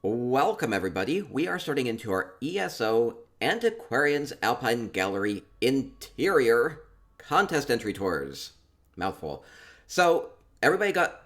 Welcome, everybody. We are starting into our ESO Antiquarian's Alpine Gallery Interior Contest Entry Tours. Mouthful. So, everybody got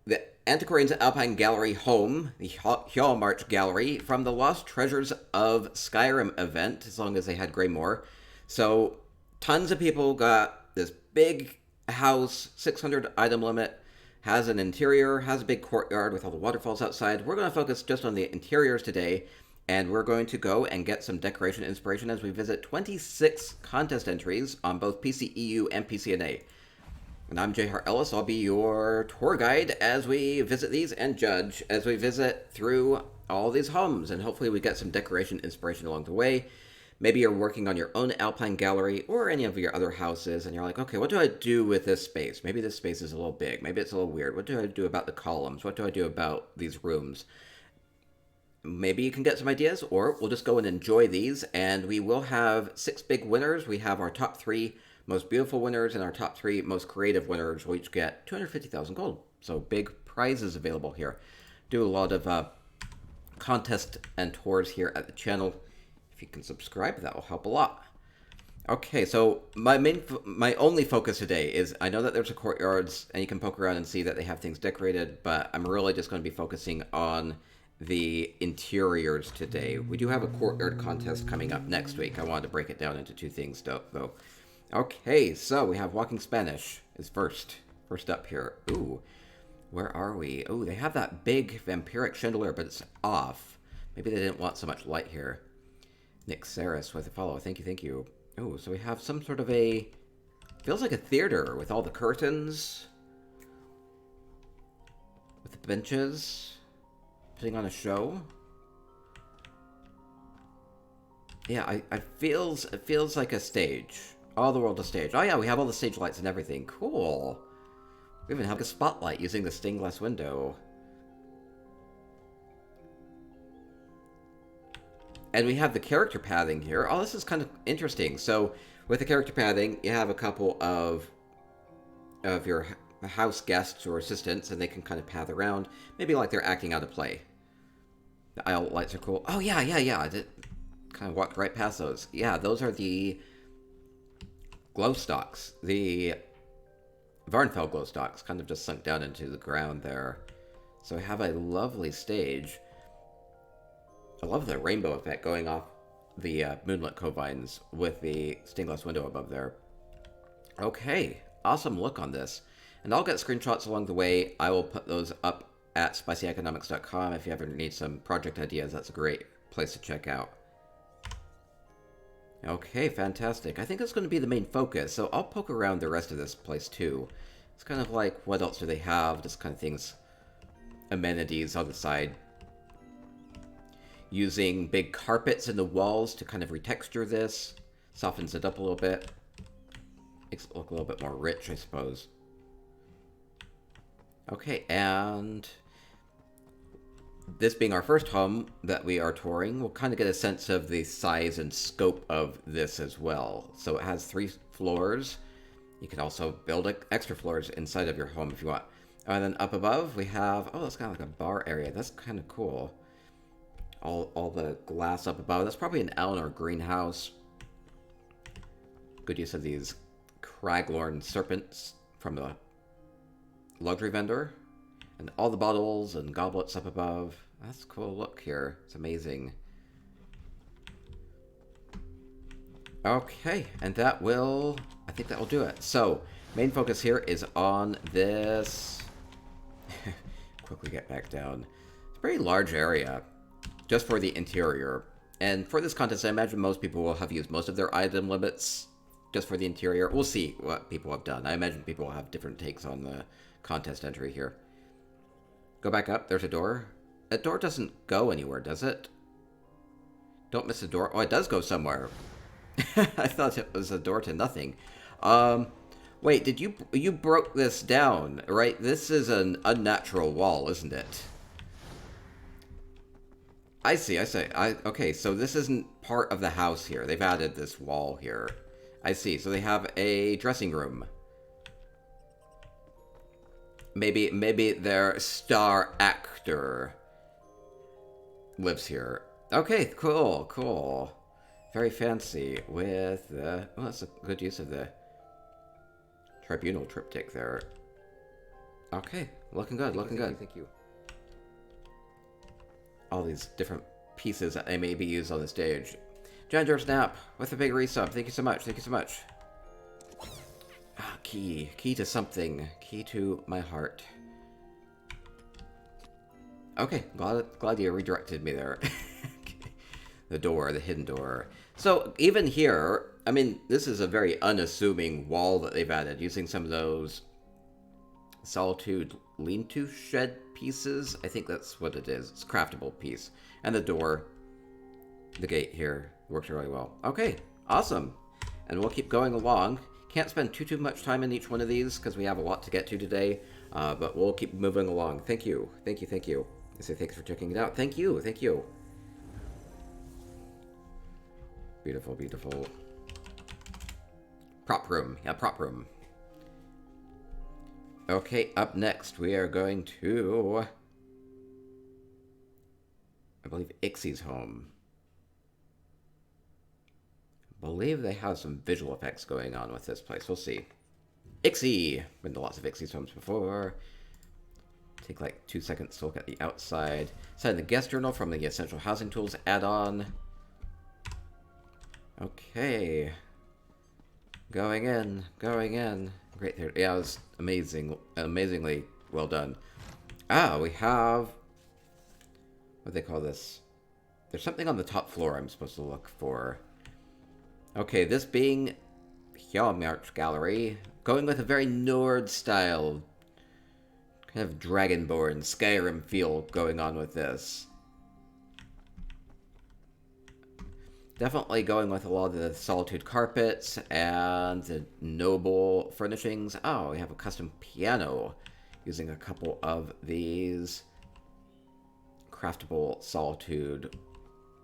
the Antiquarian's Alpine Gallery home, the Yarl March Gallery, from the Lost Treasures of Skyrim event, as long as they had Greymoor. So, tons of people got this big house, 600 item limit, has an interior, has a big courtyard with all the waterfalls outside. We're going to focus just on the interiors today, and we're going to go and get some decoration inspiration as we visit 26 contest entries on both PCEU and PCNA. And I'm JHartEllis. I'll be your tour guide as we visit these and judge as we visit through all these homes, and hopefully we get some decoration inspiration along the way. Maybe you're working on your own Alpine Gallery or any of your other houses, and you're like, okay, what do I do with this space? Maybe this space is a little big. Maybe it's a little weird. What do I do about the columns? What do I do about these rooms? Maybe you can get some ideas, or we'll just go and enjoy these, and we will have 6 big winners. We have our top 3 most beautiful winners and our top 3 most creative winners will each get 250,000 gold. So big prizes available here. Do a lot of contest and tours here at the channel. If you can subscribe, that will help a lot. Okay, so my only focus today is, I know that there's a courtyards and you can poke around and see that they have things decorated, but I'm really just going to be focusing on the interiors today. We do have a courtyard contest coming up next week. I wanted to break it down into 2 things though. Okay, so we have Walking Spanish is first up here. Ooh, where are we? Ooh, they have that big vampiric chandelier, but it's off. Maybe they didn't want so much light here. Nick Saris with a follow. Thank you. Oh, so we have some sort of a... Feels like a theater with all the curtains. With the benches. Putting on a show. Yeah, it feels like a stage. All the world a stage. Oh yeah, we have all the stage lights and everything. Cool. We even have a spotlight using the stained glass window. And we have the character pathing here. Oh, this is kind of interesting. So, with the character pathing, you have a couple of your house guests or assistants, and they can kind of path around. Maybe like they're acting out a play. The aisle lights are cool. Oh, yeah. I did kind of walked right past those. Yeah, those are the glow stalks. The Varnfell glow stalks kind of just sunk down into the ground there. So we have a lovely stage. I love the rainbow effect going off the moonlit covines with the stained glass window above there. Okay, awesome look on this. And I'll get screenshots along the way. I will put those up at spicyeconomics.com. If you ever need some project ideas, that's a great place to check out. Okay, fantastic. I think that's going to be the main focus, so I'll poke around the rest of this place too. It's kind of like, what else do they have? Just kind of things, amenities on the side. Using big carpets in the walls to kind of retexture this. Softens it up a little bit. Makes it look a little bit more rich, I suppose. Okay, and this being our first home that we are touring, we'll kind of get a sense of the size and scope of this as well. So it has 3 floors. You can also build extra floors inside of your home if you want. And then up above we have, oh, that's kind of like a bar area. That's kind of cool. All the glass up above. That's probably an Eleanor greenhouse. Good use of these Craglorn serpents from the luxury vendor. And all the bottles and goblets up above. That's a cool look here. It's amazing. Okay, and I think that will do it. So, main focus here is on this. Quickly get back down. It's a pretty large area. Just for the interior. And for this contest, I imagine most people will have used most of their item limits just for the interior. We'll see what people have done. I imagine people will have different takes on the contest entry here. Go back up. There's a door. That door doesn't go anywhere, does it? Don't miss a door. Oh, it does go somewhere. I thought it was a door to nothing. Wait, you broke this down, right? This is an unnatural wall, isn't it? I see. Okay, so this isn't part of the house here. They've added this wall here. I see. So they have a dressing room. – Maybe their star actor lives here. Okay, cool, cool. Very fancy with the... Well, that's a good use of the tribunal triptych there. Okay, looking good, looking good. Thank you. All these different pieces that they may be used on the stage. Ginger Snap with a big resub. Thank you so much. Thank you so much. Ah, key. Key to something. Key to my heart. Okay, glad you redirected me there. The door, the hidden door. So even here, I mean, this is a very unassuming wall that they've added, using some of those Solitude lean-to shed pieces. I think that's what it is. It's a craftable piece. And the door, the gate here, works really well. Okay, awesome. And we'll keep going along. Can't spend too much time in each one of these because we have a lot to get to today. But we'll keep moving along. Thank you. Thank you, thank you. I say thanks for checking it out. Thank you, thank you. Beautiful, beautiful. Prop room. Yeah, prop room. Okay, up next we are going to... I believe Ixie's home. I believe they have some visual effects going on with this place. We'll see. Ixie! Been to lots of Ixie's homes before. Take like 2 seconds to look at the outside. Sign the guest journal from the Essential Housing Tools add-on. Okay. Going in, going in. Great theater. Yeah, it was amazingly well done. Ah, we have... What do they call this? There's something on the top floor I'm supposed to look for. Okay, this being Hjalmarch Gallery. Going with a very Nord style. Kind of Dragonborn, Skyrim feel going on with this. Definitely going with a lot of the Solitude carpets and the noble furnishings. Oh, we have a custom piano using a couple of these craftable Solitude.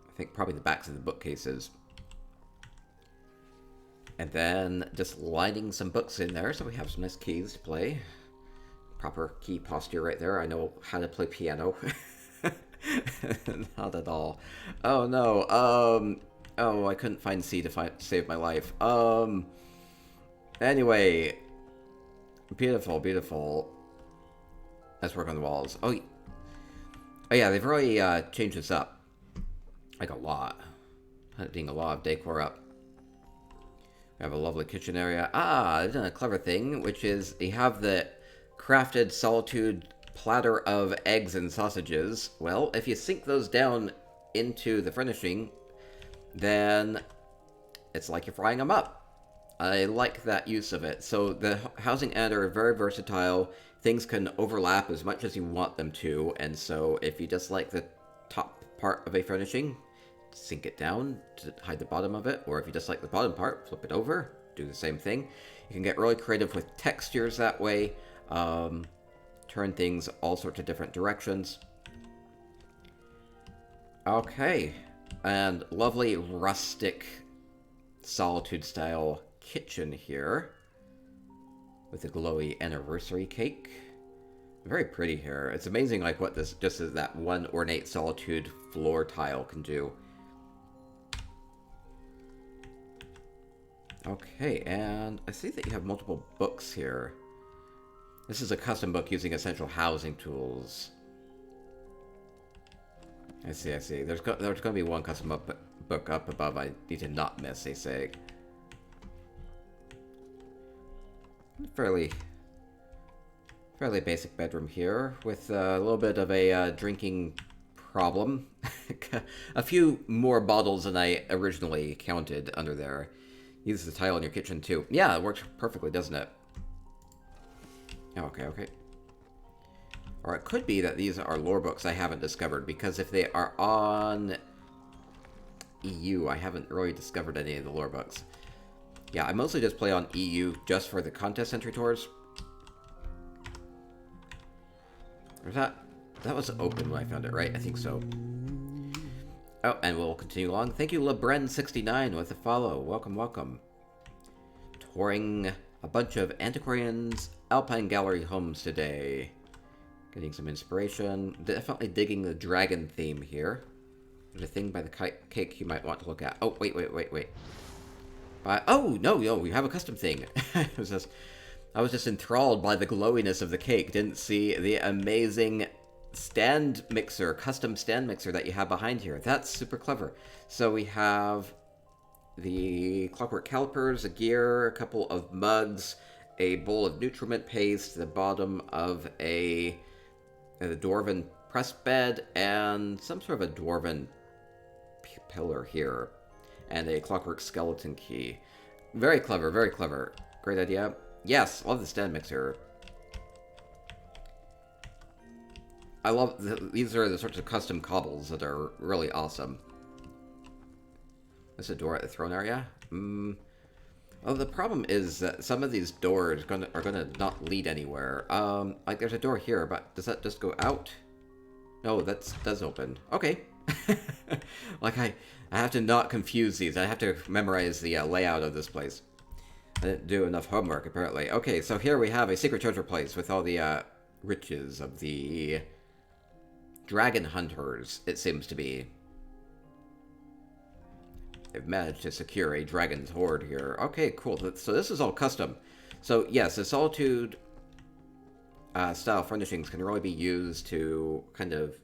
I think probably the backs of the bookcases. And then just lining some books in there so we have some nice keys to play. Proper key posture right there. I know how to play piano. Not at all. Oh no. Oh, I couldn't find C to save my life. Anyway. Beautiful, beautiful. Let's work on the walls. Oh yeah, they've really changed this up. Like a lot. Putting a lot of decor up. We have a lovely kitchen area. Ah, they've done a clever thing, which is they have the crafted Solitude platter of eggs and sausages. Well, if you sink those down into the furnishing, then it's like you're frying them up. I like that use of it. So the housing and are very versatile. Things can overlap as much as you want them to, and so if you just like the top part of a furnishing, sink it down to hide the bottom of it, or if you just like the bottom part, flip it over, do the same thing. You can get really creative with textures that way, turn things all sorts of different directions. Okay, and lovely rustic Solitude style kitchen here with a glowy anniversary cake. Very pretty here. It's amazing like what this just as that one ornate Solitude floor tile can do. Okay, and I see that you have multiple books here. This is a custom book using essential housing tools. I see, I see. There's going to be one custom book up above I need to not miss, they say. Fairly basic bedroom here, with a little bit of a drinking problem. A few more bottles than I originally counted under there. Use the tile in your kitchen too. Yeah, it works perfectly, doesn't it? Oh, okay, okay. Or it could be that these are lore books I haven't discovered, because if they are on EU, I haven't really discovered any of the lore books. Yeah, I mostly just play on EU just for the contest entry tours. Or that was open when I found it, right? I think so. Oh, and we'll continue along. Thank you, LeBren69 with a follow. Welcome, welcome. Touring a bunch of Antiquarian's Alpine Gallery homes today. Getting some inspiration. Definitely digging the dragon theme here. There's a thing by the cake you might want to look at. Oh, wait. Oh, no, you have a custom thing. I was just enthralled by the glowiness of the cake. Didn't see the amazing custom stand mixer that you have behind here. That's super clever. So we have the clockwork calipers, a gear, a couple of mugs, a bowl of nutriment paste, the bottom of a dwarven press bed, and some sort of a dwarven pillar here, and a clockwork skeleton key. Very clever, very clever. Great idea. Yes, love the stand mixer. I love these are the sorts of custom cobbles that are really awesome. There's a door at the throne area. Well, the problem is that some of these doors are gonna not lead anywhere. Like there's a door here, but does that just go out? No, that does open. Okay. Like I have to not confuse these. I have to memorize the layout of this place. I didn't do enough homework, apparently. Okay, so here we have a secret treasure place with all the riches of the dragon hunters, it seems to be. They've managed to secure a dragon's hoard here. Okay, cool. So this is all custom. So yes, the Solitude style furnishings can really be used to kind of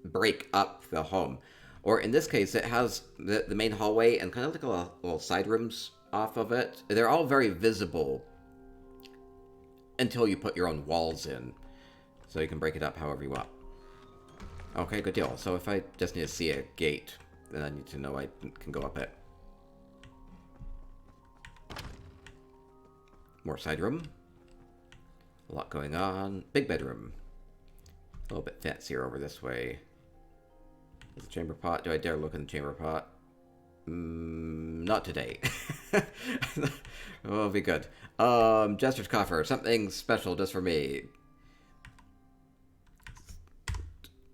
break up the home. Or in this case, it has the main hallway and kind of like a little side rooms off of it. They're all very visible until you put your own walls in. So you can break it up however you want. Okay, good deal. So if I just need to see a gate, then I need to know I can go up it. More side room. A lot going on. Big bedroom. A little bit fancier over this way. Is the chamber pot? Do I dare look in the chamber pot? Not today. It'll be good. Jester's coffer. Something special just for me.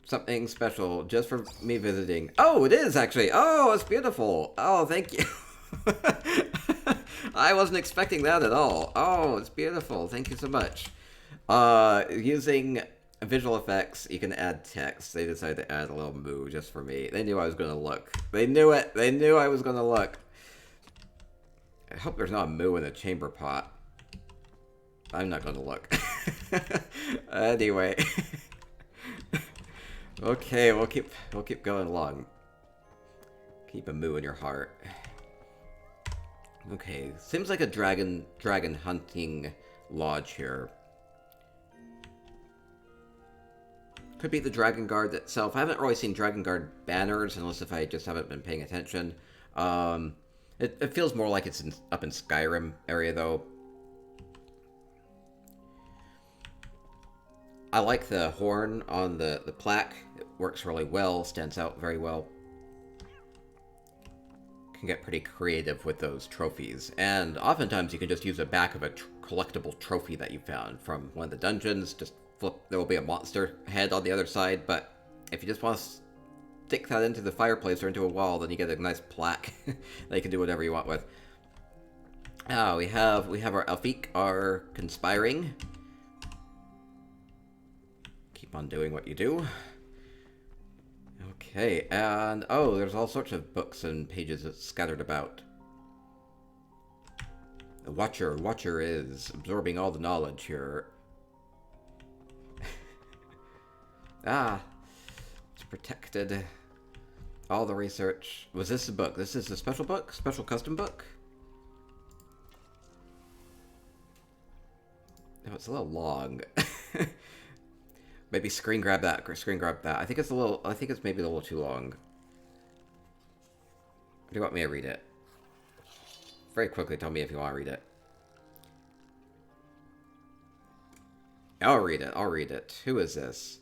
Something special just for me visiting. Oh, it is actually. Oh, it's beautiful. Oh, thank you. I wasn't expecting that at all. Oh, it's beautiful. Thank you so much. Using visual effects, you can add text. They decided to add a little moo just for me. They knew I was going to look. They knew it. They knew I was going to look. I hope there's not a moo in the chamber pot. I'm not going to look. Anyway. Okay, we'll keep going along. Keep a moo in your heart. Okay, seems like a dragon hunting lodge here. Could be the Dragon Guard itself. I haven't really seen Dragon Guard banners, unless if I just haven't been paying attention. It feels more like it's up in Skyrim area, though. I like the horn on the plaque. It works really well, stands out very well. Can get pretty creative with those trophies. And oftentimes you can just use the back of a collectible trophy that you found from one of the dungeons. Just flip, there will be a monster head on the other side, but if you just want to stick that into the fireplace or into a wall, then you get a nice plaque that you can do whatever you want with. We have our Elfique, our conspiring. Keep on doing what you do. Okay, and oh, there's all sorts of books and pages scattered about. The Watcher is absorbing all the knowledge here. It's protected. All the research. Was this a book? This is a special book? Special custom book? No, it's a little long. Maybe screen grab that, or screen grab that. I think it's maybe a little too long. Do you want me to read it? Very quickly, tell me if you want to read it. I'll read it. Who is this?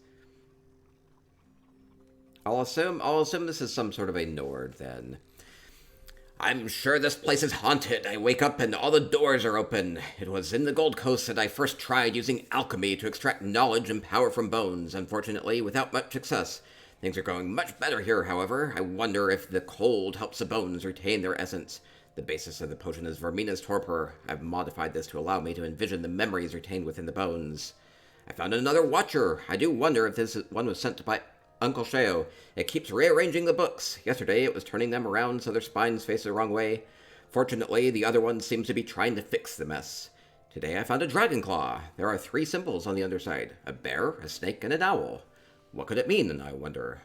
I'll assume this is some sort of a Nord, then. I'm sure this place is haunted. I wake up and all the doors are open. It was in the Gold Coast that I first tried using alchemy to extract knowledge and power from bones, unfortunately, without much success. Things are going much better here, however. I wonder if the cold helps the bones retain their essence. The basis of the potion is Vermina's Torpor. I've modified this to allow me to envision the memories retained within the bones. I found another Watcher. I do wonder if this one was sent by Uncle Sheo. It keeps rearranging the books. Yesterday it was turning them around so their spines face the wrong way. Fortunately, the other one seems to be trying to fix the mess. Today I found a dragon claw. There are 3 symbols on the underside. A bear, a snake, and an owl. What could it mean, I wonder?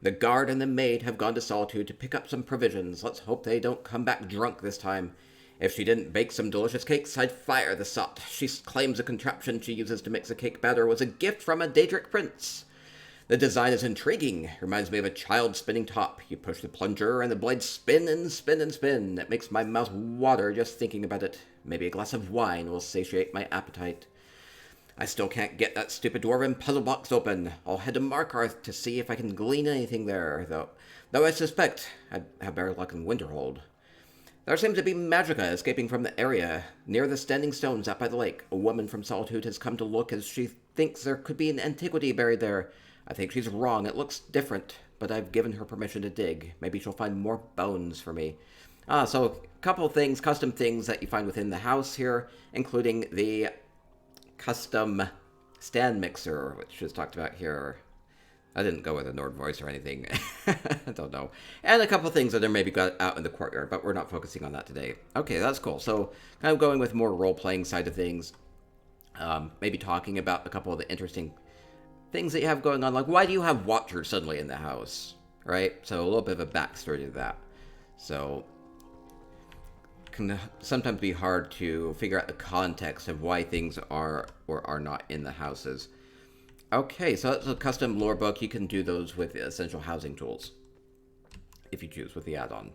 The guard and the maid have gone to Solitude to pick up some provisions. Let's hope they don't come back drunk this time. If she didn't bake some delicious cakes, I'd fire the sot. She claims the contraption she uses to mix a cake batter was a gift from a Daedric prince. The design is intriguing. Reminds me of a child spinning top. You push the plunger and the blades spin and spin and spin. It makes my mouth water just thinking about it. Maybe a glass of wine will satiate my appetite. I still can't get that stupid dwarven puzzle box open. I'll head to Markarth to see if I can glean anything there, though I suspect I'd have better luck in Winterhold. There seems to be magicka escaping from the area. Near the standing stones out by the lake, a woman from Solitude has come to look as she thinks there could be an antiquity buried there. I think she's wrong. It looks different, but I've given her permission to dig. Maybe she'll find more bones for me. So a couple of things, custom things that you find within the house here, including the custom stand mixer, which is talked about here. I didn't go with a Nord voice or anything. I don't know. And a couple of things that are maybe got out in the courtyard, but we're not focusing on that today. Okay, that's cool. So kind of going with more role-playing side of things. Maybe talking about a couple of the interesting things that you have going on. Like, why do you have watchers suddenly in the house? Right? So a little bit of a backstory to that. So can sometimes be hard to figure out the context of why things are or are not in the houses. Okay, so that's a custom lore book. You can do those with essential housing tools, if you choose, with the add-on.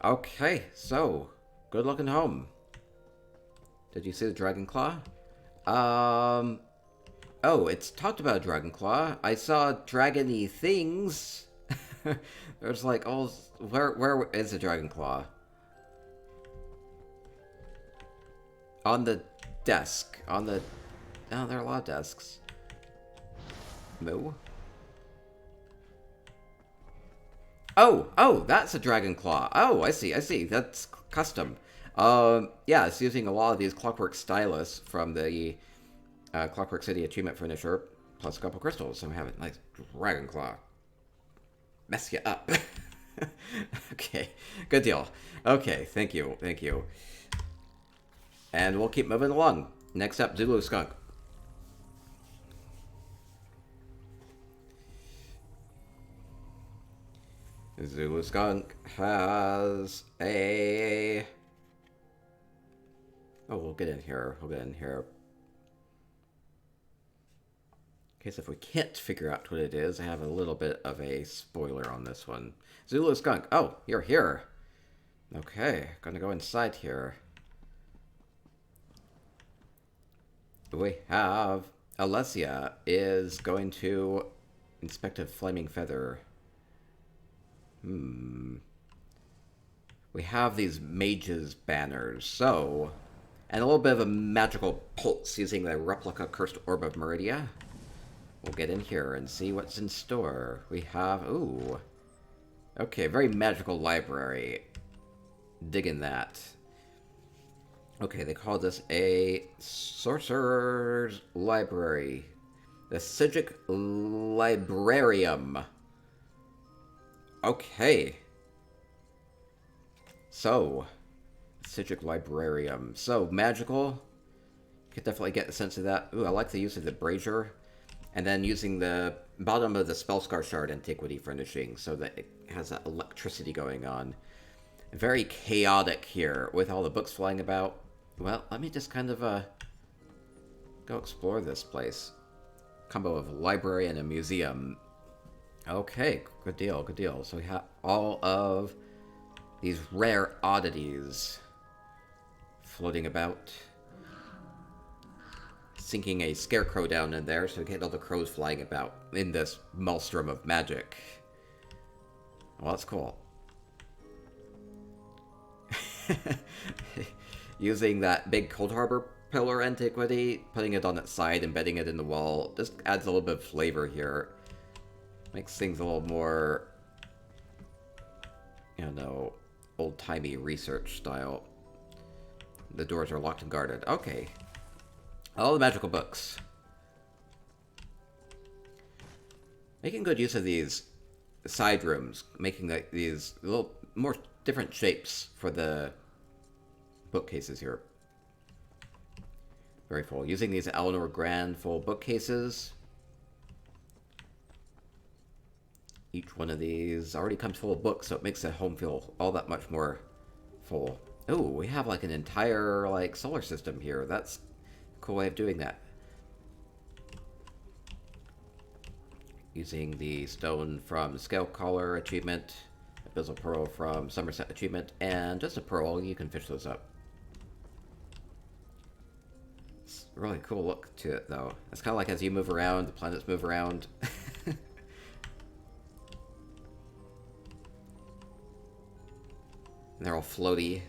Okay, so, good looking home. Did you see the dragon claw? Oh, it's talked about a dragon claw. I saw dragony things. There's like, oh, where is the dragon claw? On the desk. On the... Oh, there are a lot of desks. Moo. Oh, that's a dragon claw. Oh, I see. That's custom. Yeah, it's using a lot of these clockwork stylus from the Clockwork City Achievement Finisher, plus a couple crystals. So we have a nice dragon claw. Mess you up. Okay, good deal. Okay, thank you. And we'll keep moving along. Next up, Zulu Skunk. Zulu Skunk has a... Oh, we'll get in here. In case if we can't figure out what it is, I have a little bit of a spoiler on this one. Zulu Skunk. Oh, you're here. Okay, gonna go inside here. We have... Alessia is going to inspect a flaming feather. We have these mages banners, so... And a little bit of a magical pulse using the replica cursed orb of Meridia. We'll get in here and see what's in store. We have... Ooh. Okay, very magical library. Digging that. Okay, they call this a sorcerer's library. The Sigic Librarium. Okay. So, Sigic Librarium. So, magical. You could definitely get a sense of that. Ooh, I like the use of the brazier. And then using the bottom of the Spellscar Shard Antiquity Furnishing so that it has that electricity going on. Very chaotic here with all the books flying about. Well, let me just kind of go explore this place. Combo of a library and a museum. Okay, good deal. So we have all of these rare oddities floating about. Sinking a scarecrow down in there so we get all the crows flying about in this maelstrom of magic. Well, that's cool. Using that big Cold Harbor pillar antiquity, putting it on its side, embedding it in the wall, just adds a little bit of flavor here. Makes things a little more, you know, old-timey research style. The doors are locked and guarded. Okay. All the magical books. Making good use of these side rooms, making these little more different shapes for the bookcases here. Very full. Using these Eleanor Grand full bookcases. Each one of these already comes full of books, so it makes the home feel all that much more full. Oh, we have like an entire like solar system here. That's a cool way of doing that. Using the stone from Scale Collar achievement, Abyssal Pearl from Somerset achievement, and just a pearl, you can fish those up. It's a really cool look to it, though. It's kind of like as you move around, the planets move around. And they're all floaty.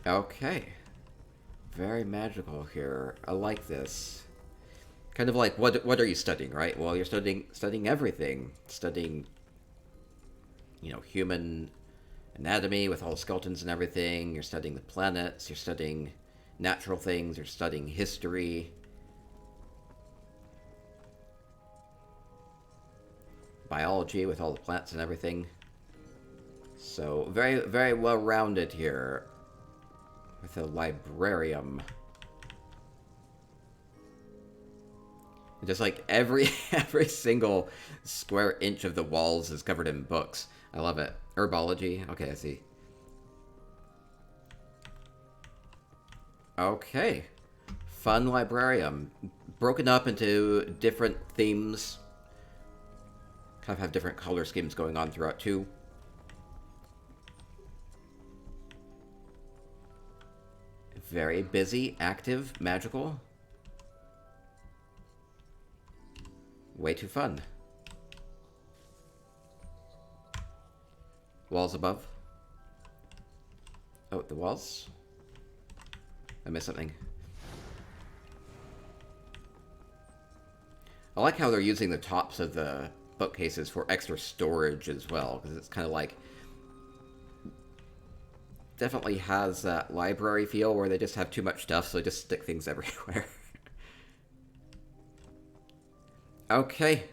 Okay. Very magical here. I like this. Kind of like, what are you studying, right? Well, you're studying everything. Studying, you know, human anatomy with all the skeletons and everything. You're studying the planets. You're studying natural things. You're studying history. Biology with all the plants and everything. So, very, very well-rounded here. With a librarium. Just like every single square inch of the walls is covered in books. I love it. Herbology. Okay, I see. Okay. Fun librarium. Broken up into different themes. Kind of have different color schemes going on throughout too. Very busy, active, magical. Way too fun. Walls above. Oh, the walls? I missed something. I like how they're using the tops of the bookcases for extra storage as well, because it's kind of like... Definitely has that library feel where they just have too much stuff, so they just stick things everywhere. Okay.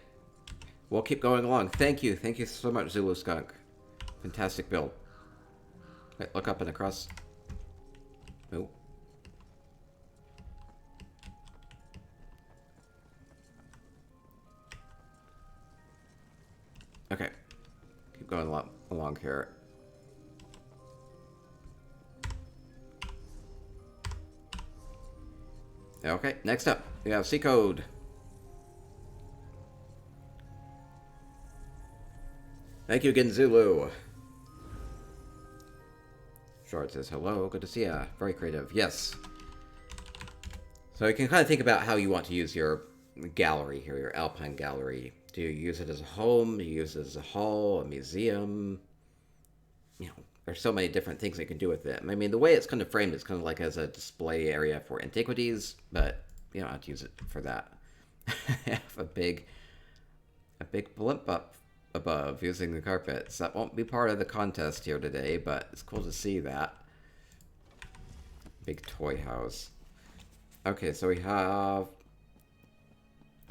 We'll keep going along. Thank you. Thank you so much, Zulu Skunk. Fantastic build. Wait, look up and across. Oh. Okay. Keep going along here. Okay, next up, we have C Code. Thank you again, Zulu. Short says, hello, good to see ya. Very creative, yes. So you can kind of think about how you want to use your gallery here, your Alpine Gallery. Do you use it as a home? Do you use it as a hall, a museum? You know, there's so many different things you can do with it. I mean, the way it's kind of framed is kind of like as a display area for antiquities, but you don't have to use it for that. I have a big blimp up above using the carpets. That won't be part of the contest here today, but it's cool to see that. Big toy house. Okay, so we have...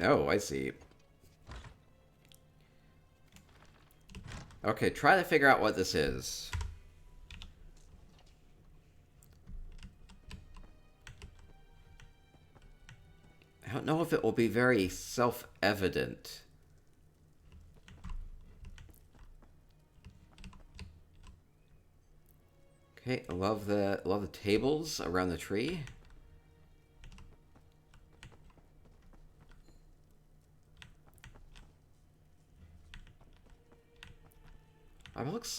Oh, I see. Okay, try to figure out what this is. I don't know if it will be very self-evident. Okay, I love the tables around the tree.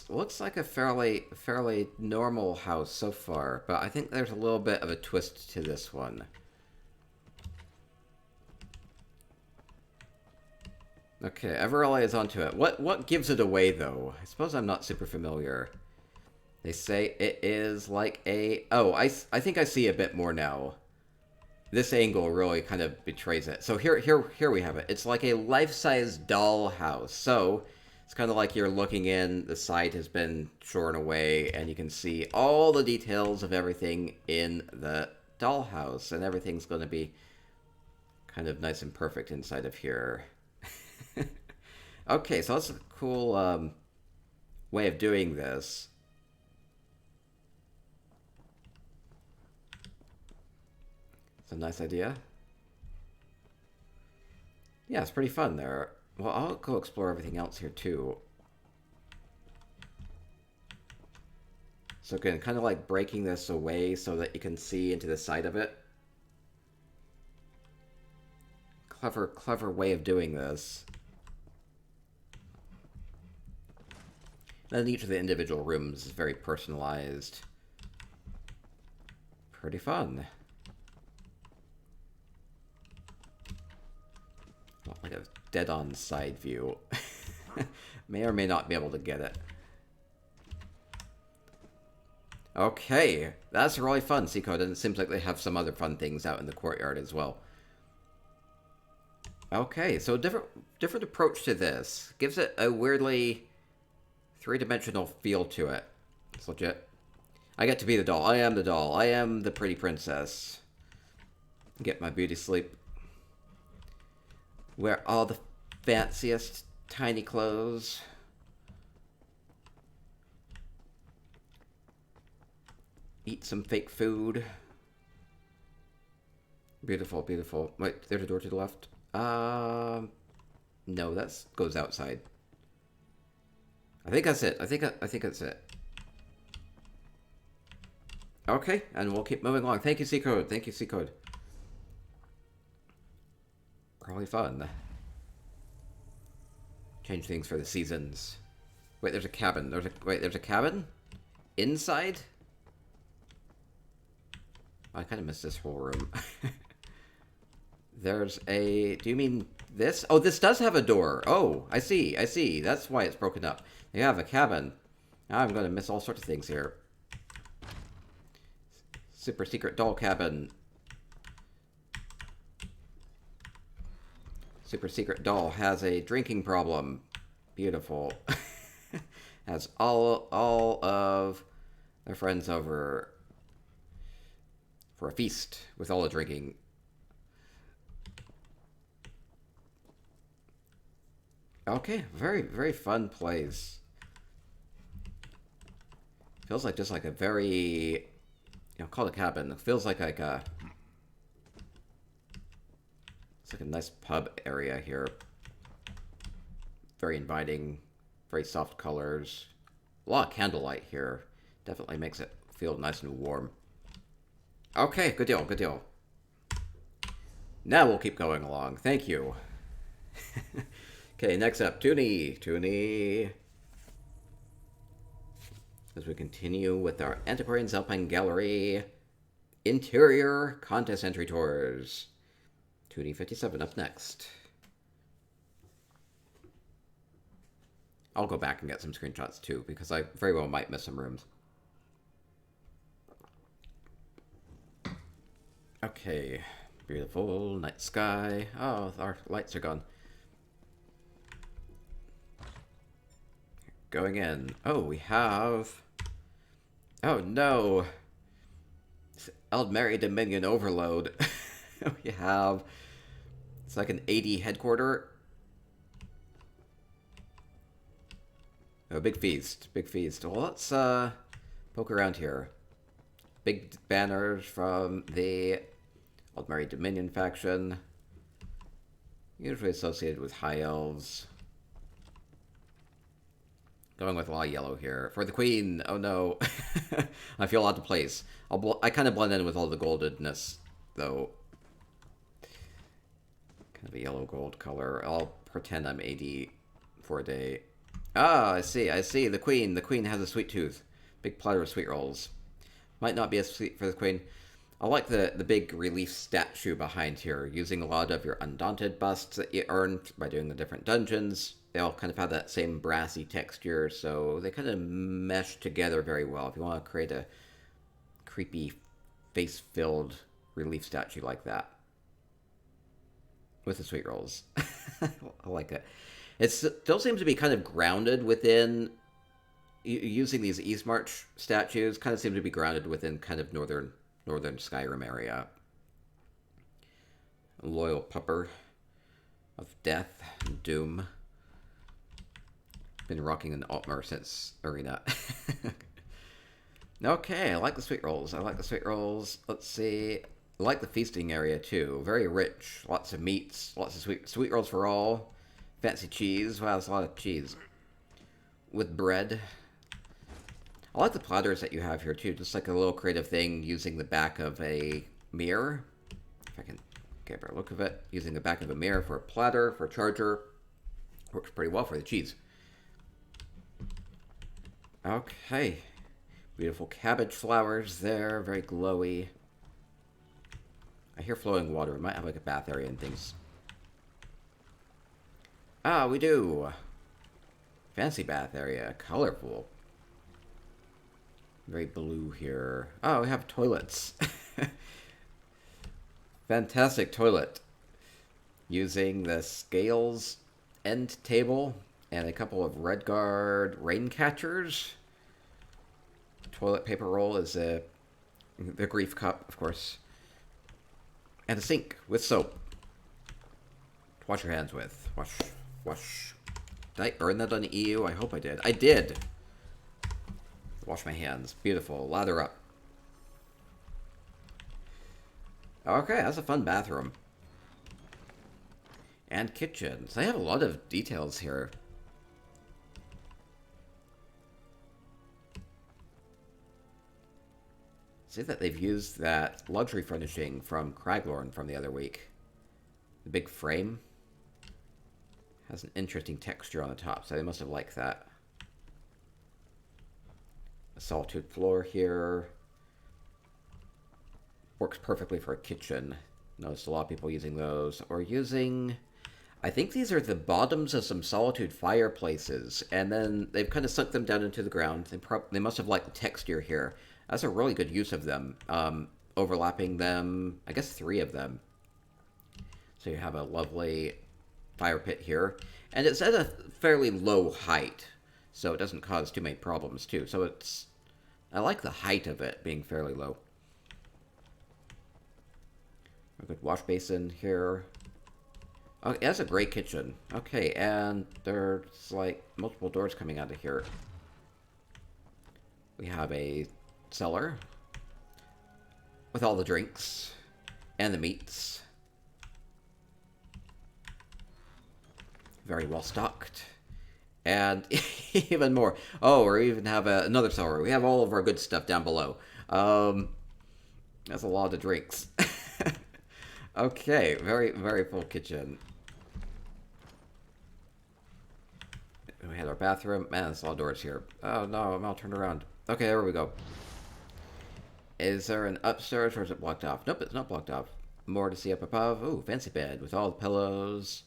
Looks like a fairly normal house so far, but I think there's a little bit of a twist to this one. Okay, Everella is onto it. What gives it away though? I suppose I'm not super familiar. They say it is like a... Oh, I think I see a bit more now. This angle really kind of betrays it. So here we have it. It's like a life-size doll house. So it's kind of like you're looking in, the side has been shorn away, and you can see all the details of everything in the dollhouse, and everything's going to be kind of nice and perfect inside of here. Okay, so that's a cool way of doing this. It's a nice idea. Yeah, it's pretty fun there. Well, I'll go explore everything else here too. So again, kind of like breaking this away so that you can see into the side of it. Clever way of doing this. Then each of the individual rooms is very personalized. Pretty fun. Not like a dead-on side view. May or may not be able to get it. Okay, that's really fun, Seacode, and it seems like they have some other fun things out in the courtyard as well. Okay, so different approach to this. Gives it a weirdly three-dimensional feel to it. It's legit. I get to be the doll. I am the doll. I am the pretty princess. Get my beauty sleep. Wear all the fanciest tiny clothes. Eat some fake food. Beautiful, beautiful. Wait, there's a door to the left. No, that goes outside. I think that's it. I think that's it. Okay, and we'll keep moving along. Thank you, C-Code. Thank you, C-Code. Probably fun. Change things for the seasons. Wait, there's a cabin. There's a cabin? Inside? I kind of missed this whole room. There's a... Do you mean this? Oh, this does have a door. Oh, I see. I see. That's why it's broken up. They have a cabin. Now I'm going to miss all sorts of things here. Super secret doll cabin. Super secret doll has a drinking problem. Beautiful. Has all of their friends over for a feast with all the drinking. Okay, very, very fun place. Feels like just like a very, call it a cabin. It feels like a, it's like a nice pub area here. Very inviting, very soft colors. A lot of candlelight here. Definitely makes it feel nice and warm. Okay, good deal, good deal. Now we'll keep going along. Thank you. Okay, next up, Toonie. As we continue with our Antiquarian's Alpine Gallery Interior Contest Entry Tours. Toonie 57 up next. I'll go back and get some screenshots too, because I very well might miss some rooms. Okay, beautiful night sky. Oh, our lights are gone. Going in. Oh, we have... Oh no! Eldmeri Dominion Overload. We have... It's like an AD headquarter. Oh, big feast. Big feast. Well, let's poke around here. Big banners from the Eldmeri Dominion faction. Usually associated with high elves. Going with a lot of yellow here. For the queen! Oh no. I feel out of place. I kind of blend in with all the goldedness, though. Kind of a yellow-gold color. I'll pretend I'm AD for a day. Ah, I see. The queen. The queen has a sweet tooth. Big platter of sweet rolls. Might not be as sweet for the queen. I like the big relief statue behind here, using a lot of your Undaunted busts that you earned by doing the different dungeons. They all kind of have that same brassy texture, so they kind of mesh together very well. If you want to create a creepy, face-filled relief statue like that. With the sweet rolls. I like it. It still seems to be kind of grounded within... Using these East March statues kind of seem to be grounded within kind of northern northern Skyrim area. A loyal pupper of death and doom. Been rocking an Altmer since Arena. Okay, I like the sweet rolls. I like the sweet rolls. Let's see. I like the feasting area too. Very rich. Lots of meats. Lots of sweet rolls for all. Fancy cheese. Wow, that's a lot of cheese. With bread. I like the platters that you have here too. Just like a little creative thing using the back of a mirror. If I can get a better look of it. Using the back of a mirror for a platter, for a charger. Works pretty well for the cheese. Okay. Beautiful cabbage flowers there. Very glowy. I hear flowing water. We might have like a bath area and things. Ah, we do. Fancy bath area. Colorful. Very blue here. Oh, we have toilets. Fantastic toilet. Using the scales end table and a couple of Redguard rain catchers. Toilet paper roll is the grief cup, of course. And a sink with soap. To wash your hands with. Wash, wash. Did I earn that on the EU? I hope I did. I did! Wash my hands. Beautiful. Lather up. Okay, that's a fun bathroom. And kitchens. They have a lot of details here. See that they've used that luxury furnishing from Craglorn from the other week. The big frame has an interesting texture on the top, so they must have liked that. A Solitude floor here. Works perfectly for a kitchen. Noticed a lot of people using those. Or using... I think these are the bottoms of some Solitude fireplaces, and then they've kind of sunk them down into the ground. They must have liked the texture here. That's a really good use of them. Overlapping them, I guess 3 of them. So you have a lovely fire pit here. And it's at a fairly low height, so it doesn't cause too many problems too. So it's... I like the height of it being fairly low. A good wash basin here. Oh, that's a great kitchen. Okay, and there's like multiple doors coming out of here. We have a cellar with all the drinks and the meats. Very well stocked. And even more. Oh, we even have another cellar. We have all of our good stuff down below. That's a lot of drinks. Okay, very, very full kitchen. We had our bathroom. Man, there's a lot of doors here. Oh no, I'm all turned around. Okay, there we go. Is there an upstairs or is it blocked off? Nope, it's not blocked off. More to see up above. Ooh, fancy bed with all the pillows.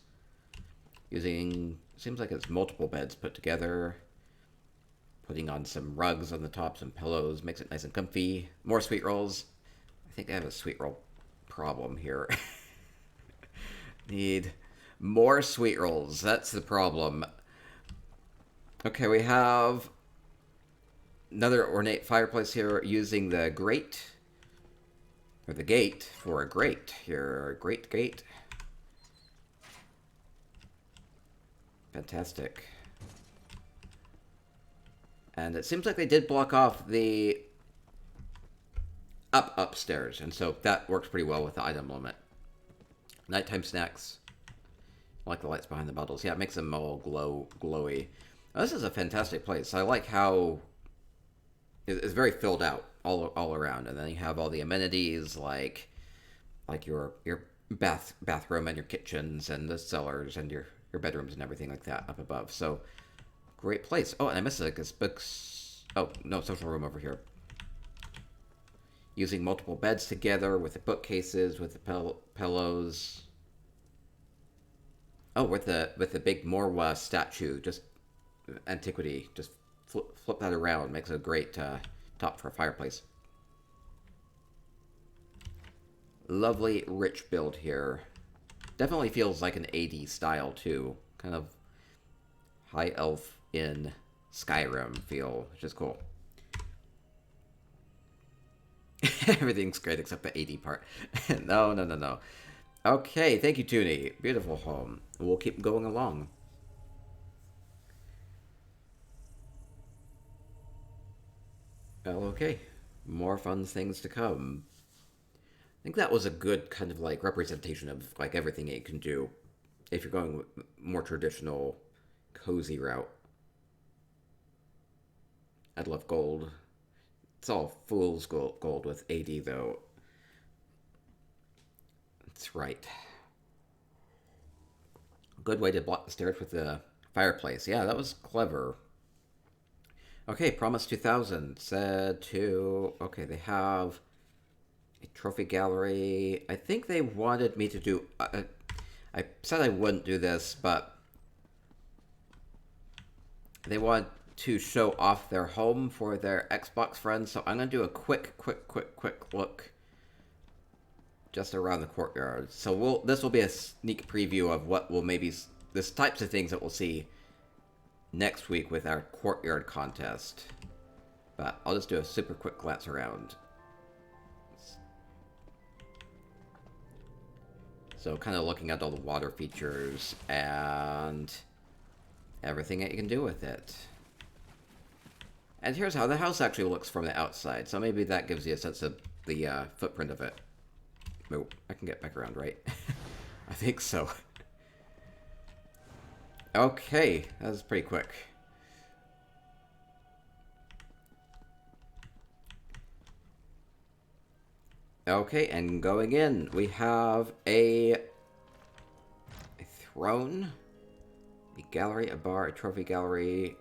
Using, seems like it's multiple beds put together. Putting on some rugs on the top, some pillows, makes it nice and comfy. More sweet rolls. I think I have a sweet roll problem here. Need more sweet rolls. That's the problem. Okay, we have another ornate fireplace here using the grate, or the gate for a grate here. A great gate. Fantastic. And it seems like they did block off the upstairs, and so that works pretty well with the item limit. Nighttime snacks. I like the lights behind the bottles. Yeah, it makes them all glowy. Now, this is a fantastic place. I like how it's very filled out all around, and then you have all the amenities like your bathroom and your kitchens and the cellars and your bedrooms and everything like that up above. So great place. Oh, and I missed this books. Oh no, social room over here. Using multiple beds together with the bookcases, with the pillows. Oh, with the big Morwa statue, just antiquity. Just flip that around. Makes a great top for a fireplace. Lovely, rich build here. Definitely feels like an AD style too. Kind of high elf in Skyrim feel, which is cool. Everything's great except the AD part. No, no, no, no. Okay, thank you, Toonie. Beautiful home. We'll keep going along. Well, okay. More fun things to come. I think that was a good kind of like representation of like everything it can do if you're going with more traditional, cozy route. I'd love gold. It's all fool's gold with AD though. That's right. Good way to block the stairs with the fireplace. Yeah, that was clever. Okay, Promise 2000 said to... Okay, they have a trophy gallery. I think they wanted me to do... I said I wouldn't do this, but they want to show off their home for their Xbox friends, so I'm going to do a quick look just around the courtyard. So this will be a sneak preview of what will maybe... This types of things that we'll see next week with our courtyard contest. But I'll just do a super quick glance around. So kind of looking at all the water features and everything that you can do with it. And here's how the house actually looks from the outside. So maybe that gives you a sense of the footprint of it. Oh, I can get back around, right? I think so. Okay, that was pretty quick. Okay, and going in, we have a throne, a gallery, a bar, a trophy gallery.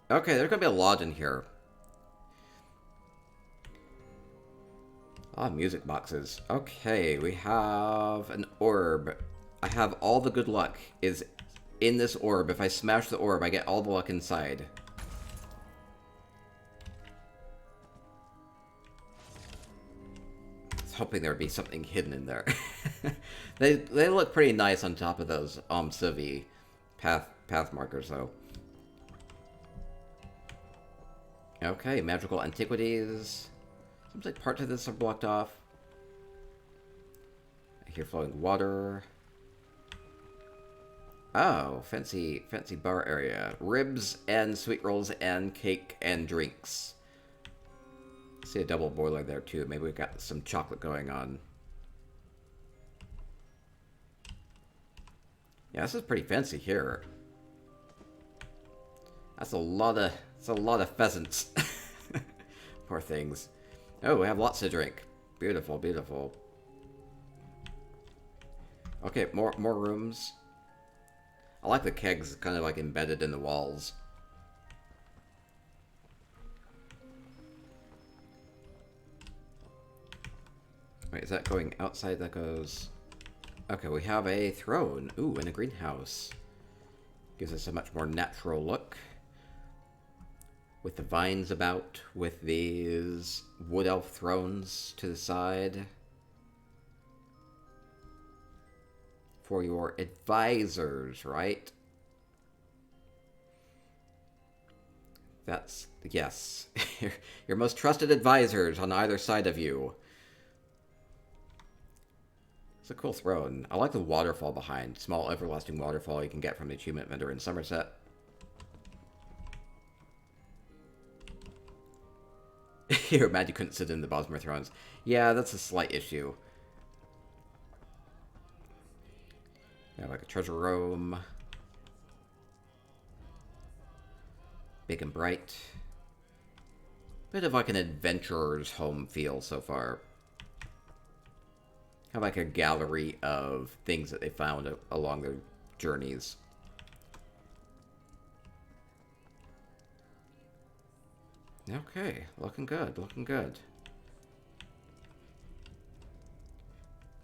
Okay, there's gonna be a lot in here. A lot of music boxes. Okay, we have an orb. I have all the good luck is in this orb. If I smash the orb, I get all the luck inside. I was hoping there would be something hidden in there. They look pretty nice on top of those Civi path markers, though. Okay, magical antiquities. Seems like parts of this are blocked off. I hear flowing water. Oh, fancy bar area. Ribs and sweet rolls and cake and drinks. See a double boiler there too. Maybe we've got some chocolate going on. Yeah, this is pretty fancy here. That's a lot of pheasants. Poor things. Oh, we have lots to drink. Beautiful, beautiful. Okay, more rooms. I like the kegs kind of like embedded in the walls. Wait, is that going outside? That goes... Okay, we have a throne. Ooh, and a greenhouse. Gives us a much more natural look. With the vines about, with these wood elf thrones to the side. For your advisors, right? That's, yes. Your most trusted advisors on either side of you. It's a cool throne. I like the waterfall behind. Small everlasting waterfall you can get from the achievement vendor in Somerset. You're mad you couldn't sit in the Bosmer thrones. Yeah, that's a slight issue. Yeah, like a treasure room. Big and bright. Bit of like an adventurer's home feel so far. Kind of like a gallery of things that they found along their journeys. Okay, looking good, looking good.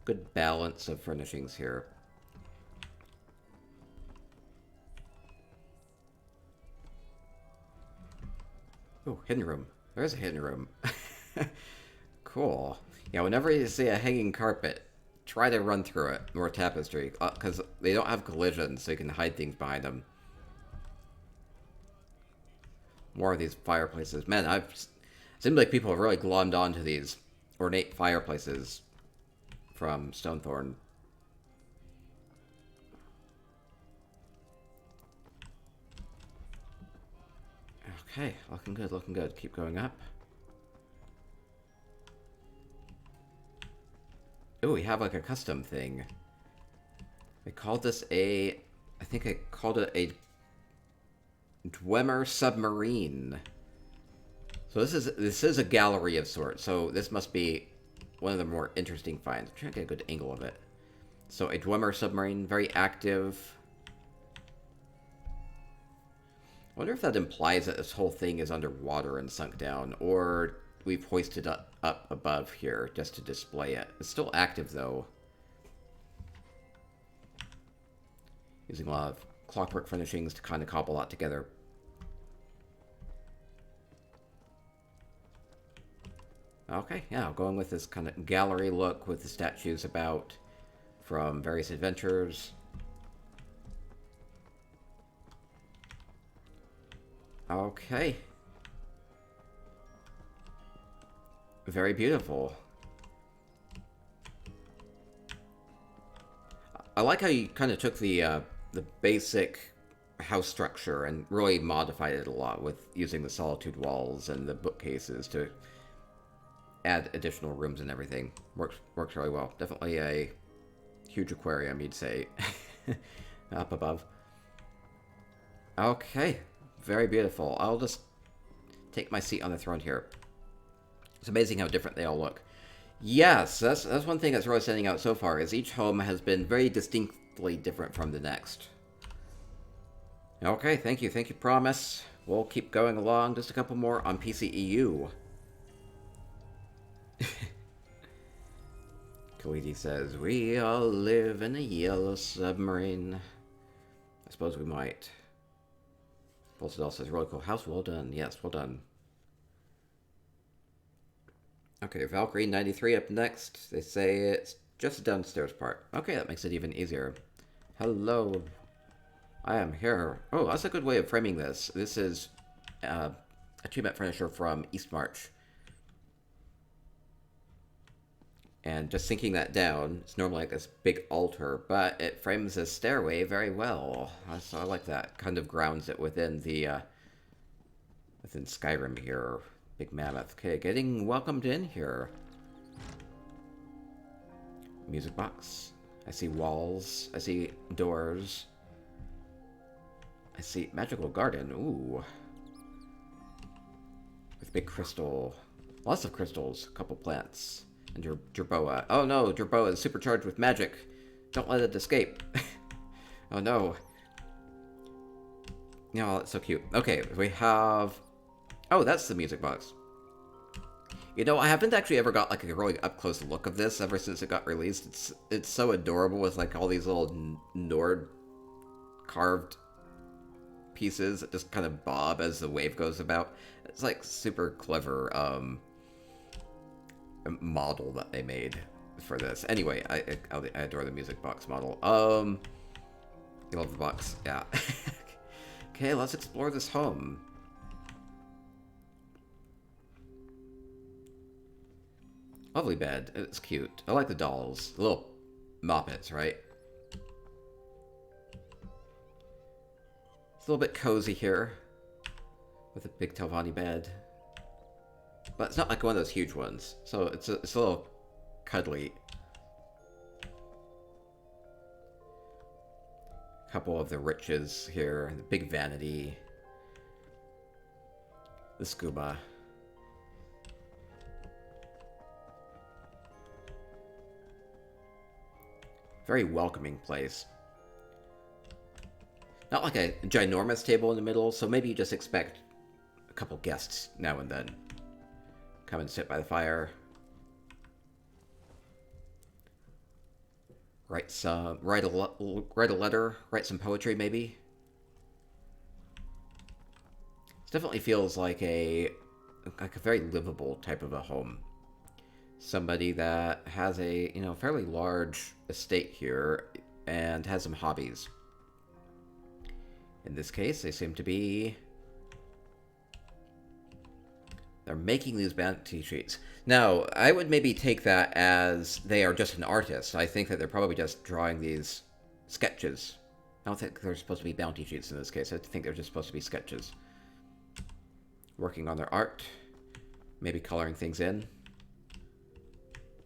Good balance of furnishings here. Oh, hidden room. There's a hidden room. Cool. Yeah, whenever you see a hanging carpet, try to run through it, or tapestry, because they don't have collisions, so you can hide things behind them. More of these fireplaces. Man, Seems like people have really glommed onto these ornate fireplaces from Stonethorn. Okay, looking good, looking good. Keep going up. Oh, we have like a custom thing. I called this a... I think I called it a Dwemer Submarine. So this is a gallery of sorts. So this must be one of the more interesting finds. I'm trying to get a good angle of it. So a Dwemer Submarine, very active. I wonder if that implies that this whole thing is underwater and sunk down, or we've hoisted up above here just to display it. It's still active, though. Using a lot of clockwork furnishings to kind of cobble that together. Okay, yeah, going with this kind of gallery look with the statues about from various adventures. Okay. Very beautiful. I like how you kind of took the basic house structure and really modified it a lot with using the Solitude walls and the bookcases to add additional rooms and everything. Works really well. Definitely a huge aquarium, you'd say, up above. Okay, very beautiful. I'll just take my seat on the throne here. It's amazing how different they all look. Yes, that's one thing that's really standing out so far, is each home has been very distinctly different from the next. Okay, thank you, promise. We'll keep going along, just a couple more on PCEU. Kalitis says, we all live in a yellow submarine. I suppose we might. Volsadel says, really cool house, well done. Yes, well done. Okay, Valkyrie 93 up next. They say it's just the downstairs part. Okay, that makes it even easier. Hello. I am here. Oh, that's a good way of framing this. This is achievement furniture from Eastmarch. And just sinking that down, it's normally like this big altar, but it frames this stairway very well. So I like that. Kind of grounds it within the within Skyrim here. Big mammoth. Okay, getting welcomed in here. Music box. I see walls. I see doors. I see magical garden. Ooh. With big crystal. Lots of crystals. A couple plants. And Jerboa. Oh no, Jerboa is supercharged with magic. Don't let it escape. Oh no. Oh, that's so cute. Okay, we have... Oh, that's the music box. You know, I haven't actually ever got like a really up-close look of this ever since it got released. It's so adorable with like all these little Nord carved pieces that just kind of bob as the wave goes about. It's like super clever model that they made for this. Anyway, I adore the music box model. You love the box, yeah. Okay, let's explore this home. Lovely bed. It's cute. I like the dolls. The little moppets, right? It's a little bit cozy here. With a big Telvanni bed. But it's not like one of those huge ones. So it's a little cuddly. A couple of the riches here. The big vanity. The scuba. Very welcoming place. Not like a ginormous table in the middle, so maybe you just expect a couple guests now and then. Come and sit by the fire. Write a letter, write some poetry maybe. It definitely feels like a very livable type of a home. Somebody that has a, you know, fairly large estate here and has some hobbies. In this case, they seem to be They're making these bounty sheets. Now, I would maybe take that as they are just an artist. I think that they're probably just drawing these sketches. I don't think they're supposed to be bounty sheets in this case. I think they're just supposed to be sketches. Working on their art. Maybe coloring things in.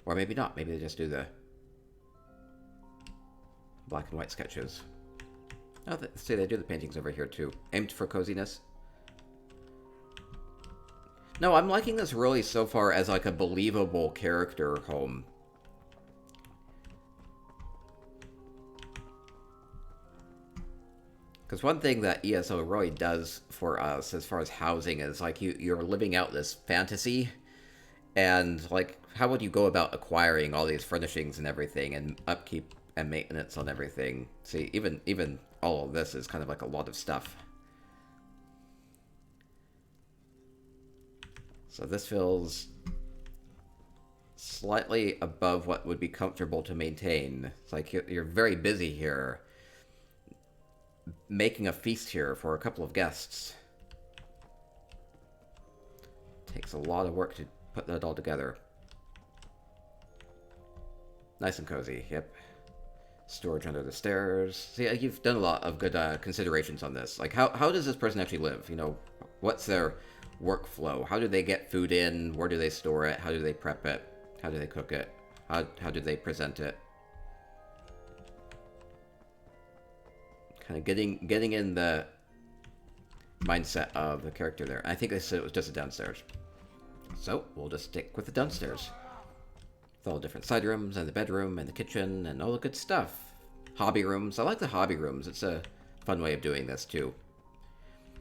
Or maybe not. Maybe they just do the black and white sketches. Oh, see, they do the paintings over here too. Aimed for coziness. No, I'm liking this really so far as like a believable character home. Because one thing that ESO really does for us as far as housing is like you're living out this fantasy, and like how would you go about acquiring all these furnishings and everything, and upkeep and maintenance on everything? See, even all of this is kind of like a lot of stuff. So this feels slightly above what would be comfortable to maintain. It's like you're very busy here, making a feast here for a couple of guests. Takes a lot of work to put that all together. Nice and cozy, yep. Storage under the stairs. See, you've done a lot of good considerations on this. Like, how does this person actually live? You know, what's their workflow? How do they get food in? Where do they store it? How do they prep it? How do they cook it? How do they present it? Kind of getting in the mindset of the character there. I think they said it was just a downstairs. So, we'll just stick with the downstairs. With all the different side rooms, and the bedroom, and the kitchen, and all the good stuff. Hobby rooms. I like the hobby rooms. It's a fun way of doing this, too.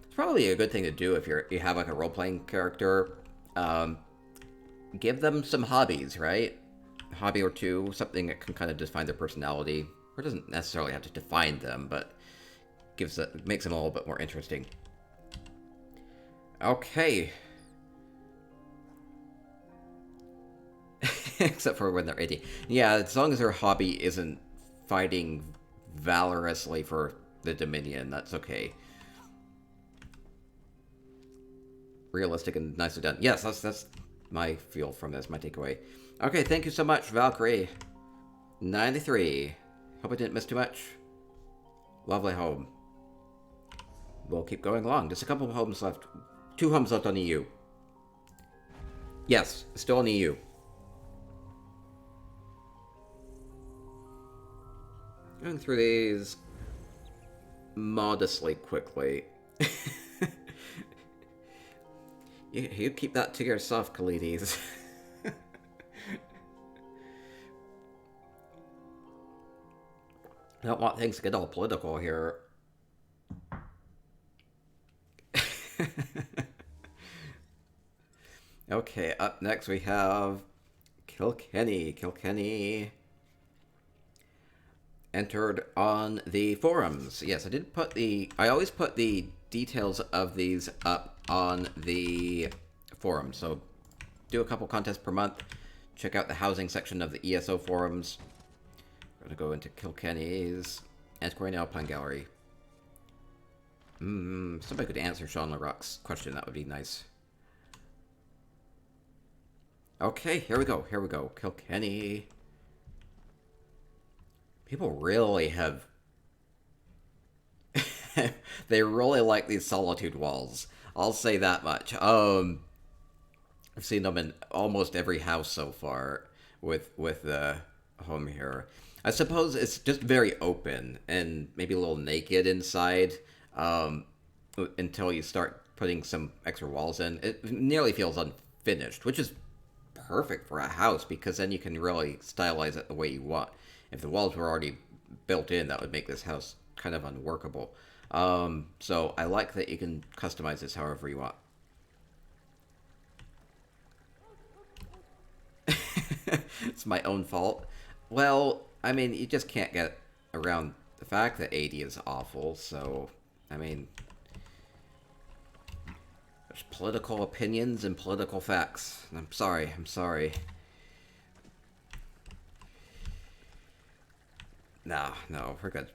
It's probably a good thing to do if you have, like, a role-playing character. Give them some hobbies, right? A hobby or two. Something that can kind of define their personality. Or doesn't necessarily have to define them, but makes them a little bit more interesting. Okay. Except for when they're 80. Yeah, as long as their hobby isn't fighting valorously for the Dominion, that's okay. Realistic and nicely done. Yes, that's my feel from this, my takeaway. Okay, thank you so much, Valkyrie. 93. Hope I didn't miss too much. Lovely home. We'll keep going along. Just a couple of homes left. 2 homes left on EU. Yes, still on EU. Going through these modestly quickly. you keep that to yourself, Kalitis. I don't want things to get all political here. Okay, up next we have Kilkenny. Kilkenny entered on the forums. Yes, I always put the details of these up on the forum. So do a couple contests per month. Check out the housing section of the ESO forums. We're going to go into Kilkenny's Antiquarian Alpine Gallery. Somebody could answer Sean LaRock's question. That would be nice. Okay, here we go. Here we go. Kilkenny. People really have... they really like these Solitude walls. I'll say that much. I've seen them in almost every house so far with the home here. I suppose it's just very open and maybe a little naked inside until you start putting some extra walls in. It nearly feels unfinished, which is perfect for a house because then you can really stylize it the way you want. If the walls were already built in, that would make this house kind of unworkable. So I like that you can customize this however you want. It's my own fault. Well, I mean, you just can't get around the fact that 80 is awful, so, I mean, there's political opinions and political facts. I'm sorry. No, we're good.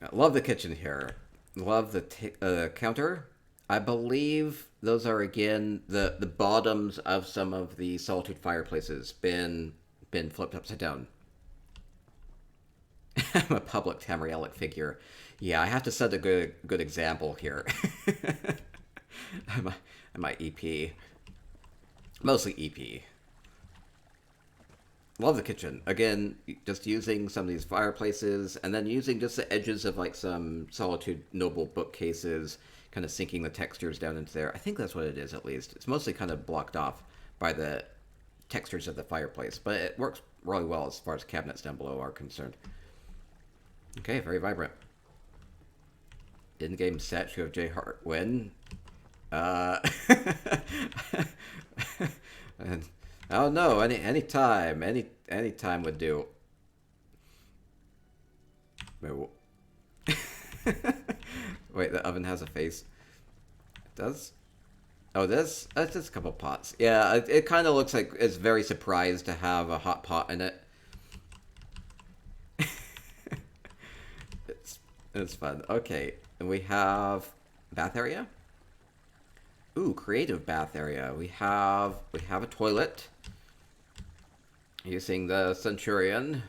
I love the kitchen here. Love the counter. I believe those are, again, the bottoms of some of the Solitude fireplaces been flipped upside down. I'm a public Tamrielic figure. Yeah, I have to set a good example here. I'm EP. Mostly EP. Love the kitchen. Again, just using some of these fireplaces, and then using just the edges of like some Solitude noble bookcases, kind of sinking the textures down into there. I think that's what it is, at least. It's mostly kind of blocked off by the textures of the fireplace, but it works really well as far as cabinets down below are concerned. Okay, very vibrant. In-game statue of JHart win. And, oh no, any time would do. Wait, the oven has a face. It does? Oh, that's just a couple pots. Yeah, it kind of looks like it's very surprised to have a hot pot in it. It's fun. Okay, and we have bath area. Ooh, creative bath area. We have a toilet using the Centurion.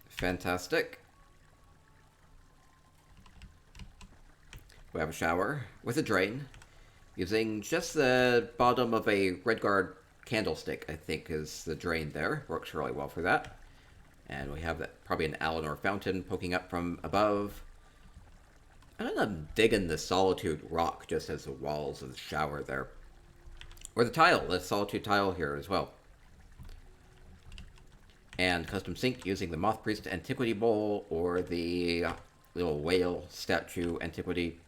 Fantastic. We have a shower with a drain using just the bottom of a Redguard candlestick, I think is the drain there. Works really well for that. And we have probably an Alinor fountain poking up from above. I don't know, I'm digging the Solitude rock just as the walls of the shower there. Or the tile, the Solitude tile here as well. And custom sink using the Moth Priest Antiquity Bowl or the little whale statue Antiquity.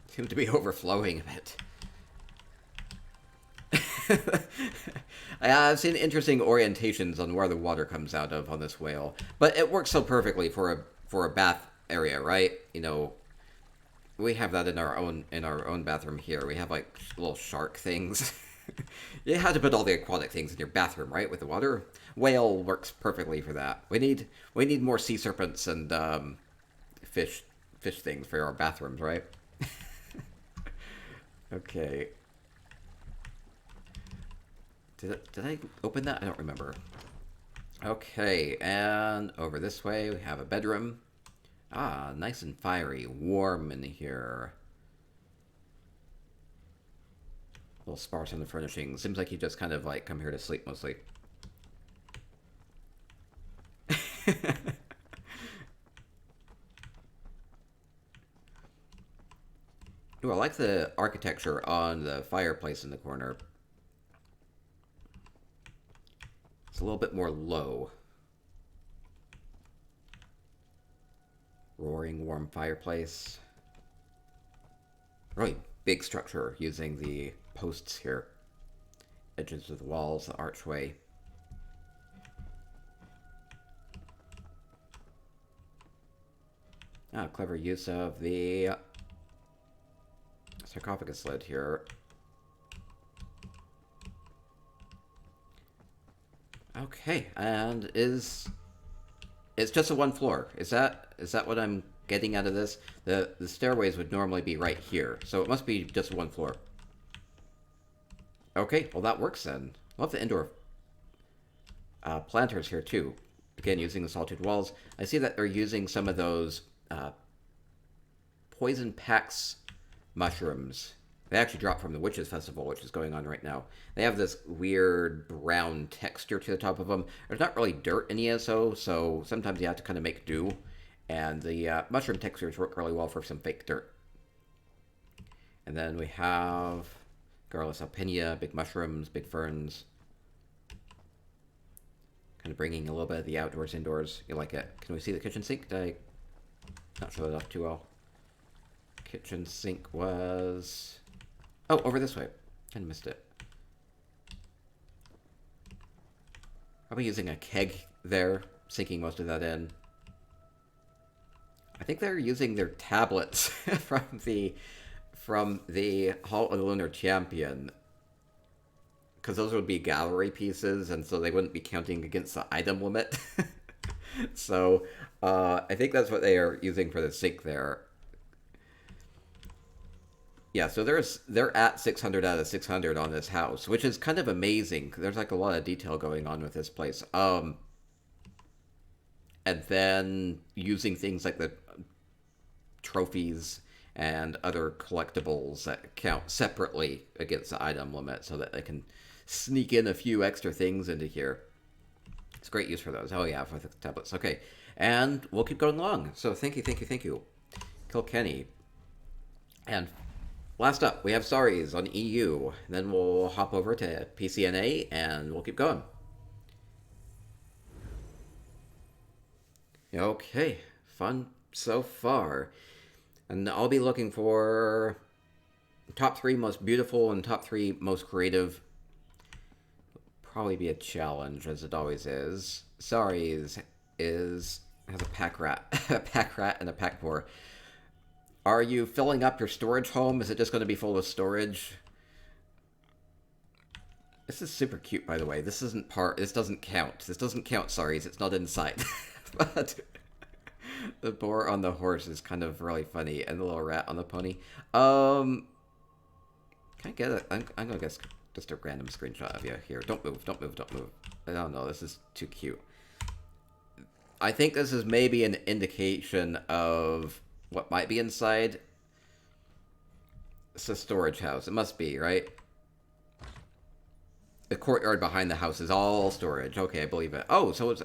Seems to be overflowing a bit. I've seen interesting orientations on where the water comes out of on this whale, but it works so perfectly for a bath area, right? You know, we have that in our own bathroom here. We have like little shark things. You have to put all the aquatic things in your bathroom, right? With the water, whale works perfectly for that. We need more sea serpents and fish things for our bathrooms, right? Okay. Did I open that? I don't remember. Okay, and over this way we have a bedroom. Ah, nice and fiery, warm in here. A little sparse on the furnishings. Seems like you just kind of like come here to sleep mostly. Ooh, I like the architecture on the fireplace in the corner. It's a little bit more low. Roaring warm fireplace. Really big structure using the posts here. Edges of the walls, the archway. Ah, clever use of the sarcophagus lid here. Okay, and it's just a one floor. Is that what I'm getting out of this? The stairways would normally be right here, so it must be just one floor. Okay, well that works then. Love the indoor planters here too. Again, using the Solitude walls. I see that they're using some of those Poison Pax mushrooms. They actually dropped from the Witches Festival, which is going on right now. They have this weird brown texture to the top of them. There's not really dirt in ESO, so sometimes you have to kind of make do. And the mushroom textures work really well for some fake dirt. And then we have Garrulus alpinia, big mushrooms, big ferns. Kind of bringing a little bit of the outdoors indoors. You like it. Can we see the kitchen sink? Did I not show that off too well? Kitchen sink was... Oh, over this way. Kind of missed it. Probably using a keg there, sinking most of that in. I think they're using their tablets from the Hall of the Lunar Champion, because those would be gallery pieces, and so they wouldn't be counting against the item limit. So I think that's what they are using for the sink there. Yeah, so they're at 600 out of 600 on this house, which is kind of amazing. There's like a lot of detail going on with this place. And then using things like the trophies and other collectibles that count separately against the item limit so that they can sneak in a few extra things into here. It's great use for those. Oh yeah, for the tablets. Okay, and we'll keep going along. So thank you. Kilkenny. And last up, we have Saris on EU. Then we'll hop over to PCNA and we'll keep going. Okay, fun so far. And I'll be looking for top 3 most beautiful and top 3 most creative. Probably be a challenge, as it always is. Saris has a pack rat, a pack rat, and a pack boar. Are you filling up your storage home? Is it just going to be full of storage? This is super cute, by the way. This doesn't count. This doesn't count, Saris. It's not inside. But the boar on the horse is kind of really funny, and the little rat on the pony. Can I get it? I'm gonna guess just a random screenshot of you here. Don't move. I don't know. This is too cute. I think this is maybe an indication of what might be inside. It's a storage house. It must be, right? The courtyard behind the house is all storage. Okay, I believe it. Oh, so it's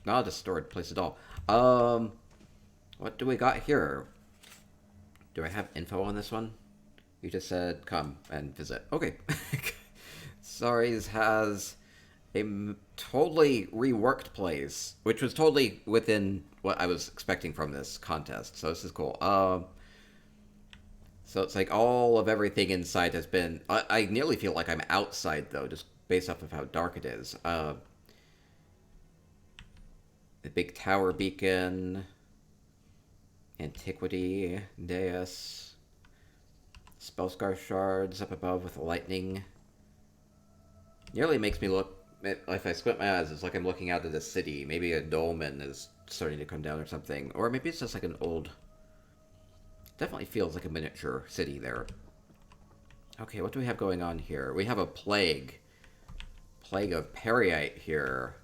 not a storage place at all. What do we got here? Do I have info on this one? You just said come and visit. Okay. Saris has a totally reworked place, which was totally within what I was expecting from this contest. So this is cool. So it's like all of everything inside has been... I nearly feel like I'm outside, though, just based off of how dark it is. The big tower beacon, Antiquity, dais, Spellscar shards up above with lightning. Nearly makes me look... If I squint my eyes, it's like I'm looking out at the city. Maybe a dolmen is starting to come down or something. Or maybe it's just like an old... Definitely feels like a miniature city there. Okay, what do we have going on here? We have a plague. Plague of Periite here.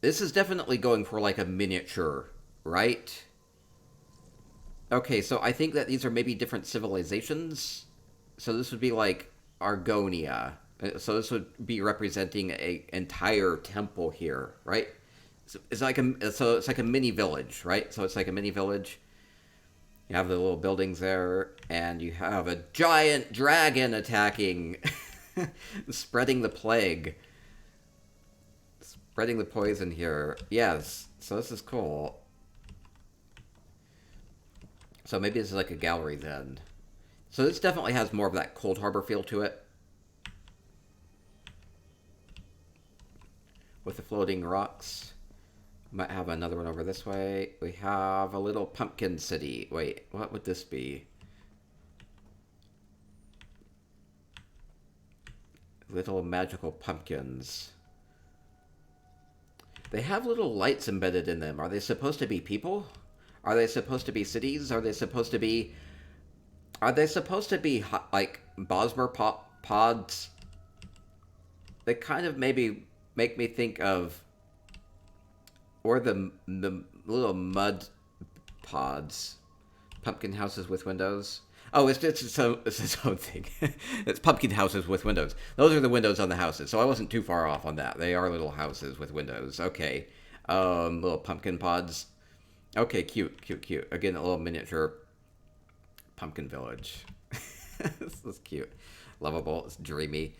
This is definitely going for like a miniature, right? Okay, so I think that these are maybe different civilizations. So this would be like Argonia. So this would be representing an entire temple here, right? So it's like a mini village, right? So it's like a mini village. You have the little buildings there, and you have a giant dragon attacking, spreading the plague, spreading the poison here. Yes, so this is cool. So maybe this is like a gallery then. So this definitely has more of that Cold Harbor feel to it. With the floating rocks. Might have another one over this way. We have a little pumpkin city. Wait, what would this be? Little magical pumpkins. They have little lights embedded in them. Are they supposed to be people? Are they supposed to be cities? Are they supposed to be like Bosmer pods? They kind of maybe make me think of... Or the little mud pods. Pumpkin houses with windows. Oh, it's its own thing. It's pumpkin houses with windows. Those are the windows on the houses, so I wasn't too far off on that. They are little houses with windows. Okay. Little pumpkin pods. Okay, cute. Again, a little miniature pumpkin village. This is cute. Lovable. It's dreamy.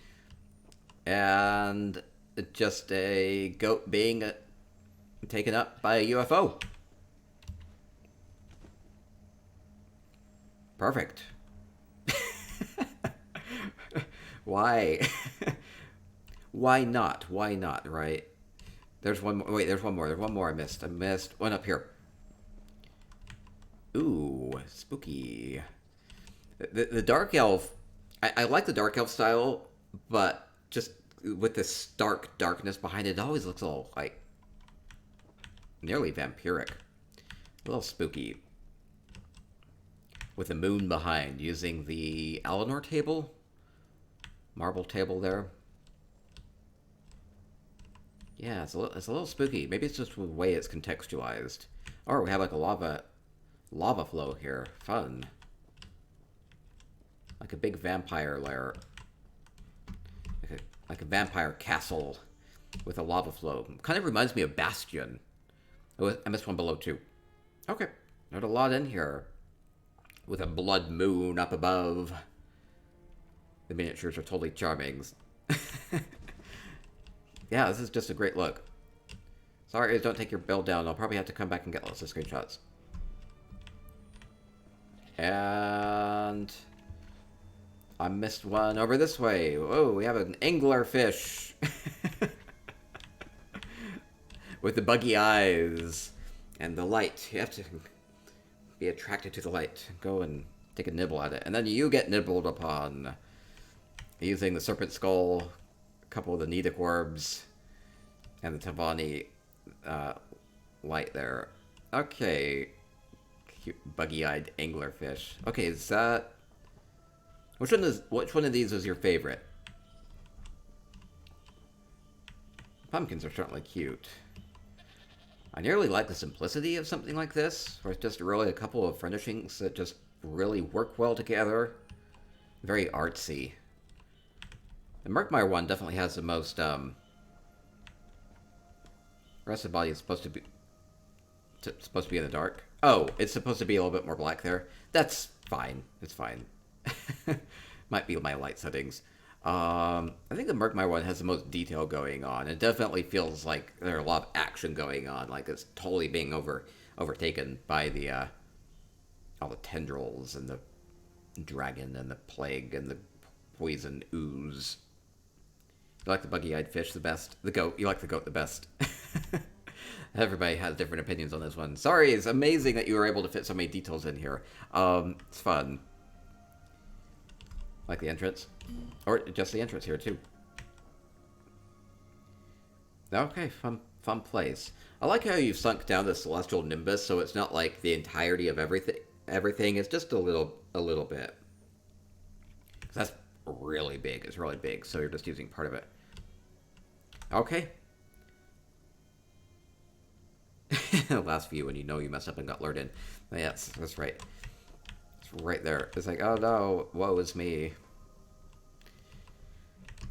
And just a goat being... taken up by a UFO. Perfect. Why? Why not? Why not, right? There's one more. Wait, there's one more. There's one more I missed. I missed one up here. Ooh, spooky. The Dark Elf... I like the Dark Elf style, but just with this stark darkness behind it, it always looks a little, like, nearly vampiric. A little spooky. with the moon behind, using the Eleanor table, marble table there. Yeah, it's a little spooky. Maybe it's just the way it's contextualized. Or we have like a lava flow here. Fun. Like a big vampire lair. Like a vampire castle with a lava flow. Kind of reminds me of Bastion. Oh, I missed one below too. Okay, there's a lot in here. With a blood moon up above. The miniatures are totally charming. Yeah, this is just a great look. Sorry, don't take your build down. I'll probably have to come back and get lots of screenshots. And I missed one over this way. Whoa, we have an anglerfish. With the buggy eyes and the light. You have to be attracted to the light. Go and take a nibble at it. And then you get nibbled upon. Using the serpent skull, a couple of the Nedic orbs, and the Tavani light there. Okay. Cute buggy-eyed anglerfish. Okay, is that... Which one of these is your favorite? Pumpkins are certainly cute. I nearly like the simplicity of something like this, where it's just really a couple of furnishings that just really work well together. Very artsy. The Murkmire one definitely has the most, the rest of the body is supposed to be in the dark. Oh, it's supposed to be a little bit more black there. That's fine. It's fine. Might be my light settings. I think the Murkmire one has the most detail going on. It definitely feels like there's a lot of action going on. Like it's totally being overtaken by the, all the tendrils and the dragon and the plague and the poison ooze. You like the buggy-eyed fish the best? The goat. You like the goat the best. Everybody has different opinions on this one. Sorry, it's amazing that you were able to fit so many details in here. It's fun. Like the entrance. Or just the entrance here, too. Okay, fun place. I like how you've sunk down the celestial nimbus, so it's not like the entirety of everything. It's just a little bit. That's really big. It's really big, so you're just using part of it. Okay. Last view when you know you messed up and got lured in. Yes, that's right. It's right there. It's like, oh no, woe is me.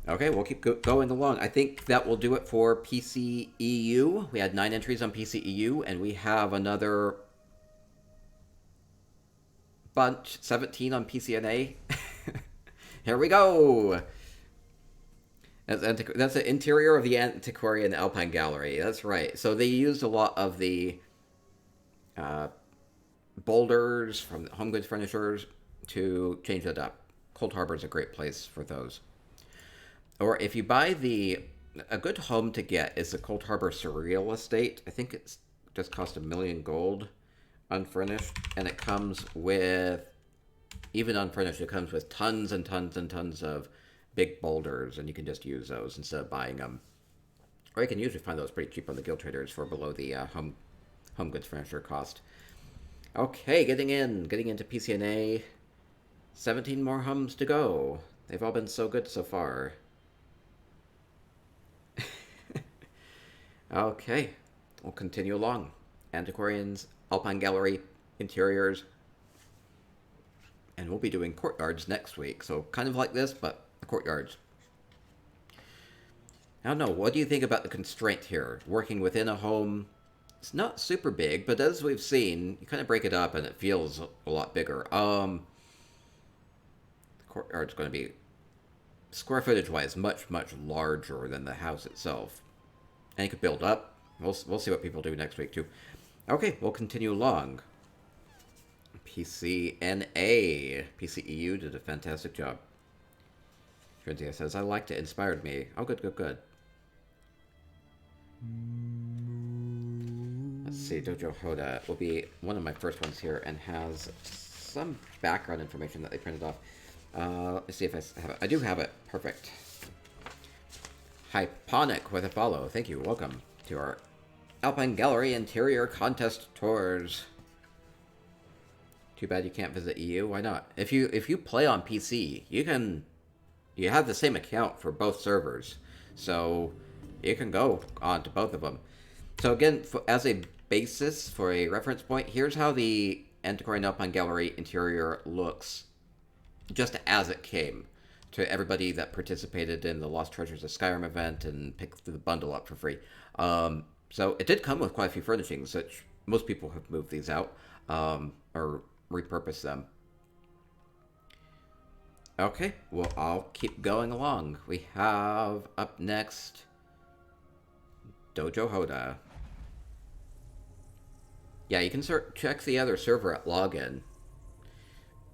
Okay, we'll keep going along. I think that will do it for PCEU. We had 9 entries on PCEU, and we have another bunch, 17 on PCNA. Here we go! That's the interior of the Antiquarian Alpine Gallery. That's right. So they used a lot of the boulders from the home goods furnishers to change that up. Cold Harbor is a great place for those. Or if you buy a good home to get is the Cold Harbor Surreal Estate. I think it's just cost $1 million gold, unfurnished, and it comes with, even unfurnished, it comes with tons and tons and tons of big boulders, and you can just use those instead of buying them. Or you can usually find those pretty cheap on the Guild Traders for below the home goods furniture cost. Okay, getting into PCNA. 17 more hums to go. They've all been so good so far. Okay, we'll continue along. Antiquarian's Alpine Gallery Interiors. And we'll be doing Courtyards next week, so kind of like this, but the Courtyards. I don't know, what do you think about the constraint here? Working within a home, it's not super big, but as we've seen, you kind of break it up and it feels a lot bigger. The Courtyard's going to be, square footage-wise, much, much larger than the house itself. And you could build up. We'll see what people do next week, too. Okay, we'll continue along. PCNA. PCEU did a fantastic job. Trintia says, I liked it. Inspired me. Oh, good, good, good. Let's see. Dojo Hoda will be one of my first ones here and has some background information that they printed off. Let's see if I have it. I do have it. Perfect. Hyponic with a follow. Thank you. Welcome to our Alpine Gallery Interior Contest Tours. Too bad you can't visit EU. Why not? If you play on PC, you have the same account for both servers, so you can go on to both of them. So again, as a basis for a reference point, here's how the Antiquarian Alpine Gallery interior looks, just as it came to everybody that participated in the Lost Treasures of Skyrim event and picked the bundle up for free. So it did come with quite a few furnishings, which most people have moved these out or repurposed them. Okay, well, I'll keep going along. We have up next Dojo Hoda. Yeah, you can check the other server at login.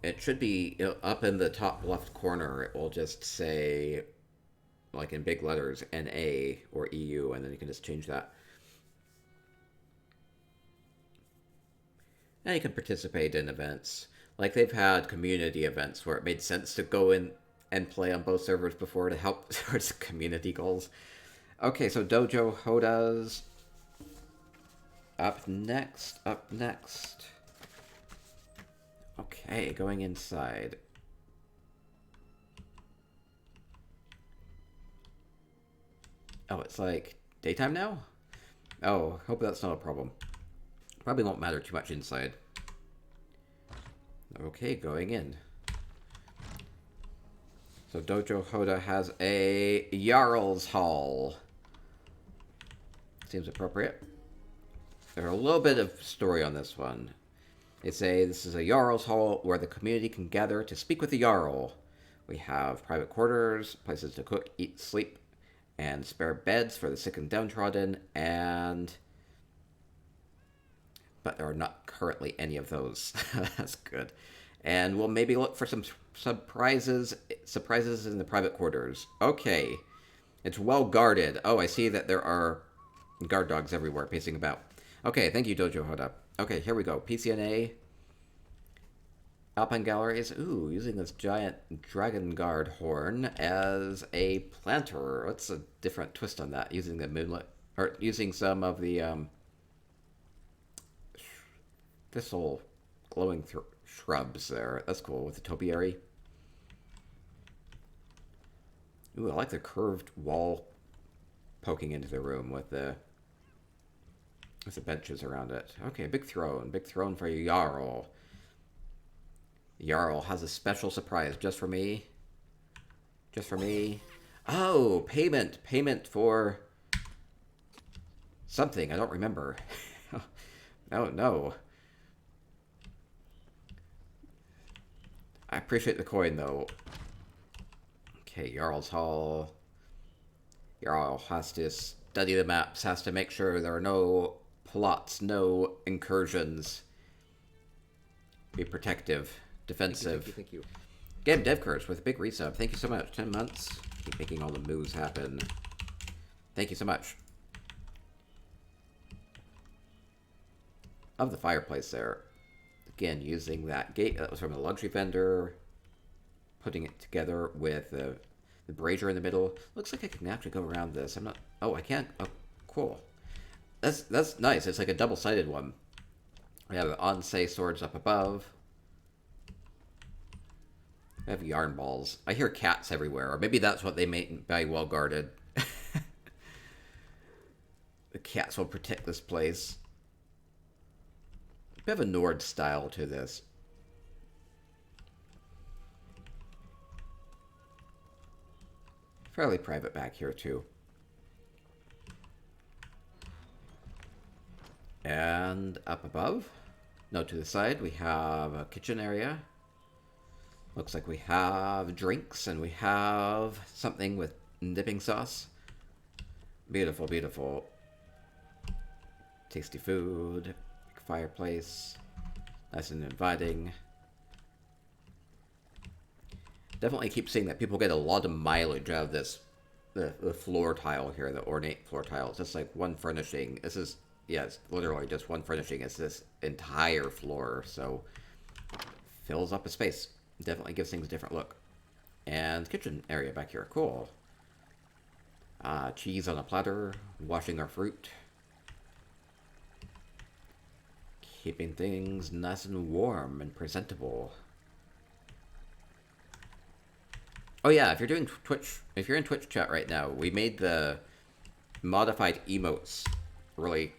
It should be up in the top left corner. It will just say, like in big letters, NA or EU, and then you can just change that. And you can participate in events. Like they've had community events where it made sense to go in and play on both servers before to help towards community goals. Okay, so Dojo Hoda's up next. Okay, going inside. Oh, it's like daytime now? Oh, hope that's not a problem. Probably won't matter too much inside. Okay, going in. So Dojo Hoda has a Yarl's Hall. Seems appropriate. There's a little bit of story on this one. This is a Yarl's Hall where the community can gather to speak with the Yarl. We have private quarters, places to cook, eat, sleep, and spare beds for the sick and downtrodden, but there are not currently any of those. That's good. And we'll maybe look for some surprises in the private quarters. Okay. It's well guarded. Oh, I see that there are guard dogs everywhere pacing about. Okay, thank you, Dojo Hoda. Okay, here we go. PCNA. Alpine Galleries. Ooh, using this giant Dragon Guard horn as a planter. What's a different twist on that? Using the moonlit... Or using some of the, thistle glowing shrubs there. That's cool, with the topiary. Ooh, I like the curved wall poking into the room with the benches around it. Okay, big throne for Yarl. Yarl has a special surprise just for me. Just for me. Oh, payment for something. I don't remember. Oh, no. I appreciate the coin, though. Okay, Yarl's Hall. Yarl has to study the maps, has to make sure there are no plots, no incursions. Be protective, defensive. Thank you. Game Dev Curse with a big resub. Thank you so much. 10 months. Keep making all the moves happen. Thank you so much. Of the fireplace there. Again, using that gate that was from a luxury vendor. Putting it together with the brazier in the middle. Looks like I can actually go around this. I'm not... Oh, I can't. Oh, cool. That's nice. It's like a double-sided one. We have Onsei swords up above. I have yarn balls. I hear cats everywhere, or maybe that's what they mean by well guarded. The cats will protect this place. We have a Nord style to this. Fairly private back here too. And up above, no, to the side, we have a kitchen area. Looks like we have drinks and we have something with dipping sauce. Beautiful, beautiful. Tasty food, fireplace, nice and inviting. Definitely keep seeing that people get a lot of mileage out of this, the floor tile here, the ornate floor tile. It's just like one furnishing. This is, yeah, it's literally just one furnishing. It's this entire floor, so fills up a space. Definitely gives things a different look. And kitchen area back here, cool. Cheese on a platter, washing our fruit. Keeping things nice and warm and presentable. Oh yeah, if you're doing Twitch, if you're in Twitch chat right now, we made the modified emotes really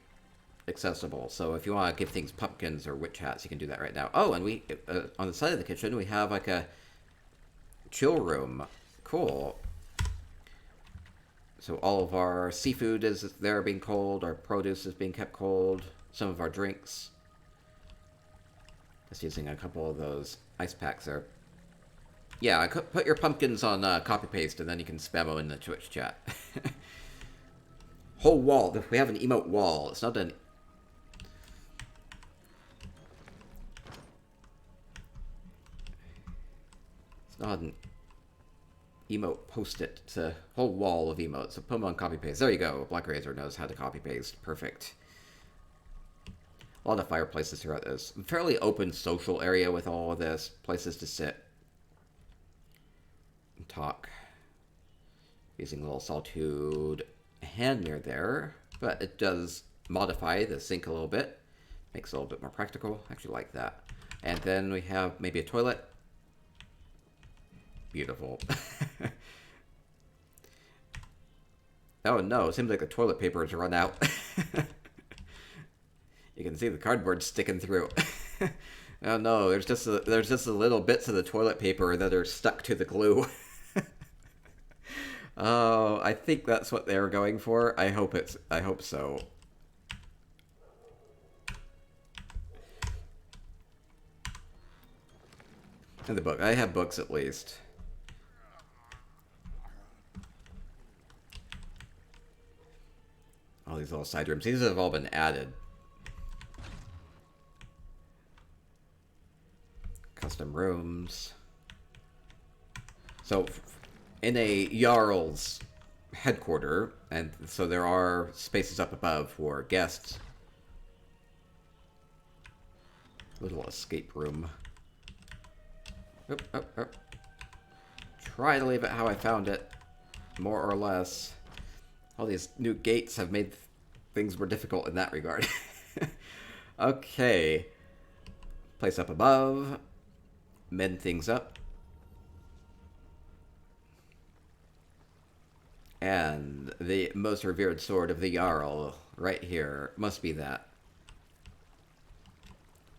accessible. So if you want to give things pumpkins or witch hats, you can do that right now. Oh, and we, on the side of the kitchen, we have like a chill room. Cool. So all of our seafood is there being cold, our produce is being kept cold, some of our drinks. Just using a couple of those ice packs there. Yeah, I could put your pumpkins on copy-paste, and then you can spam them in the Twitch chat. Whole wall. We have an emote wall. It's not an... It's not an emote post-it. It's a whole wall of emotes. So put them on copy-paste. There you go. Black Razor knows how to copy-paste. Perfect. A lot of fireplaces throughout this. Fairly open social area with all of this. Places to sit. And talk. Using a little Solitude hand mirror there. But it does modify the sink a little bit. Makes it a little bit more practical. I actually like that. And then we have maybe a toilet. Beautiful. Oh no, it seems like the toilet paper has run out. You can see the cardboard sticking through. Oh no, there's just a little bits of the toilet paper that are stuck to the glue. Oh, I think that's what they were going for. I hope so. In the book. I have books at least. All these little side rooms. These have all been added. Custom rooms. So, in a Yarl's headquarter, and so there are spaces up above for guests. Little escape room. Oop, oop, oop. Try to leave it how I found it, more or less. All these new gates have made things more difficult in that regard. Okay. Place up above. Mend things up. And the most revered sword of the Yarl, right here. Must be that.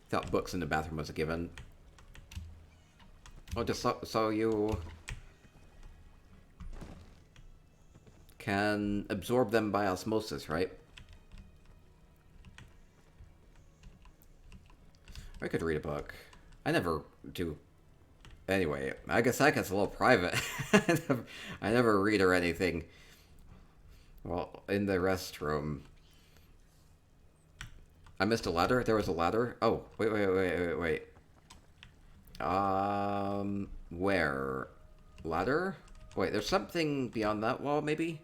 Thought books in the bathroom was a given. Oh, just so you can absorb them by osmosis, right? I could read a book. I never do. Anyway, I guess that gets a little private. I never read or anything. Well, in the restroom. I missed a ladder? There was a ladder? Oh, wait. Where? Ladder? Wait, there's something beyond that wall, maybe?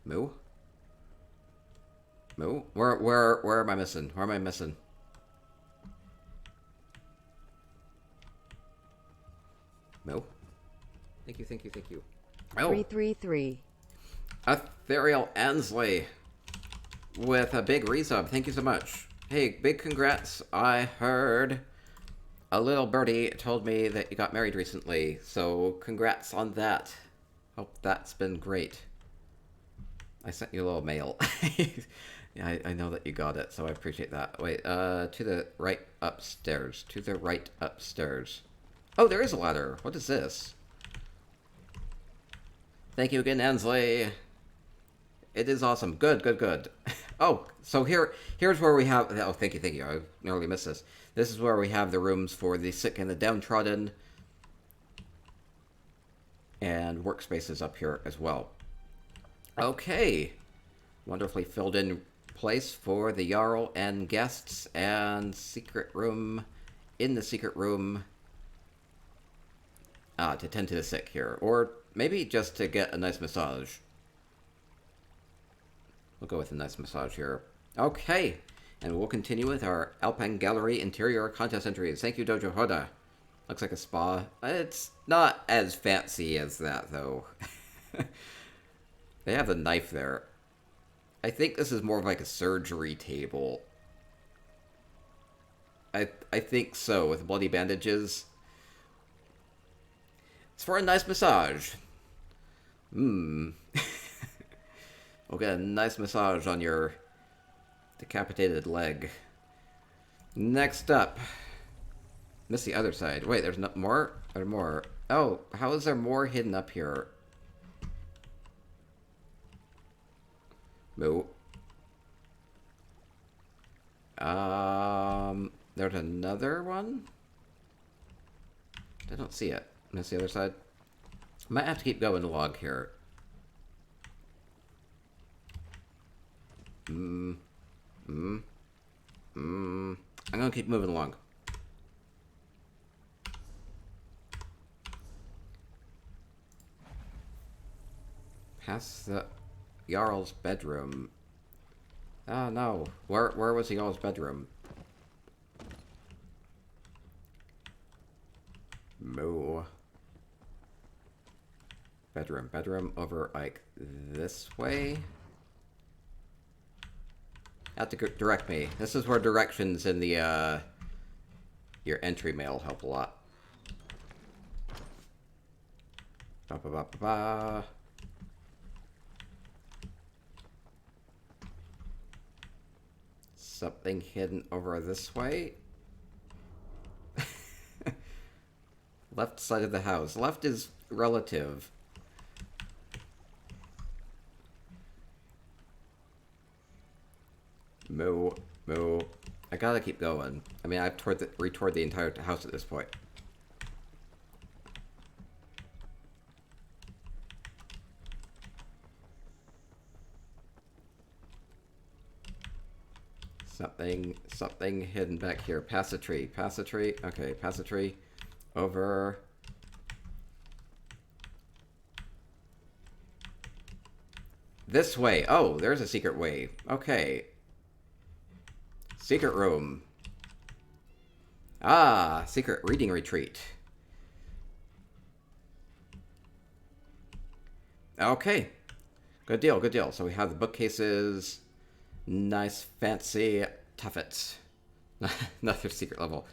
Moo? Moo? Where am I missing? Where am I missing? Moo? Thank you. Oh! 333. Ethereal Ansley with a big resub. Thank you so much. Hey, big congrats. I heard a little birdie told me that you got married recently, so congrats on that. Hope that's been great. I sent you a little mail. Yeah, I know that you got it, so I appreciate that. Wait, to the right upstairs. To the right upstairs. Oh, there is a ladder. What is this? Thank you again, Ansley. It is awesome. Good. Oh, so here's where we have... Oh, thank you. I nearly missed this. This is where we have the rooms for the sick and the downtrodden. And workspaces up here as well. Okay. Wonderfully filled in place for the Yarl and guests, and secret room in the secret room to tend to the sick here, or maybe just to get a nice massage. We'll go with a nice massage here. Okay, and we'll continue with our Alpine Gallery interior contest entries. Thank you, Dojo Hoda. Looks like a spa. It's not as fancy as that, though. They have the knife there. I think this is more of like a surgery table. I think so, with bloody bandages. It's for a nice massage. We'll get a nice massage on your decapitated leg. Next up. Missed the other side. Wait, there's no more? There's more. Oh, how is there more hidden up here? Moo. There's another one? I don't see it. Miss the other side? Might have to keep going along here. I'm gonna keep moving along. Past the Yarl's bedroom. Oh no. Where was the Yarl's bedroom? Moo. Bedroom over like this way. Have to direct me. This is where directions in the your entry mail help a lot. Ba ba ba ba ba. Something hidden over this way. Left side of the house. Left is relative. Moo. I gotta keep going. I mean, I've retoured the entire house at this point. Something hidden back here. Past a tree. Okay, past a tree. Over. This way. Oh, there's a secret way. Okay. Secret room. Ah, secret reading retreat. Okay. Good deal. So we have the bookcases. Nice, fancy tuffets. Another secret level.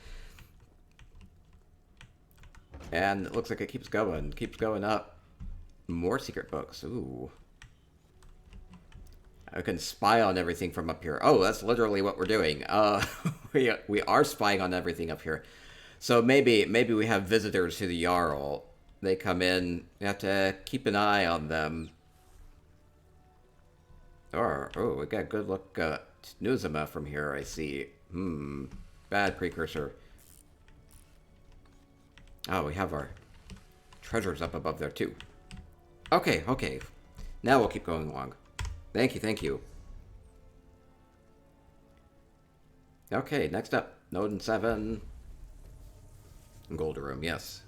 And it looks like it keeps going up. More secret books. Ooh. I can spy on everything from up here. Oh, that's literally what we're doing. We are spying on everything up here. So maybe we have visitors to the Yarl. They come in. We have to keep an eye on them. Oh, we got a good look at Nuzuma from here, I see. Bad precursor. Oh, we have our treasures up above there, too. Okay. Now we'll keep going along. Thank you. Okay, next up. Node 7. Gold room, yes.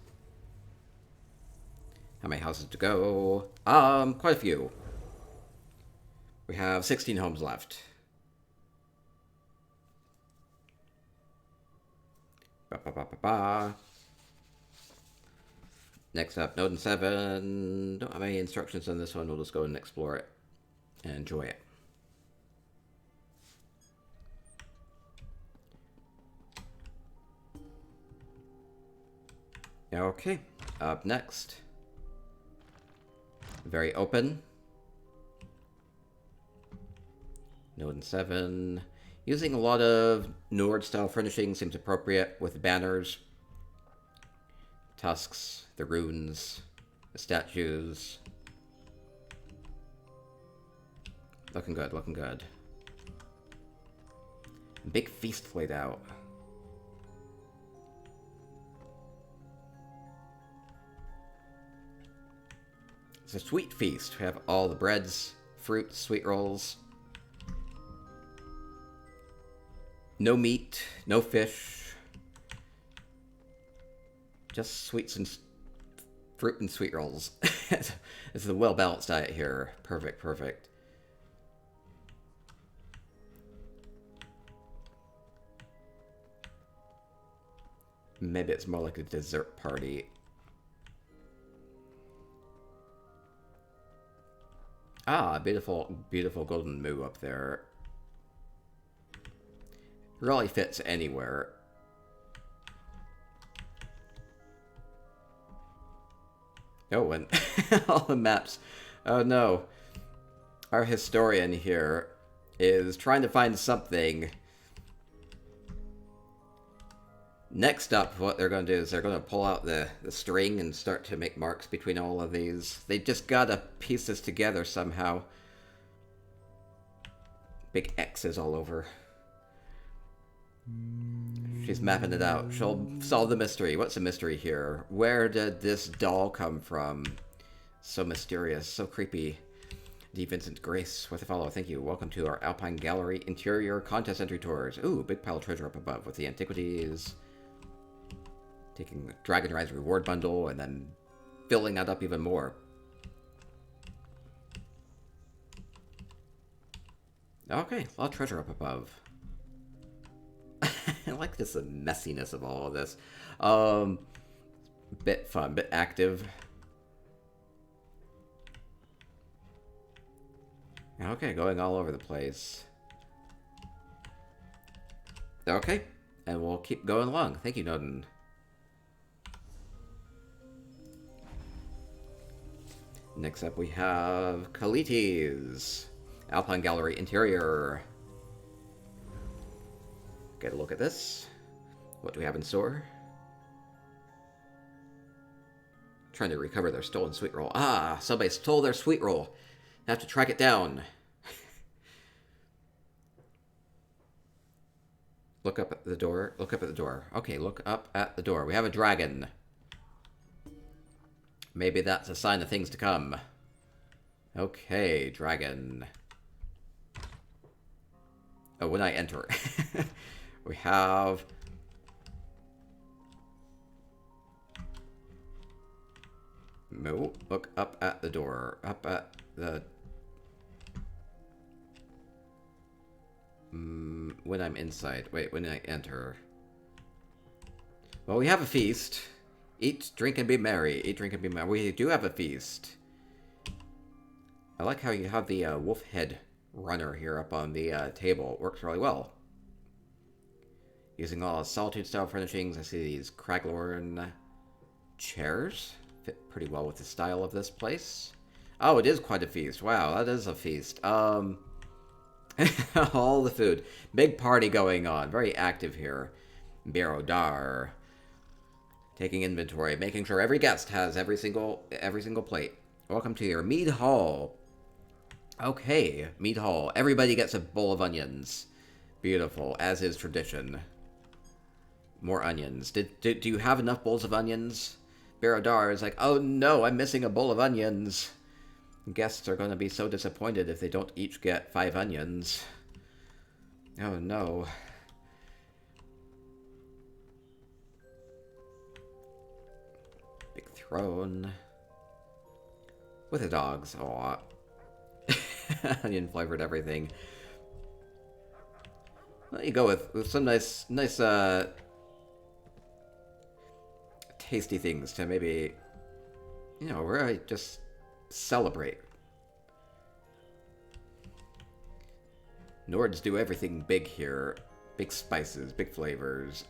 How many houses to go? Quite a few. We have 16 homes left. Next up, Node 7. Don't have any instructions on this one. We'll just go and explore it and enjoy it. Okay, up next. Very open. Node 7. Using a lot of Nord-style furnishing seems appropriate with the banners, tusks, the runes, the statues. Looking good. Big feast laid out. It's a sweet feast. We have all the breads, fruit, sweet rolls. No meat, no fish. Just sweets and fruit and sweet rolls. It's a well-balanced diet here. Perfect. Maybe it's more like a dessert party. Ah, beautiful, beautiful golden moo up there. Really fits anywhere. Oh, and all the maps. Oh no. Our historian here is trying to find something. Next up, what they're going to do is they're going to pull out the string and start to make marks between all of these. They just got to piece this together somehow. Big X's all over. She's mapping it out. She'll solve the mystery. What's the mystery here? Where did this doll come from? So mysterious, so creepy. D. Vincent Grace with a follow. Thank you. Welcome to our Alpine Gallery Interior Contest Entry Tours. Ooh, big pile of treasure up above with the antiquities. Taking the Dragon Rise reward bundle and then filling that up even more. Okay, a lot of treasure up above. I like this the messiness of all of this. Bit fun, bit active. Okay, going all over the place. Okay, and we'll keep going along. Thank you, Noden. Next up we have Kalitis. Alpine Gallery Interior. Get a look at this. What do we have in store? Trying to recover their stolen sweet roll. Ah, somebody stole their sweet roll. Have to track it down. Look up at the door. Look up at the door. Okay, look up at the door. We have a dragon. Maybe that's a sign of things to come. Okay, dragon. Oh, when I enter. We have... No, look up at the door. Up at the... when I'm inside. Wait, when I enter. Well, we have a feast. Eat, drink, and be merry. Eat, drink, and be merry. We do have a feast. I like how you have the wolf head runner here up on the table. It works really well. Using all Solitude style furnishings, I see these Craglorn chairs. Fit pretty well with the style of this place. Oh, it is quite a feast. Wow, that is a feast. All the food. Big party going on. Very active here. Birodar. Taking inventory, making sure every guest has every single plate. Welcome to your Mead Hall. Okay, Mead Hall. Everybody gets a bowl of onions. Beautiful, as is tradition. More onions. Do you have enough bowls of onions? Birodar is like, oh no, I'm missing a bowl of onions. Guests are going to be so disappointed if they don't each get 5 onions. Oh no. Big throne. With the dogs. Aw. Onion flavored everything. Well, you go with some nice tasty things to maybe, you know, really just celebrate. Nords do everything big here. Big spices, big flavors.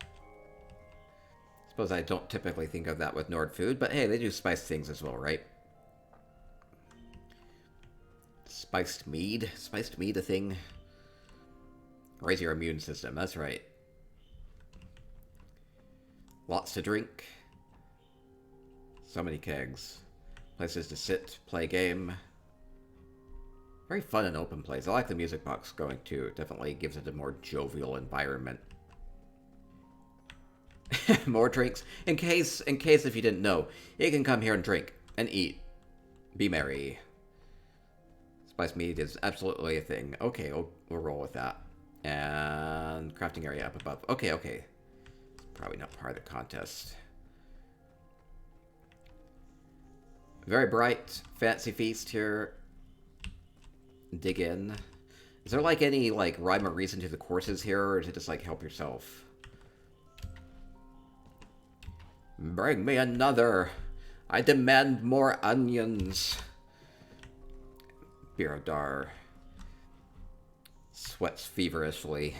Suppose I don't typically think of that with Nord food, but hey, they do spiced things as well, right? Spiced mead? Spiced mead a thing? Raise your immune system, that's right. Lots to drink. So many kegs. Places to sit, play game. Very fun and open place. I like the music box going too. It definitely gives it a more jovial environment. More drinks. In case if you didn't know, you can come here and drink and eat. Be merry. Spiced meat is absolutely a thing. Okay, we'll roll with that. And crafting area up above. Okay. Probably not part of the contest. Very bright, fancy feast here. Dig in. Is there like any like rhyme or reason to the courses here, or is it just like help yourself? Bring me another. I demand more onions. Birodar sweats feverishly.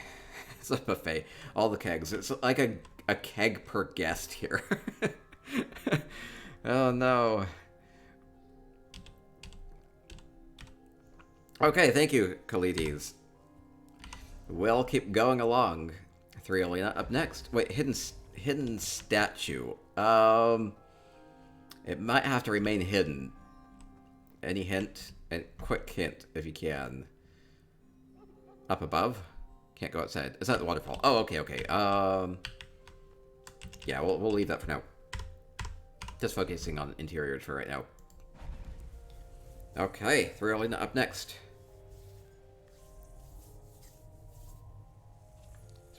It's a buffet. All the kegs. It's like a keg per guest here. Oh no. Okay, thank you, Kalitis. We'll keep going along. 3 Alina up next. Wait, hidden statue. It might have to remain hidden. Any hint? A quick hint, if you can. Up above? Can't go outside. Is that the waterfall? Oh, okay, okay. Yeah, we'll leave that for now. Just focusing on interiors for right now. Okay, 3 Alina up next.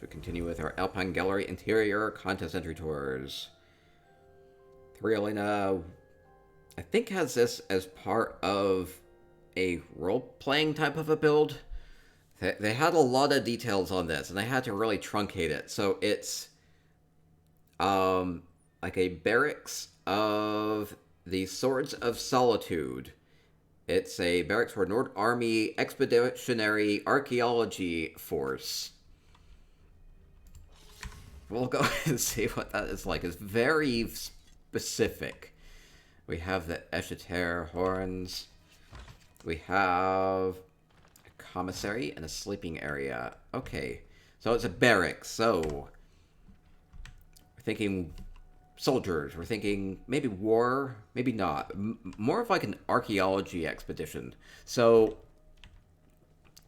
We continue with our Alpine Gallery interior contest entry tours. 3 Alina, I think, has this as part of a role-playing type of a build. They had a lot of details on this, and they had to really truncate it. So it's like a barracks of the Swords of Solitude. It's a barracks for Nord Army Expeditionary Archaeology Force. We'll go and see what that is like. It's very specific. We have the Eschater horns. We have a commissary and a sleeping area. Okay, so it's a barracks. So we're thinking soldiers. We're thinking maybe war, maybe not. More of like an archaeology expedition. So,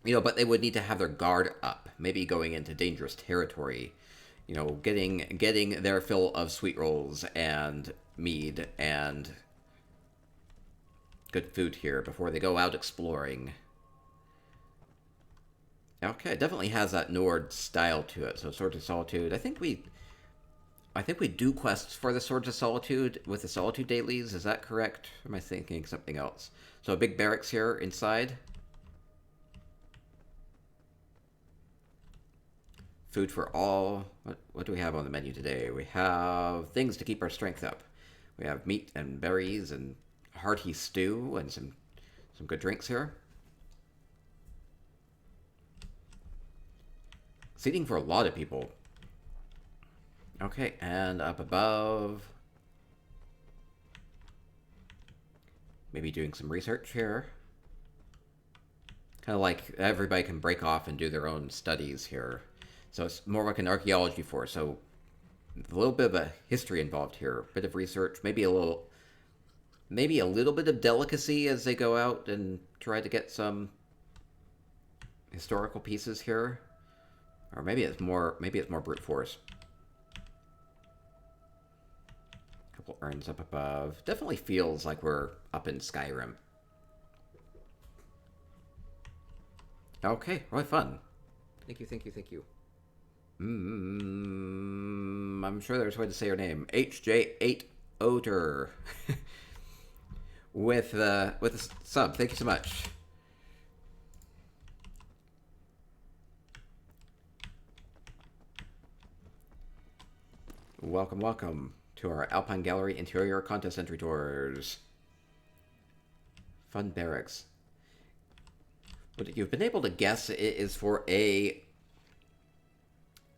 you know, but they would need to have their guard up. Maybe going into dangerous territory. You know, getting their fill of sweet rolls and mead and good food here before they go out exploring. Okay, it definitely has that Nord style to it. So Swords of Solitude. I think we do quests for the Swords of Solitude with the Solitude dailies. Is that correct? Or am I thinking something else? So a big barracks here inside. Food for all. What do we have on the menu today? We have things to keep our strength up. We have meat and berries and hearty stew and some good drinks here. Seating for a lot of people. Okay, and up above. Maybe doing some research here. Kind of like everybody can break off and do their own studies here. So it's more like an archaeology force. So a little bit of a history involved here, a bit of research, maybe a little bit of delicacy as they go out and try to get some historical pieces here, or maybe it's more brute force. A couple urns up above. Definitely feels like we're up in Skyrim. Okay, really fun. Thank you. I'm sure there's a way to say her name. HJ8 Oter. with a sub. Thank you so much. Welcome to our Alpine Gallery interior contest entry tours. Fun barracks. What you've been able to guess it is for a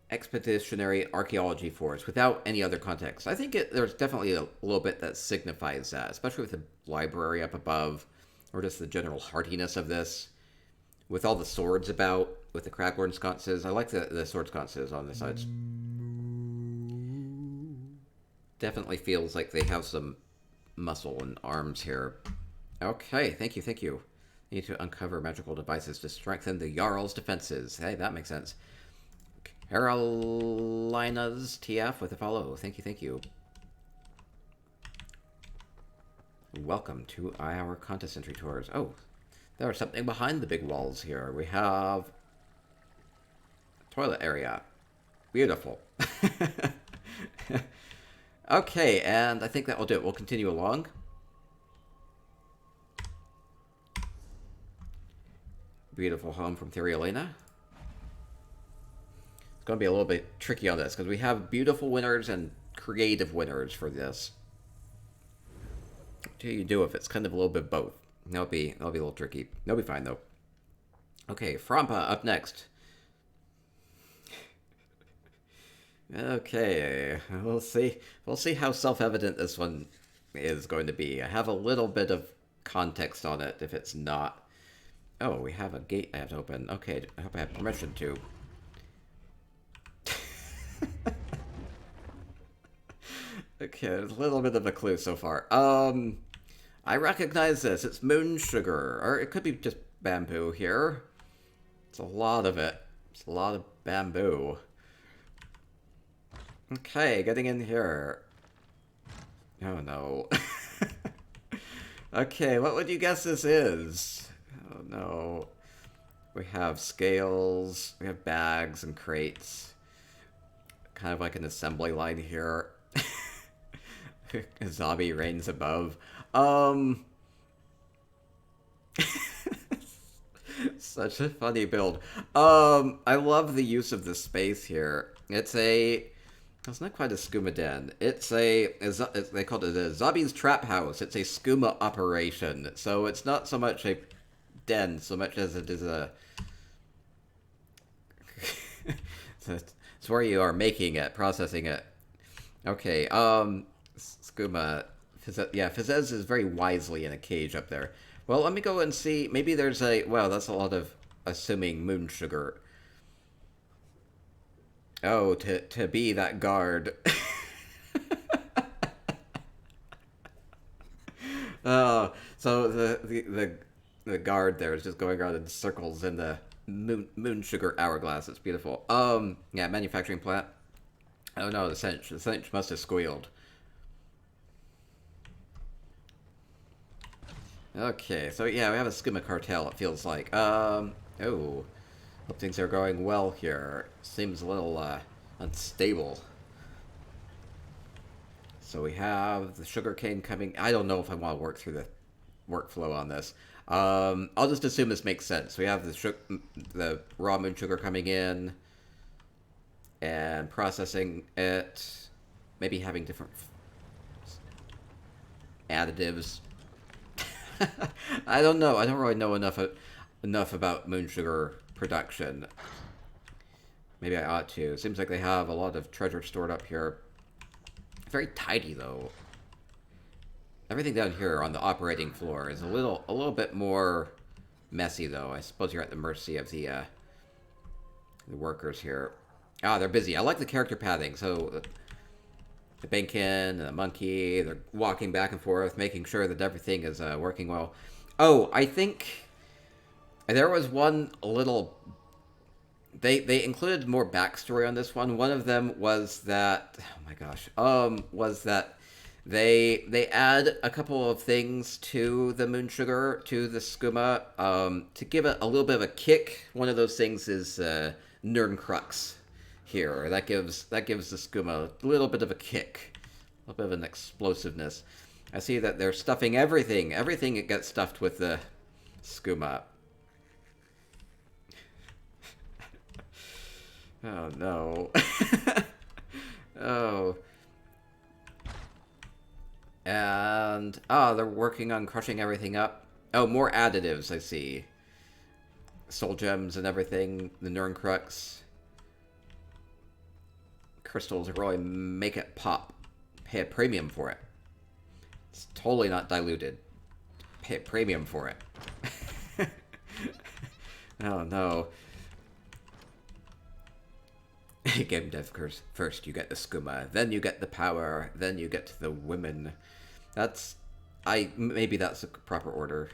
expeditionary archaeology force without any other context. I think there's definitely a little bit that signifies that, especially with the library up above, or just the general heartiness of this, with all the swords about, with the Kraghorn sconces. I like the sword sconces on the sides. Definitely feels like they have some muscle and arms here. Okay, thank you. Need to uncover magical devices to strengthen the Yarl's defenses. Hey, that makes sense. Carolina's TF with a follow. Thank you. Welcome to our contest entry tours. Oh, there's something behind the big walls here. We have a toilet area. Beautiful. Okay, and I think that will do it. We'll continue along. Beautiful home from 3 Alina. Going to be a little bit tricky on this because we have beautiful winners and creative winners for this. What do you do if it's kind of a little bit both? That'll be a little tricky. They'll be fine though. Okay, Frampa up next. Okay, we'll see. We'll see how self-evident this one is going to be. I have a little bit of context on it if it's not. Oh, we have a gate I have to open. Okay, I hope I have permission to. Okay, there's a little bit of a clue so far. I recognize this. It's moon sugar, or it could be just bamboo here. It's a lot of it. It's a lot of bamboo. Okay, getting in here. Oh no. Okay, what would you guess this is? Oh no. We have scales, we have bags and crates. Kind of like an assembly line here. A zombie reigns above. Such a funny build. I love the use of the space here. It's not quite a skooma den. They call it a zombie's trap house. It's a skooma operation. So it's not so much a den, so much as it is a... it's where you are making it, processing it. Okay, skooma... Yeah, Fizzez is very wisely in a cage up there. Well, let me go and see. Maybe there's a... Wow, that's a lot of assuming moon sugar. Oh, to be that guard. Oh, so the guard there is just going around in circles in the moon sugar hourglass. It's beautiful. Yeah, manufacturing plant. Oh no, the cinch. The cinch must have squealed. Okay, so yeah, we have a skooma cartel, it feels like. Oh. Hope things are going well here. Seems a little, unstable. So we have the sugarcane coming. I don't know if I want to work through the workflow on this. I'll just assume this makes sense. We have the raw moon sugar coming in and processing it. Maybe having different additives. I don't know. I don't really know enough about moon sugar production. Maybe I ought to. It seems like they have a lot of treasure stored up here. Very tidy though. Everything down here on the operating floor is a little bit more messy though. I suppose you're at the mercy of the workers here. Ah, they're busy. I like the character pathing. So the bacon, the monkey, they're walking back and forth, making sure that everything is working well. Oh, I think there was one little... They included more backstory on this one. One of them was that... Oh my gosh. Was that they add a couple of things to the moon sugar, to the skooma, to give it a little bit of a kick. One of those things is Nirncrux here. That gives the skooma a little bit of a kick. A little bit of an explosiveness. I see that they're stuffing everything. Everything gets stuffed with the skooma. Oh no. Oh. And they're working on crushing everything up. Oh, more additives, I see. Soul gems and everything, the Nirncrux. Crystals really make it pop. Pay a premium for it. It's totally not diluted. Pay a premium for it. Oh no. Game dev first, you get the skooma, then you get the power, then you get to the women. Maybe that's a proper order.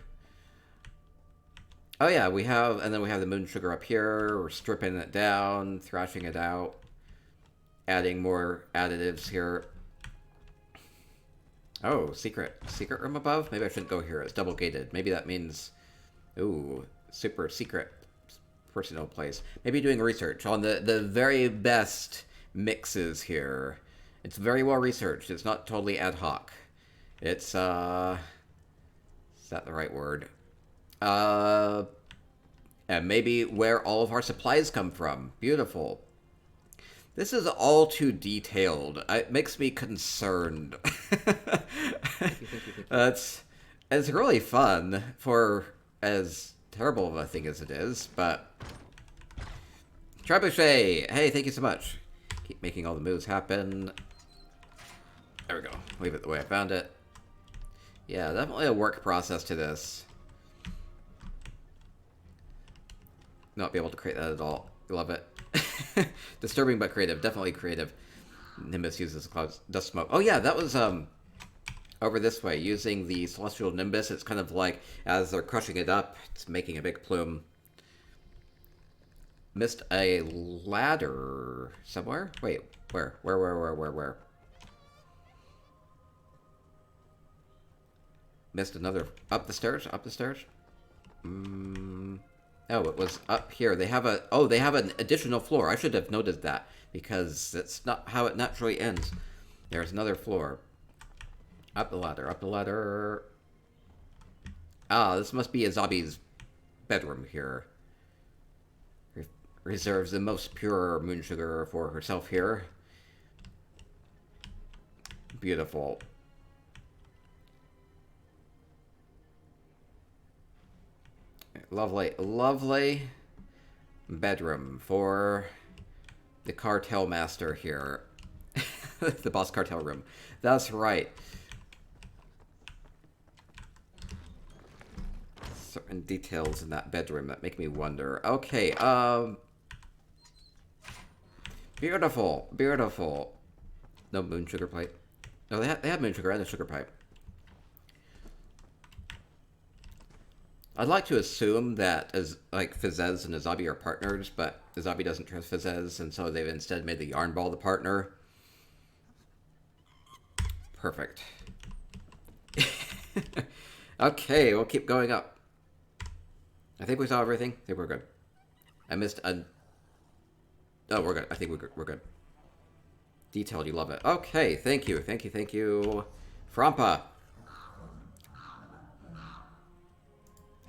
Oh yeah, and then we have the moon sugar up here. We're stripping it down, thrashing it out, adding more additives here. Oh, secret room above? Maybe I shouldn't go here. It's double gated. Maybe that means, ooh, super secret personal place. Maybe doing research on the very best mixes here. It's very well researched. It's not totally ad hoc. It's, is that the right word? And maybe where all of our supplies come from. Beautiful. This is all too detailed. It makes me concerned. Thank you. It's really fun for as terrible of a thing as it is, but... Trebuchet! Hey, thank you so much. Keep making all the moves happen. There we go. Leave it the way I found it. Yeah, definitely a work process to this. Not be able to create that at all. Love it. Disturbing but creative. Definitely creative. Nimbus uses clouds, dust smoke. Oh yeah, that was over this way. Using the Celestial Nimbus, it's kind of like, as they're crushing it up, it's making a big plume. Missed a ladder somewhere? Wait, where? Where? Missed another... Up the stairs? Oh, it was up here. They have a... Oh, they have an additional floor. I should have noted that, because that's not how it naturally ends. There's another floor. Up the ladder. Ah, this must be Azabi's bedroom here. Reserves the most pure moon sugar for herself here. Beautiful. Lovely bedroom for the cartel master here. The boss cartel room. That's right. Certain details in that bedroom that make me wonder. Okay, Beautiful. No moon sugar pipe. No, they have moon sugar and a sugar pipe. I'd like to assume that as like Fizzez and Azabi are partners, but Azabi doesn't trust Fizzez, and so they've instead made the Yarn Ball the partner. Perfect. Okay, we'll keep going up. I think we saw everything. I think we're good. I missed a... Oh, we're good. I think we're good. Detailed, you love it. Okay, thank you. Frampa.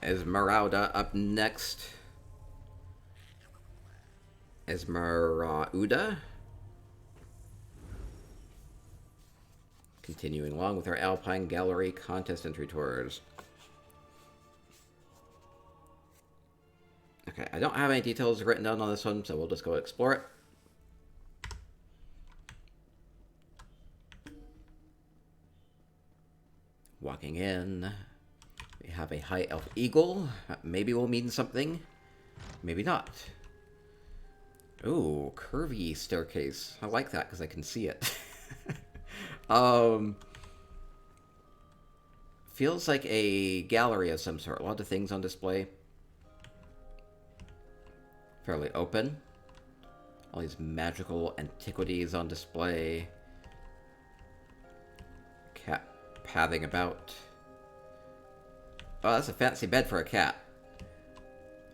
Esmeralda up next. Esmeralda. Continuing along with our Alpine Gallery contest entry tours. Okay, I don't have any details written down on this one, so we'll just go explore it. Walking in, we have a high elf eagle. Maybe will mean something, maybe not. Ooh, curvy staircase. I like that because I can see it. Feels like a gallery of some sort. A lot of things on display. Fairly open. All these magical antiquities on display. Cat pathing about. Oh, that's a fancy bed for a cat.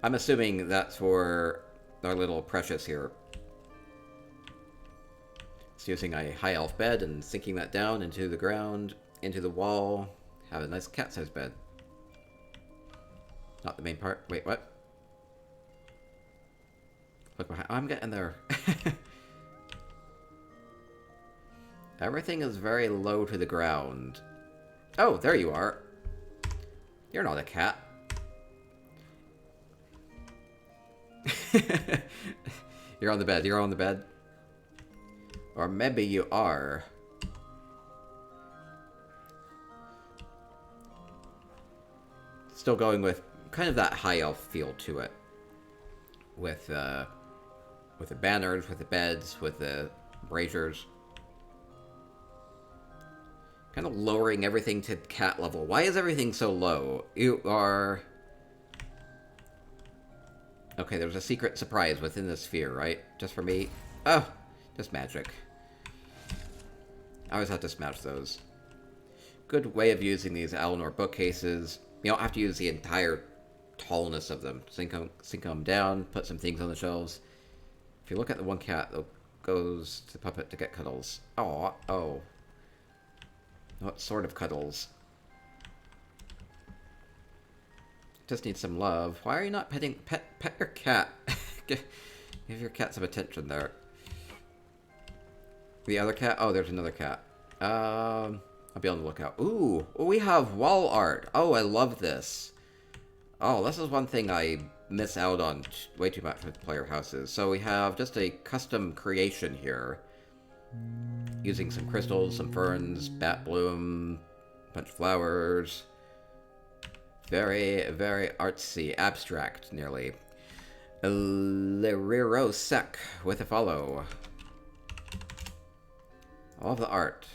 I'm assuming that's for our little precious here. It's using a high elf bed and sinking that down into the ground, into the wall. Have a nice cat-sized bed. Not the main part. Wait, what? Look behind. Oh, I'm getting there. Everything is very low to the ground. Oh, there you are. You're not a cat. You're on the bed. Or maybe you are. Still going with kind of that high elf feel to it. With the banners, with the beds, with the braziers. Kind of lowering everything to cat level. Why is everything so low? You are... Okay, there's a secret surprise within the sphere, right? Just for me? Oh, just magic. I always have to smash those. Good way of using these Alinor bookcases. You don't have to use the entire tallness of them. Sink them down, put some things on the shelves. If you look at the one cat that goes to the puppet to get cuddles. Oh. What sort of cuddles? Just need some love. Why are you not petting... Pet your cat. Give your cat some attention there. The other cat? Oh, there's another cat. I'll be on the lookout. Ooh, we have wall art. Oh, I love this. Oh, this is one thing I miss out on way too much with player houses. So we have just a custom creation here. Using some crystals, some ferns, bat bloom, bunch of flowers. Very, very artsy, abstract, nearly. Leriro Sec with a follow. All the art.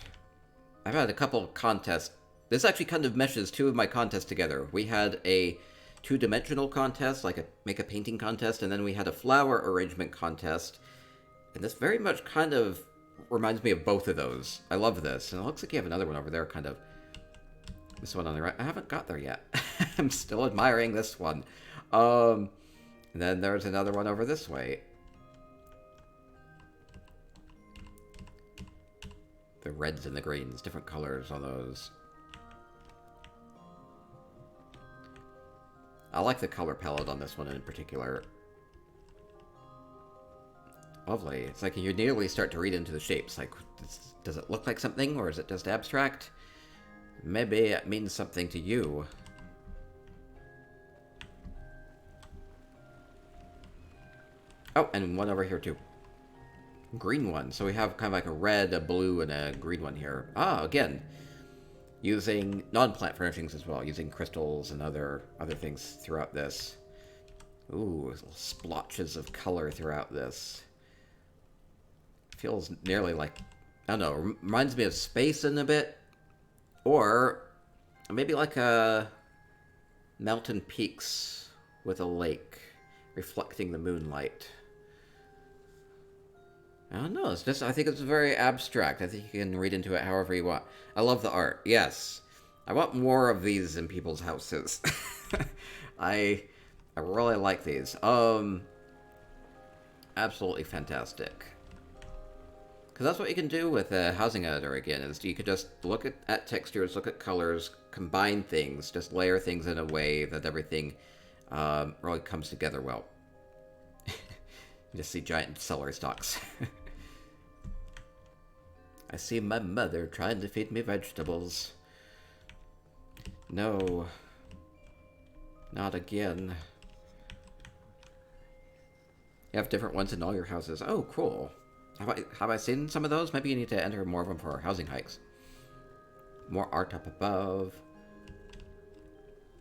I've had a couple of contests. This actually kind of meshes two of my contests together. We had a two-dimensional contest, like a make a painting contest, and then we had a flower arrangement contest. And this very much kind of reminds me of both of those. I love this. And it looks like you have another one over there, kind of. This one on the right. I haven't got there yet. I'm still admiring this one. And then there's another one over this way. The reds and the greens, different colors on those. I like the color palette on this one in particular. Lovely. It's like you nearly start to read into the shapes. Like, does it look like something, or is it just abstract? Maybe it means something to you. Oh, and one over here too. Green one. So we have kind of like a red, a blue, and a green one here. Ah, again, using non-plant furnishings as well, using crystals and other things throughout this. Ooh, little splotches of color throughout this. Feels nearly like, I don't know, reminds me of space in a bit. Or maybe like a mountain peaks with a lake reflecting the moonlight. I don't know, it's just, I think it's very abstract. I think you can read into it however you want. I love the art, yes. I want more of these in people's houses. I really like these. Absolutely fantastic. Because that's what you can do with a housing editor, again, is you could just look at textures, look at colors, combine things, just layer things in a way that everything really comes together well. You just see giant celery stalks. I see my mother trying to feed me vegetables. No. Not again. You have different ones in all your houses. Oh, cool. Have I seen some of those? Maybe you need to enter more of them for our housing hikes. More art up above.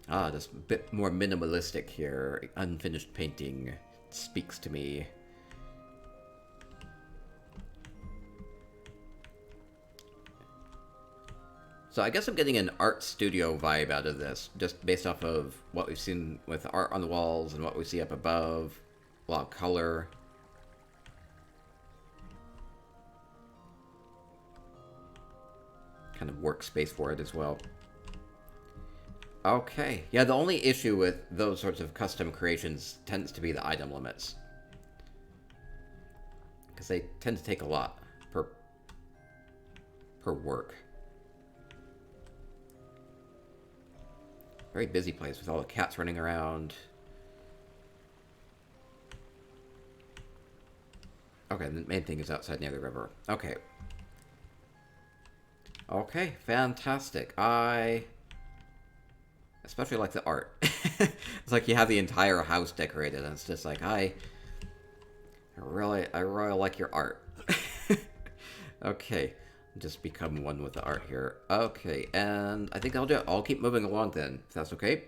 Ah, just a bit more minimalistic here. Unfinished painting speaks to me. So I guess I'm getting an art studio vibe out of this, just based off of what we've seen with art on the walls and what we see up above. A lot of color. Kind of workspace for it as well. Okay. Yeah, the only issue with those sorts of custom creations tends to be the item limits. Because they tend to take a lot per work. Very busy place with all the cats running around. Okay, the main thing is outside near the river. Okay. Okay, fantastic. I especially like the art. It's like you have the entire house decorated, and it's just like, I really like your art. Okay, just become one with the art here. Okay, and I think I'll do it. I'll keep moving along then, if that's okay.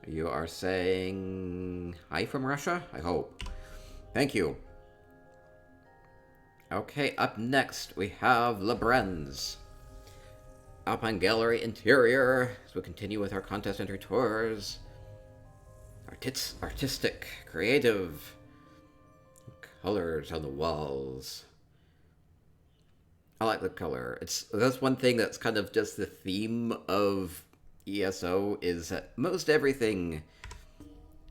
You are saying hi from Russia? I hope. Thank you. Okay, up next we have Lebren's Alpine Gallery Interior, as we continue with our contest entry tours. Artistic, creative, colors on the walls. I like the color. That's one thing that's kind of just the theme of ESO, is that most everything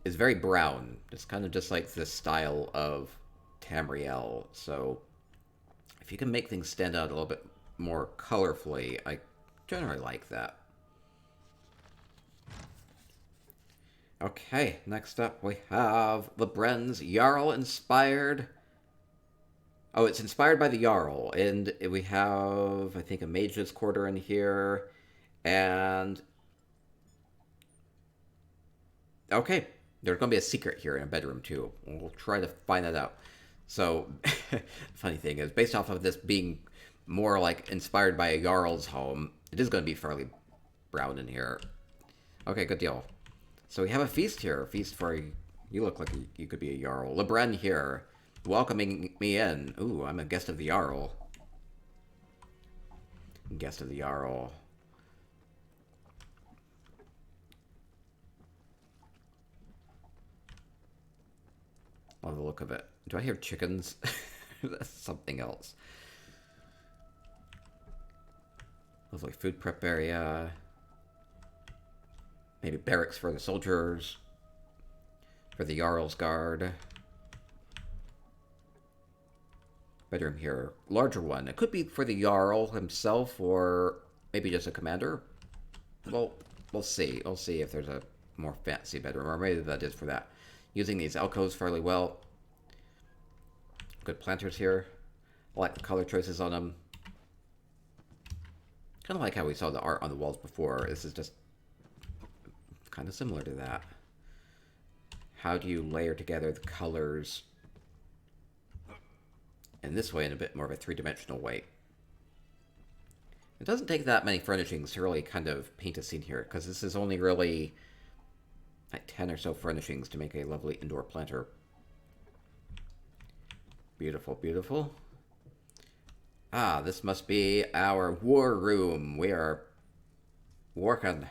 is very brown. It's kind of just like the style of Tamriel. So if you can make things stand out a little bit more colorfully, I generally like that. Okay, next up we have Lebren's Yarl-inspired Oh, it's inspired by the Yarl, and we have, I think, a mage's quarter in here, and okay, there's gonna be a secret here in a bedroom too. We'll try to find that out. So, funny thing is, based off of this being more like inspired by a Jarl's home, it is gonna be fairly brown in here. Okay, good deal. So we have a feast here. A feast for you. Look like you could be a Jarl. Lebren here, welcoming me in. Ooh, I'm a guest of the Jarl. Guest of the Jarl. Love the look of it. Do I hear chickens? That's something else. Lovely food prep area. Maybe barracks for the soldiers. For the Jarl's guard. Bedroom here. Larger one. It could be for the Jarl himself or maybe just a commander. Well, we'll see. We'll see if there's a more fancy bedroom, or maybe that is for that. Using these alcoves fairly well. Good planters here. I like the color choices on them. Kind of like how we saw the art on the walls before. This is just kind of similar to that. How do you layer together the colors in this way, in a bit more of a three-dimensional way? It doesn't take that many furnishings to really kind of paint a scene here, because this is only really like 10 or so furnishings to make a lovely indoor planter. Beautiful, beautiful. Ah, this must be our war room. We are working.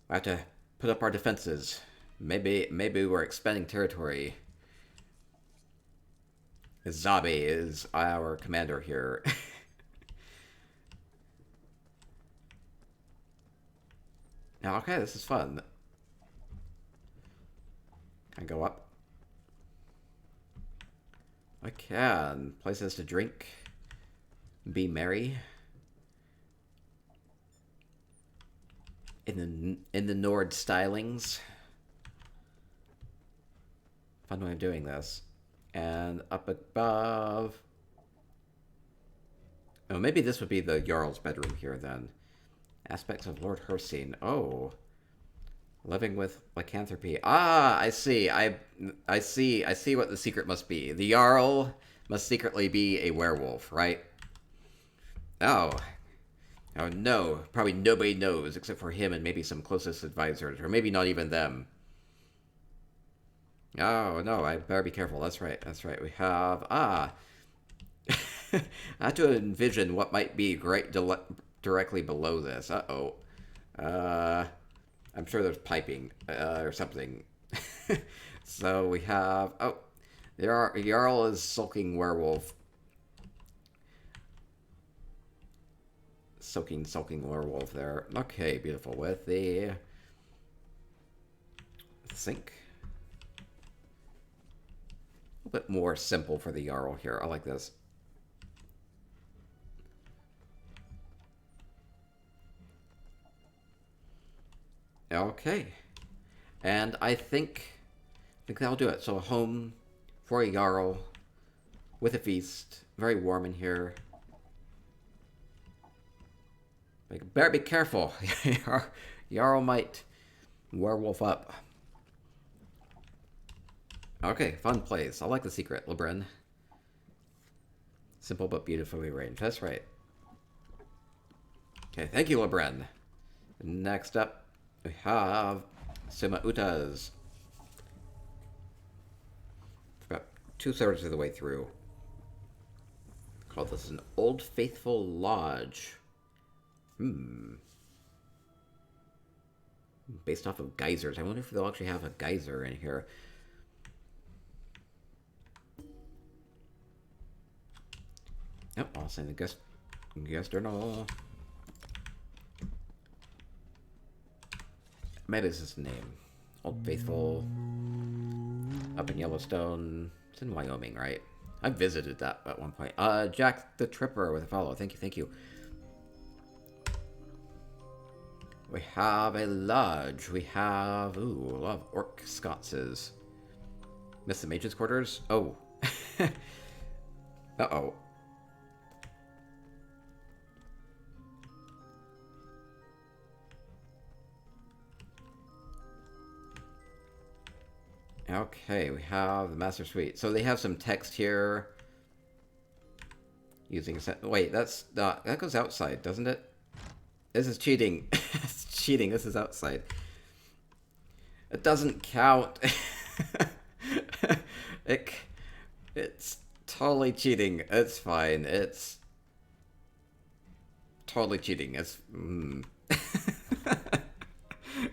I have to put up our defenses. Maybe we're expanding territory. Zabi is our commander here. Now, okay, this is fun. Can I go up? I can. Places to drink. Be merry. In the Nord stylings. Fun way of doing this. And up above. Oh, maybe this would be the Jarl's bedroom here then. Aspects of Lord Herstein. Oh. Living with lycanthropy. Ah, I see. I see what the secret must be. The Jarl must secretly be a werewolf, right? Oh. Oh no. Probably nobody knows except for him and maybe some closest advisors. Or maybe not even them. Oh, no. I better be careful. That's right. That's right. We have... Ah. I have to envision what might be directly below this. Uh-oh. I'm sure there's piping or something. So we have... Oh, Yarl is sulking werewolf. Sulking werewolf there. Okay, beautiful. With the sink. A bit more simple for the Yarl here. I like this. Okay. And I think that'll do it. So a home for a Yarl with a feast. Very warm in here. But better be careful. Yarl might werewolf up. Okay, fun place. I like the secret, Lebren. Simple but beautifully arranged. That's right. Okay, thank you, Lebren. Next up, we have Sima Utas. About 2/3 of the way through. Call this an Old Faithful Lodge. Based off of geysers. I wonder if they'll actually have a geyser in here. Yep, I'll send the guest journal. Maybe this is the name. Old Faithful. Up in Yellowstone. It's in Wyoming, right? I visited that at one point. Jack the Tripper with a follow. Thank you, thank you. We have a lodge. We have... Ooh, a lot of orc sconces. Miss the mage's quarters? Oh. Uh-oh. Okay, we have the Master Suite. So they have some text here. Using... Wait, that's not... That goes outside, doesn't it? This is cheating. It's cheating. This is outside. It doesn't count. It's totally cheating. It's fine. It's totally cheating. It's...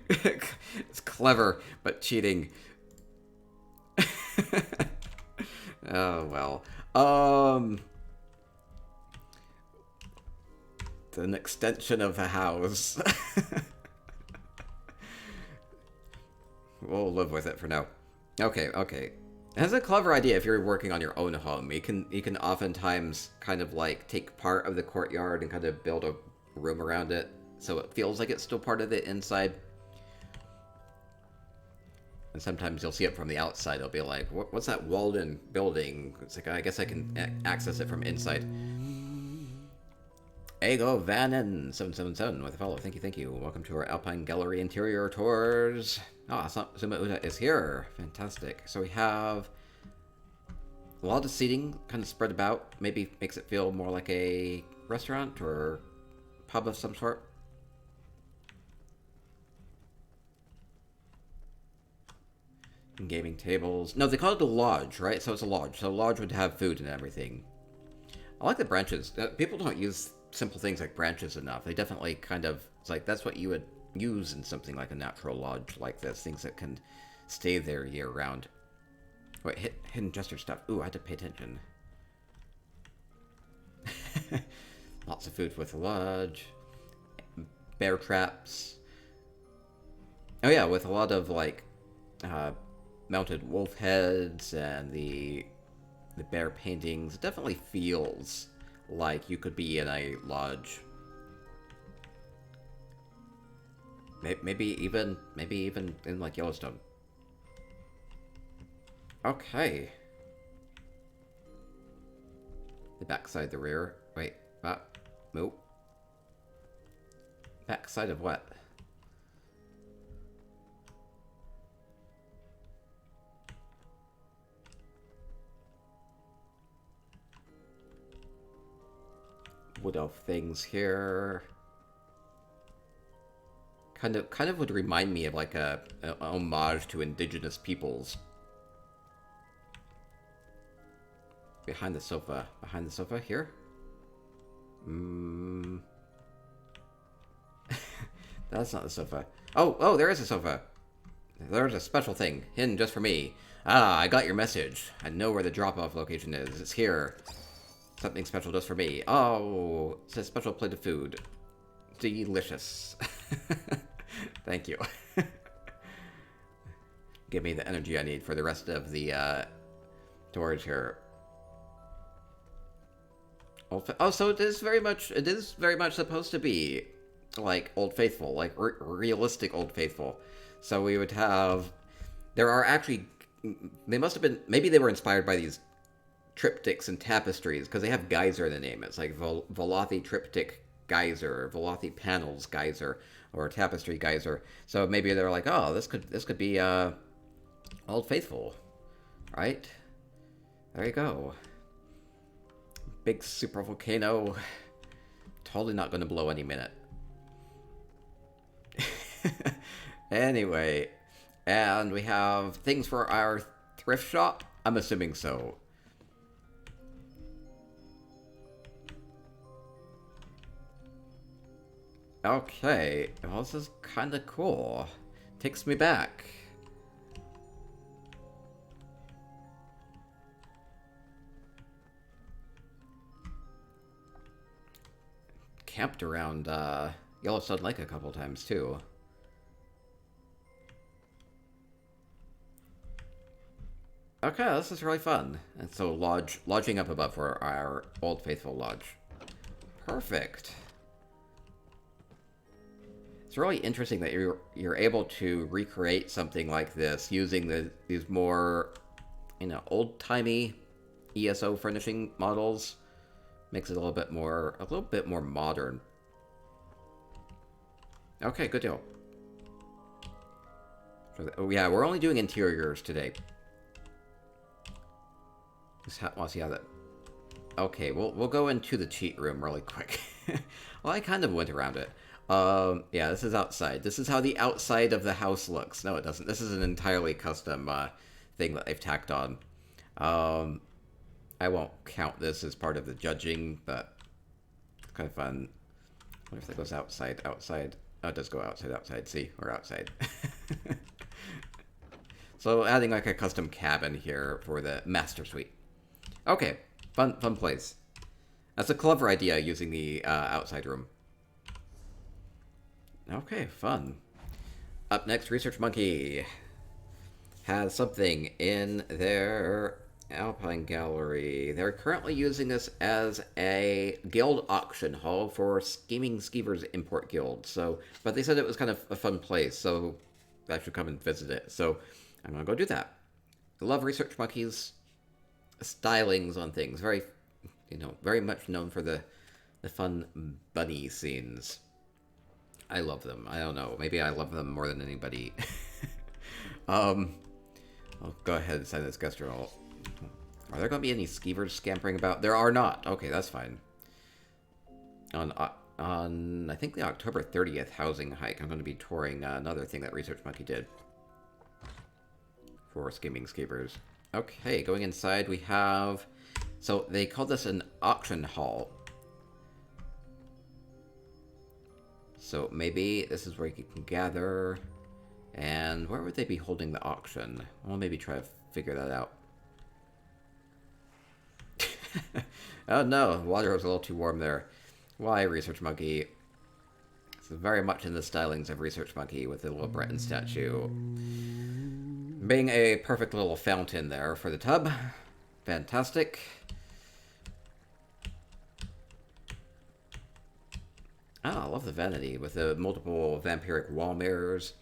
It's clever, but cheating. Oh, well. An extension of a house. We'll live with it for now. Okay, okay. It's a clever idea if you're working on your own home. You can oftentimes kind of like take part of the courtyard and kind of build a room around it so it feels like it's still part of the inside. And sometimes you'll see it from the outside. It'll be like, what's that walled-in building? It's like, I guess I can access it from inside. Ego Vanen 777 with a follow. Thank you, thank you. Welcome to our Alpine Gallery interior tours. Ah, Suma Uda is here. Fantastic. So we have a lot of seating kind of spread about. Maybe makes it feel more like a restaurant or pub of some sort. Gaming tables. No, they call it a lodge, right? So it's a lodge. So a lodge would have food and everything. I like the branches. People don't use simple things like branches enough. They definitely kind of... It's like that's what you would use in something like a natural lodge like this. Things that can stay there year-round. Wait, hidden gesture stuff. Ooh, I had to pay attention. Lots of food with a lodge. Bear traps. Oh yeah, with a lot of like... mounted wolf heads and the bear paintings. It definitely feels like you could be in a lodge. Maybe even in like Yellowstone. Okay. The backside, the rear. Wait, move. Backside of what? Wood elf things here. Kind of would remind me of like a homage to indigenous peoples. Behind the sofa here. That's not the sofa. Oh, there is a sofa. There's a special thing hidden just for me. Ah, I got your message. I know where the drop-off location is. It's here. Something special just for me. Oh, it's a special plate of food. Delicious. Thank you. Give me the energy I need for the rest of the storage here. Oh, so it is very much supposed to be like Old Faithful, like realistic Old Faithful. So we would have... There are actually... They must have been... Maybe they were inspired by these triptychs and tapestries, because they have geyser in the name. It's like Velothi Triptych Geyser, Velothi Panels Geyser, or Tapestry Geyser. So maybe they're like, oh, this could be Old Faithful, right? There you go. Big super volcano. Totally not going to blow any minute. Anyway, and we have things for our thrift shop. I'm assuming so. Okay, well, this is kind of cool. Takes me back. Camped around Yellowstone Lake a couple times too. Okay, this is really fun. And so lodging up above for our Old Faithful Lodge. Perfect. It's really interesting that you're able to recreate something like this using these more, old-timey ESO furnishing models. Makes it a little bit more modern. Okay, good deal. Oh yeah, we're only doing interiors today. We'll see how that. Okay, we'll go into the cheat room really quick. Well, I kind of went around it. Yeah, this is outside. This is how the outside of the house looks. No, it doesn't. This is an entirely custom thing that they've tacked on. I won't count this as part of the judging, but it's kind of fun. What if that goes outside? Outside. Oh, it does go outside. See, we're outside. So adding like a custom cabin here for the master suite. Okay, fun place. That's a clever idea, using the outside room. Okay, fun. Up next, Research Monkey has something in their Alpine Gallery. They're currently using this as a guild auction hall for Scheming Skeever's Import Guild. So, but they said it was kind of a fun place, so I should come and visit it. So I'm gonna go do that. I love Research Monkey's stylings on things. Very, very much known for the fun bunny scenes. I love them. I don't know. Maybe I love them more than anybody. I'll go ahead and sign this guest journal. Are there going to be any skeevers scampering about? There are not. Okay, that's fine. On I think the October 30th housing hike, I'm going to be touring another thing that Research Monkey did for Scheming Skeevers. Okay, going inside we have... So they call this an auction hall. So maybe this is where you can gather. And where would they be holding the auction? We'll maybe try to figure that out. Oh no, water was a little too warm there. Why, Research Monkey? This is very much in the stylings of Research Monkey with the little Breton statue. Being a perfect little fountain there for the tub. Fantastic. Ah, I love the vanity with the multiple vampiric wall mirrors.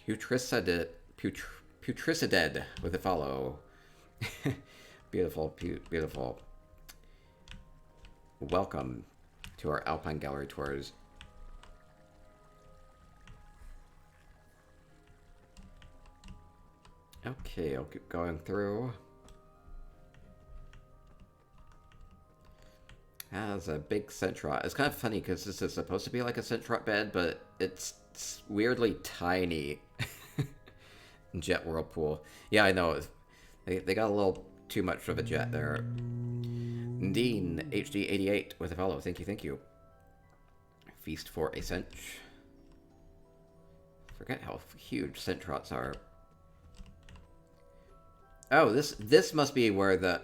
Putricided with a follow. Beautiful, beautiful. Welcome to our Alpine Gallery tours. Okay, I'll keep going through. Has a big centrot. It's kind of funny because this is supposed to be like a centrot bed, but it's weirdly tiny. Jet whirlpool. Yeah, I know. They got a little too much of a jet there. Dean, HD88 with a follow. Thank you. Feast for a cinch. Forget how huge centrots are. Oh, this must be where the...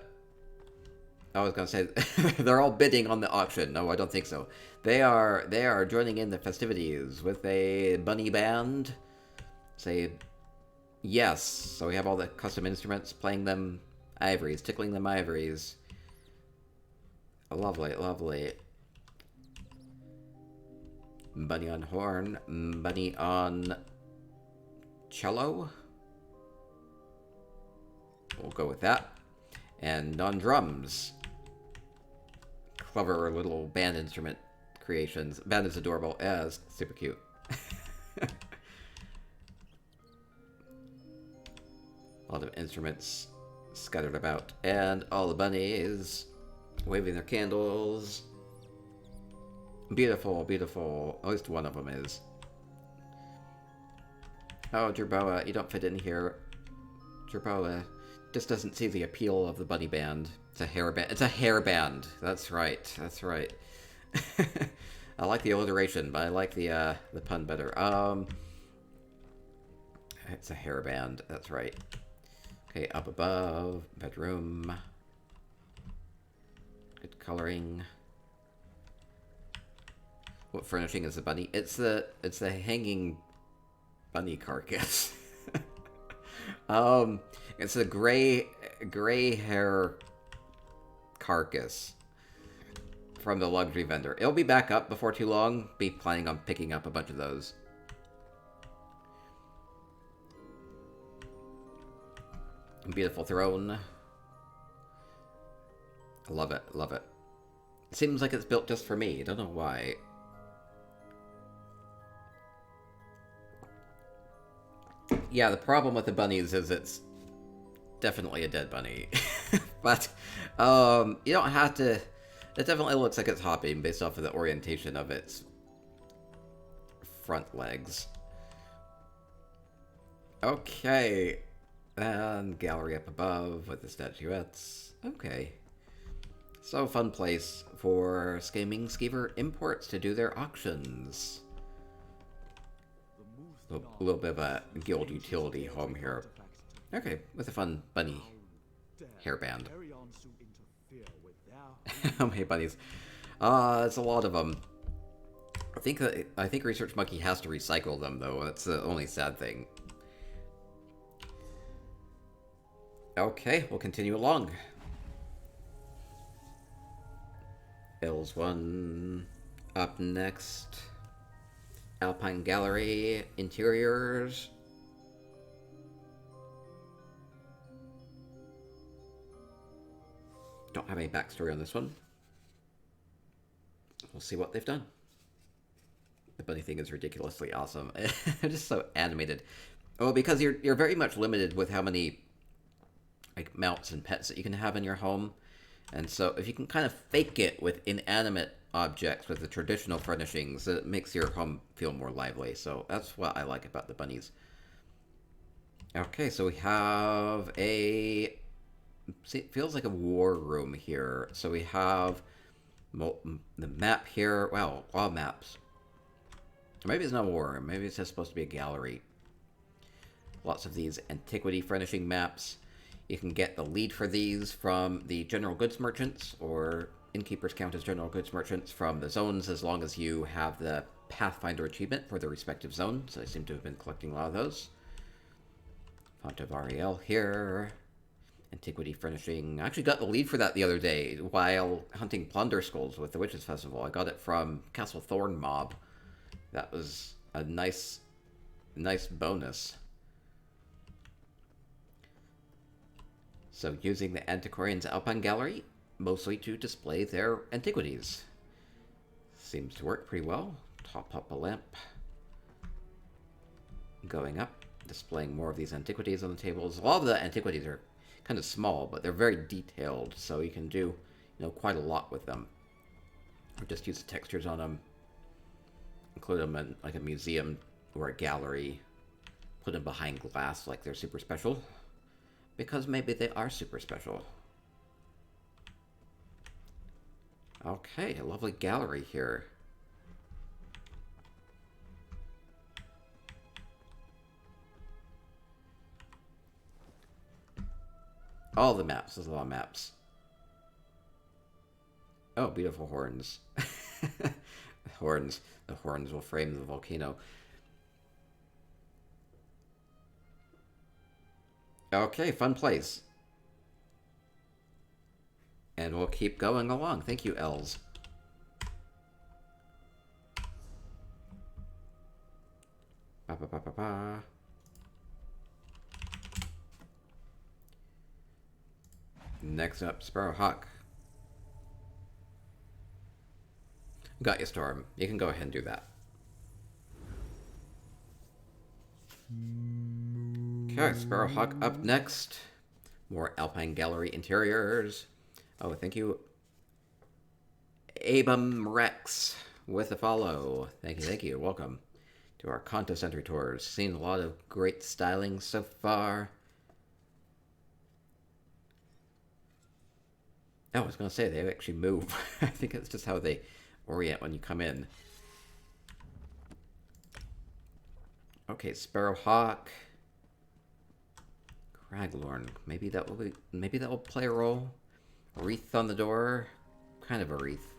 I was gonna say they're all bidding on the auction. No, I don't think so. They are joining in the festivities with a bunny band. Say yes. So we have all the custom instruments, playing them ivories, tickling them ivories. Lovely, lovely. Bunny on horn, bunny on cello. We'll go with that. And on drums. Clever little band instrument creations. Band is adorable as super cute. A lot of instruments scattered about. And all the bunnies waving their candles. Beautiful, beautiful. At least one of them is. Oh, Jerboa, you don't fit in here. Jerboa just doesn't see the appeal of the bunny band. It's a hair band. It's a hair band. That's right. That's right. I like the alliteration, but I like the pun better. It's a hair band. That's right. Okay, up above, bedroom. Good coloring. What furnishing is the bunny? It's the hanging bunny carcass. It's a gray hair carcass from the luxury vendor. It'll be back up before too long. Be planning on picking up a bunch of those. Beautiful throne. I love it, love it. It seems like it's built just for me. I don't know why. Yeah, the problem with the bunnies is it's definitely a dead bunny. But you don't have to... It definitely looks like it's hopping based off of the orientation of its front legs. Okay. And gallery up above with the statuettes. Okay. So, fun place for Scheming Skeever imports to do their auctions. A little bit of a guild utility home here. Okay, with a fun bunny hairband. How many bunnies? It's a lot of them. I think Research Monkey has to recycle them, though. That's the only sad thing. Okay, we'll continue along. Hills 1 up next. Alpine Gallery Interiors. Don't have any backstory on this one. We'll see what they've done. The bunny thing is ridiculously awesome. It's just so animated. Well, because you're very much limited with how many like mounts and pets that you can have in your home. And so if you can kind of fake it with inanimate objects with the traditional furnishings, it makes your home feel more lively. So that's what I like about the bunnies. Okay, so we have a... See, it feels like a war room here. So we have the map here. Wow, a lot of maps. Maybe it's not a war room. Maybe it's just supposed to be a gallery. Lots of these Antiquity Furnishing maps. You can get the lead for these from the general goods merchants, or innkeepers count as general goods merchants from the zones as long as you have the Pathfinder achievement for the respective zones. So I seem to have been collecting a lot of those. Font of Ariel here. Antiquity Furnishing. I actually got the lead for that the other day while hunting plunder skulls with the Witches Festival. I got it from Castle Thorn Mob. That was a nice bonus. So using the Antiquarian's Alpine Gallery, mostly to display their antiquities. Seems to work pretty well. Top up a lamp. Going up, displaying more of these antiquities on the tables. A lot of the antiquities are kind of small, but they're very detailed, so you can do, quite a lot with them. Or just use the textures on them. Include them in like a museum or a gallery. Put them behind glass like they're super special. Because maybe they are super special. Okay, a lovely gallery here. All the maps. There's a lot of maps. Oh, beautiful horns. Horns. The horns will frame the volcano. Okay, fun place. And we'll keep going along. Thank you, Els. Ba ba ba ba ba. Next up, Sparrowhawk. Got you, Storm. You can go ahead and do that. Okay, Sparrowhawk up next. More Alpine Gallery Interiors. Oh, thank you, Abam Rex, with a follow. Thank you. Welcome to our contest entry tours. Seen a lot of great styling so far. Oh, I was going to say, they actually move. I think it's just how they orient when you come in. Okay, Sparrowhawk. Craglorn. Maybe that will play a role. Wreath on the door. Kind of a wreath.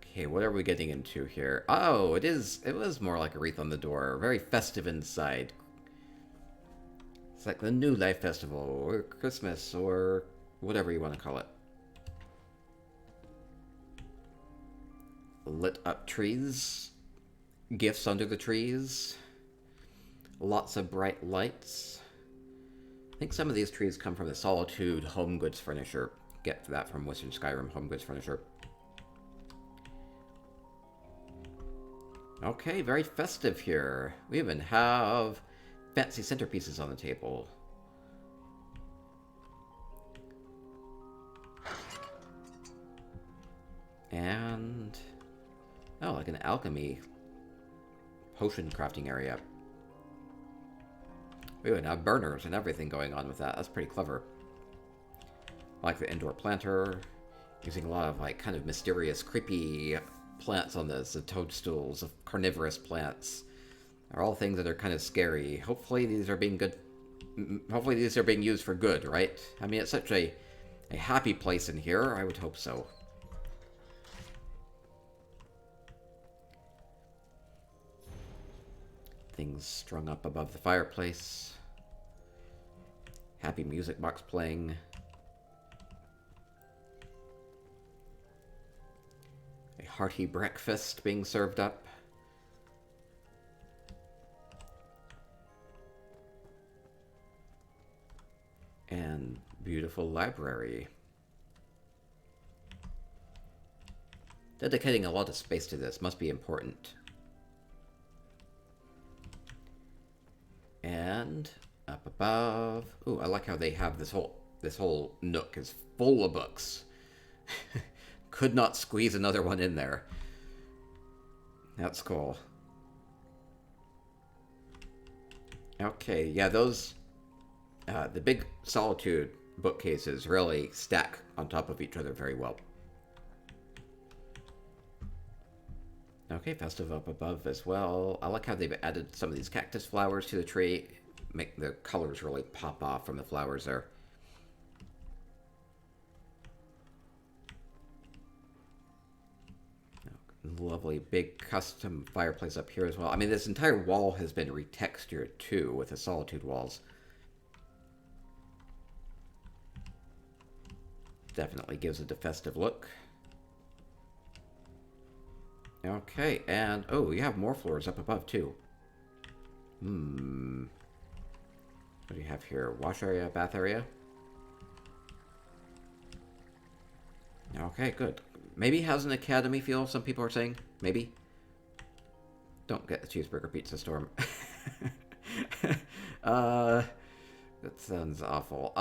Okay, what are we getting into here? Oh, it was more like a wreath on the door. Very festive inside. It's like the New Life Festival, or Christmas, or whatever you want to call it. Lit up trees. Gifts under the trees. Lots of bright lights. I think some of these trees come from the Solitude Home Goods Furnisher. Get that from Western Skyrim Home Goods Furnisher. Okay, very festive here. We even have fancy centerpieces on the table. And... oh, like an alchemy potion crafting area. We would have burners and everything going on with that. That's pretty clever. I like the indoor planter. Using a lot of like kind of mysterious, creepy plants on this. The toadstools of carnivorous plants are all things that are kind of scary. Hopefully these are being good. Hopefully these are being used for good, right? I mean, it's such a happy place in here. I would hope so. Things strung up above the fireplace. Happy music box playing. A hearty breakfast being served up. And beautiful library. Dedicating a lot of space to this must be important. And up above, ooh, I like how they have this whole nook is full of books. Could not squeeze another one in there. That's cool. Okay, yeah, those the big Solitude bookcases really stack on top of each other very well. Okay, festive up above as well. I like how they've added some of these cactus flowers to the tree. Make the colors really pop off from the flowers there. Lovely big custom fireplace up here as well. I mean, this entire wall has been retextured too with the Solitude walls. Definitely gives it a festive look. Okay, and oh, you have more floors up above too. What do you have here? Wash area, bath area? Okay, good. Maybe it has an academy feel, some people are saying. Maybe. Don't get the cheeseburger pizza storm. That sounds awful.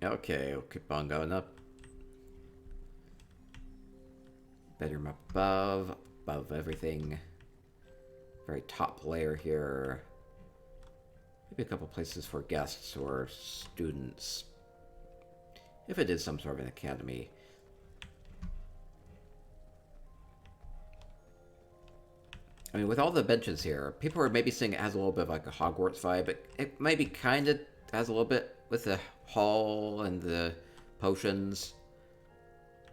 Okay, we'll keep on going up. Bedroom up above everything. Very top layer here. Maybe a couple places for guests or students. If it is some sort of an academy. I mean, with all the benches here, people are maybe saying it has a little bit of like a Hogwarts vibe, but it maybe kind of has a little bit with the hall and the potions.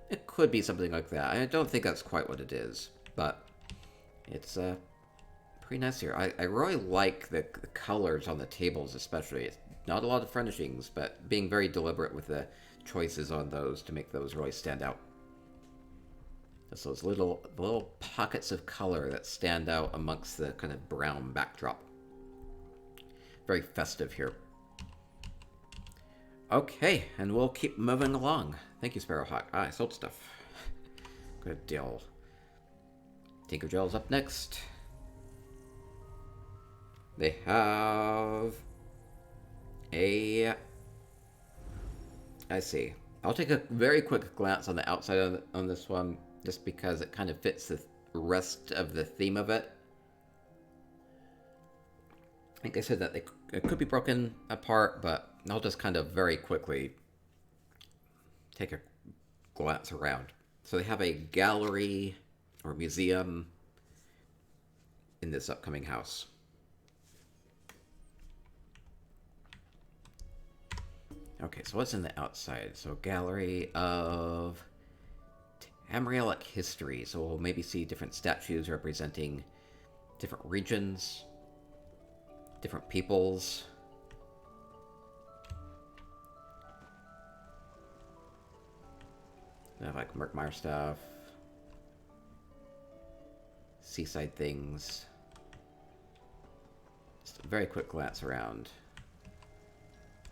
It could be something like that. I don't think that's quite what it is, but it's pretty nice here. I really like the colors on the tables especially. It's not a lot of furnishings, but being very deliberate with the choices on those to make those really stand out. Just those little pockets of color that stand out amongst the kind of brown backdrop. Very festive here. Okay, and we'll keep moving along. Thank you, Sparrowhawk. Ah, I sold stuff. Good deal. Tinkergell's up next. They have a... I see. I'll take a very quick glance on the outside on this one, just because it kind of fits the rest of the theme of it. I think I said that it could be broken apart, but I'll just kind of very quickly take a glance around. So they have a gallery or museum in this upcoming house. Okay, so what's in the outside? So gallery of Tamrielic history. So we'll maybe see different statues representing different regions, different peoples. They have like Merkmeyer stuff. seaside things. Just a very quick glance around.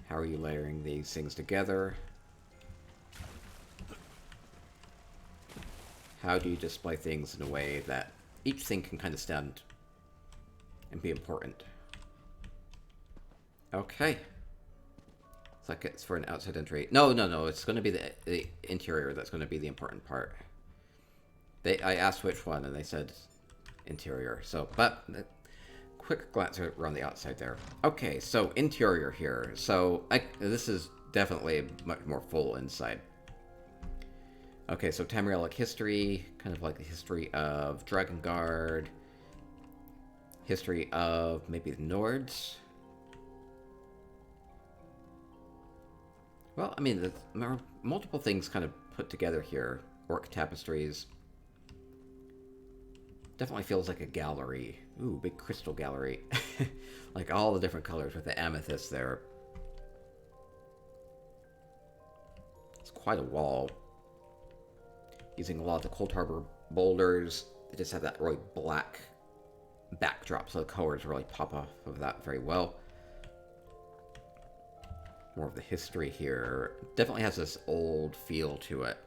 How are you layering these things together? How do you display things in a way that each thing can kind of stand and be important? Okay. It's like it's for an outside entry. No. It's going to be the interior that's going to be the important part. I asked which one, and they said interior. So, but quick glance around the outside there. Okay, so interior here. So this is definitely much more full inside. Okay, so Tamriel history, kind of like the history of Drakengard, history of maybe the Nords. Well, I mean, there are multiple things kind of put together here. Orc tapestries. Definitely feels like a gallery. Ooh, big crystal gallery. Like all the different colors with the amethyst there. It's quite a wall. Using a lot of the Cold Harbor boulders. They just have that really black backdrop, so the colors really pop off of that very well. More of the history here. Definitely has this old feel to it.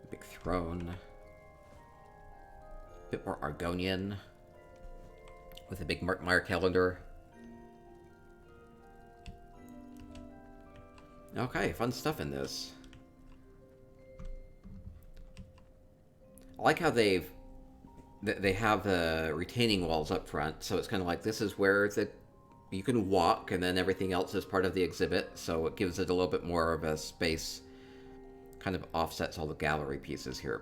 Big throne. A bit more Argonian. With a big Markmeyer calendar. Okay, fun stuff in this. I like how they have the retaining walls up front, so it's kind of like this is where you can walk, and then everything else is part of the exhibit, so it gives it a little bit more of a space, kind of offsets all the gallery pieces here.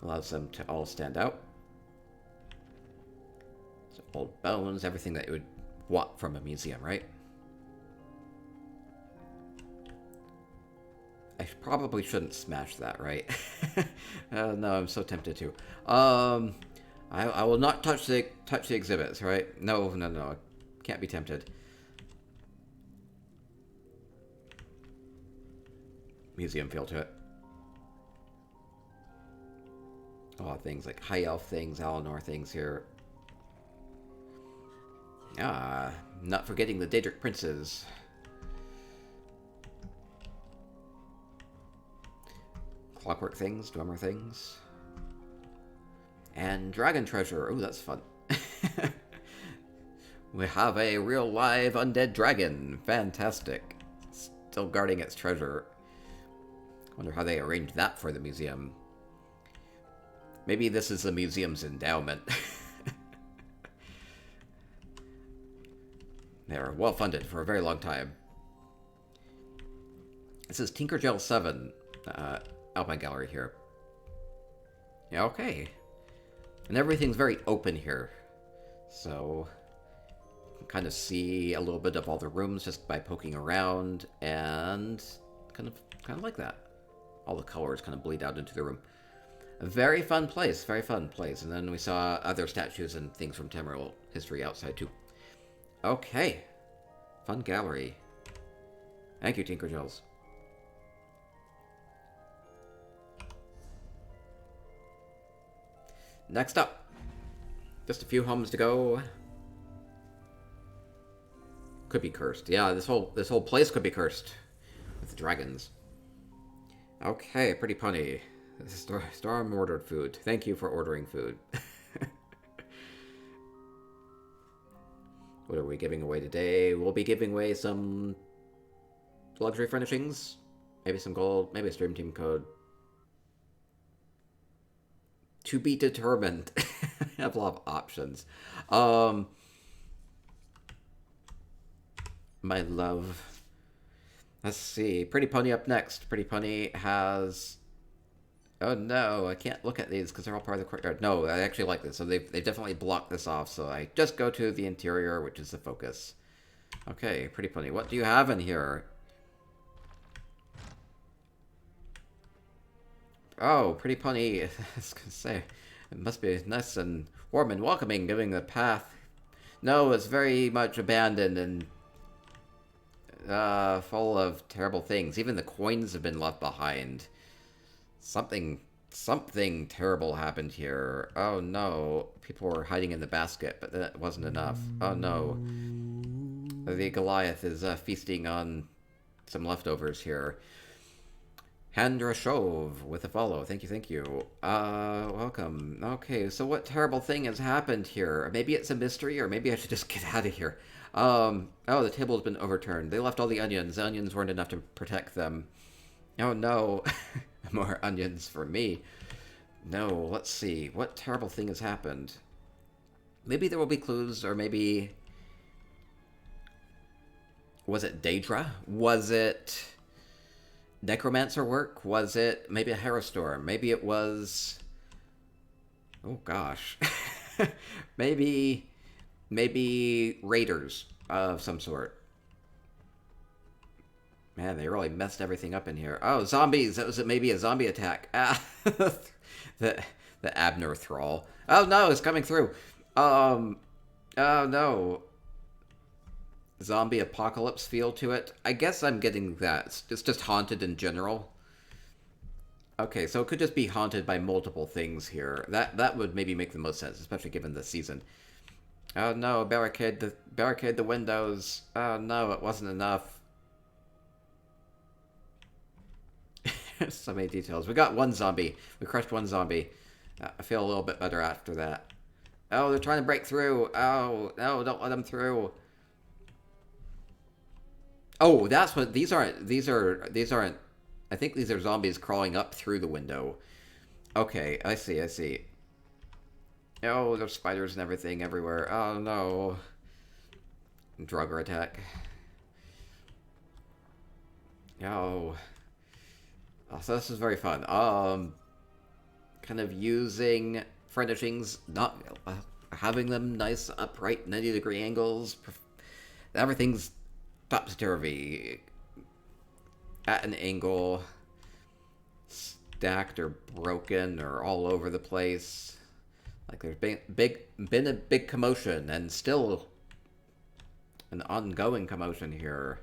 Allows them to all stand out. So old bones, everything that you would want from a museum, right? I probably shouldn't smash that, right? No, I'm so tempted to. I will not touch the exhibits, right? No. Can't be tempted. Museum feel to it. A lot of things like High Elf things, Alinor things here. Ah, not forgetting the Daedric Princes. Clockwork things, Dwemer things. And Dragon Treasure. Ooh, that's fun. We have a real live undead dragon. Fantastic. Still guarding its treasure. Wonder how they arranged that for the museum. Maybe this is the museum's endowment. They were well funded for a very long time. This is Tinkergel 7. Alpine Gallery here. Yeah, okay. And everything's very open here. So, you can kind of see a little bit of all the rooms just by poking around, and kind of like that. All the colors kind of bleed out into the room. A very fun place, very fun place. And then we saw other statues and things from Tamriel history outside too. Okay. Fun gallery. Thank you, Tinkergels. Next up, just a few homes to go. Could be cursed. Yeah, this whole place could be cursed with the dragons. Okay, pretty punny. Storm ordered food. Thank you for ordering food. What are we giving away today? We'll be giving away some luxury furnishings, maybe some gold, maybe a stream team code. To be determined. I have a lot of options. My love. Let's see. Pretty Pony up next. Pretty Pony has... Oh no, I can't look at these because they're all part of the courtyard. No, I actually like this. So they definitely blocked this off. So I just go to the interior, which is the focus. Okay, Pretty Pony. What do you have in here? Oh, Pretty Pony, I was gonna say, it must be nice and warm and welcoming, giving the path. No, it's very much abandoned, and full of terrible things. Even the coins have been left behind. Something terrible happened here. Oh no. People were hiding in the basket, but that wasn't enough. Oh no. The Goliath is feasting on some leftovers here. Handrashov with a follow. Thank you. Welcome. Okay, so what terrible thing has happened here? Maybe it's a mystery, or maybe I should just get out of here. Oh, the table's been overturned. They left all the onions. The onions weren't enough to protect them. Oh no. More onions for me. No, let's see. What terrible thing has happened? Maybe there will be clues, or maybe... Was it Daedra? Was it necromancer work? Was it maybe a Herostorm? Maybe it was... Oh gosh. maybe raiders of some sort. Man, they really messed everything up in here. Oh, zombies! That was maybe a zombie attack. Ah, the Abner thrall. Oh no, it's coming through. Oh no. Zombie apocalypse feel to it. I guess I'm getting that. It's just haunted in general. Okay, so it could just be haunted by multiple things here. That would maybe make the most sense, especially given the season. Oh no, barricade the windows. Oh no, it wasn't enough. So many details. We got one zombie. We crushed one zombie. I feel a little bit better after that. Oh, they're trying to break through. Oh, no, don't let them through. Oh, that's what... These aren't... I think these are zombies crawling up through the window. Okay, I see. Oh, there's spiders and everything everywhere. Oh, no. Drugger attack. Oh... Oh, so this is very fun. Kind of using furnishings, not having them nice, upright, 90-degree angles. Everything's topsy-turvy. At an angle. Stacked or broken or all over the place. Like there's been a big commotion, and still an ongoing commotion here.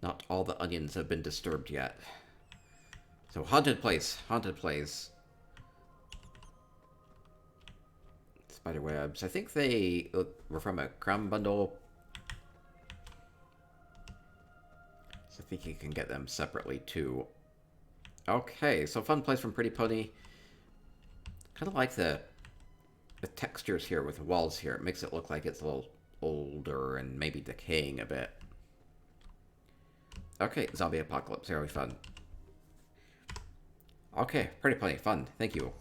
Not all the onions have been disturbed yet. So, haunted place. Spider webs. I think they were from a crumb bundle. So I think you can get them separately, too. Okay, so fun place from Pretty Pony. Kind of like the textures here with the walls here. It makes it look like it's a little older and maybe decaying a bit. Okay, zombie apocalypse. Very fun. Okay, Pretty Pony. Fun. Thank you.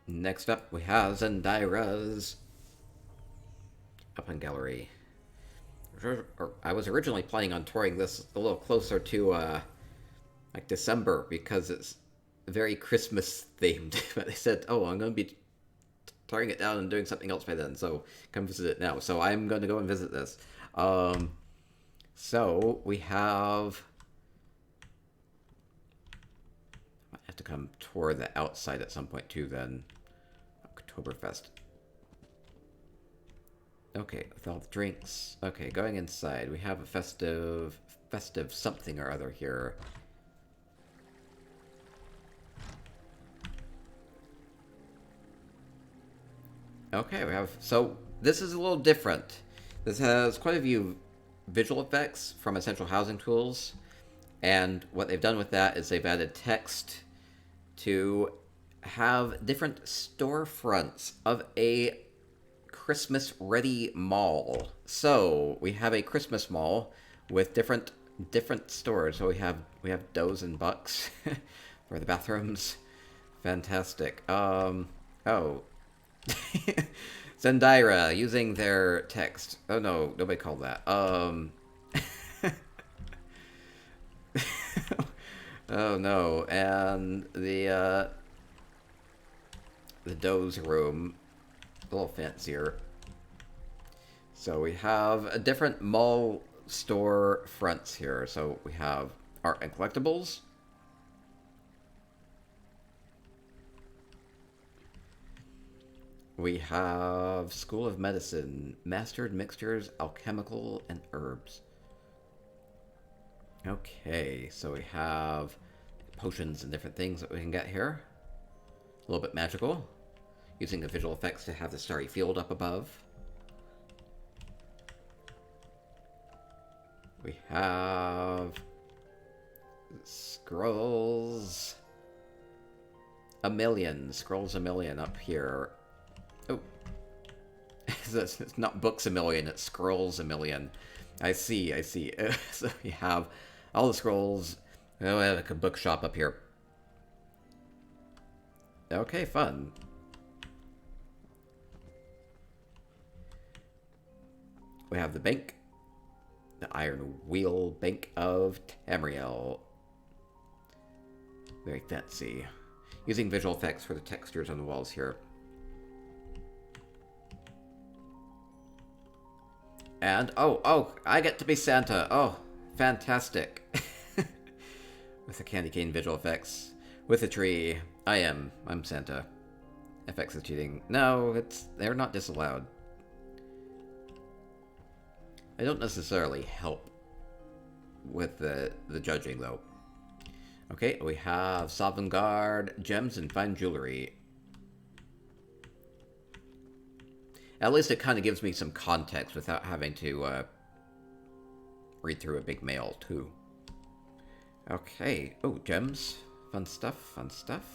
Next up, we have Zendira's Alpine Gallery. I was originally planning on touring this a little closer to, like, December, because it's very Christmas-themed. But they said, oh, I'm going to be tearing it down and doing something else by then, so come visit it now. So I'm going to go and visit this. So, we have... I might have to come tour the outside at some point, too, then. Oktoberfest. Okay, with all the drinks. Okay, going inside. We have a festive something or other here. Okay, we have... So, this is a little different. This has quite a few visual effects from Essential Housing Tools. And what they've done with that is they've added text to have different storefronts of a Christmas-ready mall. So, we have a Christmas mall with different stores. So we have Does and Bucks for the bathrooms. Fantastic. Oh. Zendira using their text. Oh no, nobody called that. Oh no, and the Doe's room, a little fancier. So we have a different mall store fronts here. So we have art and collectibles. We have School of Medicine, mastered mixtures, alchemical, and herbs. Okay, so we have potions and different things that we can get here. A little bit magical. Using the visual effects to have the starry field up above. We have scrolls a million. Scrolls a million up here. Oh. It's not books a million, it's scrolls a million. I see, I see. So we have all the scrolls. Oh, we have like a bookshop up here. Okay, fun. We have the bank. The Iron Wheel Bank of Tamriel. Very fancy. Using visual effects for the textures on the walls here. And, oh, I get to be Santa. Oh, fantastic. With the candy cane visual effects. With the tree. I'm Santa. FX is cheating. No, they're not disallowed. They don't necessarily help with the judging, though. Okay, we have Sovengard, gems and fine jewelry. At least it kind of gives me some context without having to read through a big mail, too. Okay. Oh, gems. Fun stuff, fun stuff.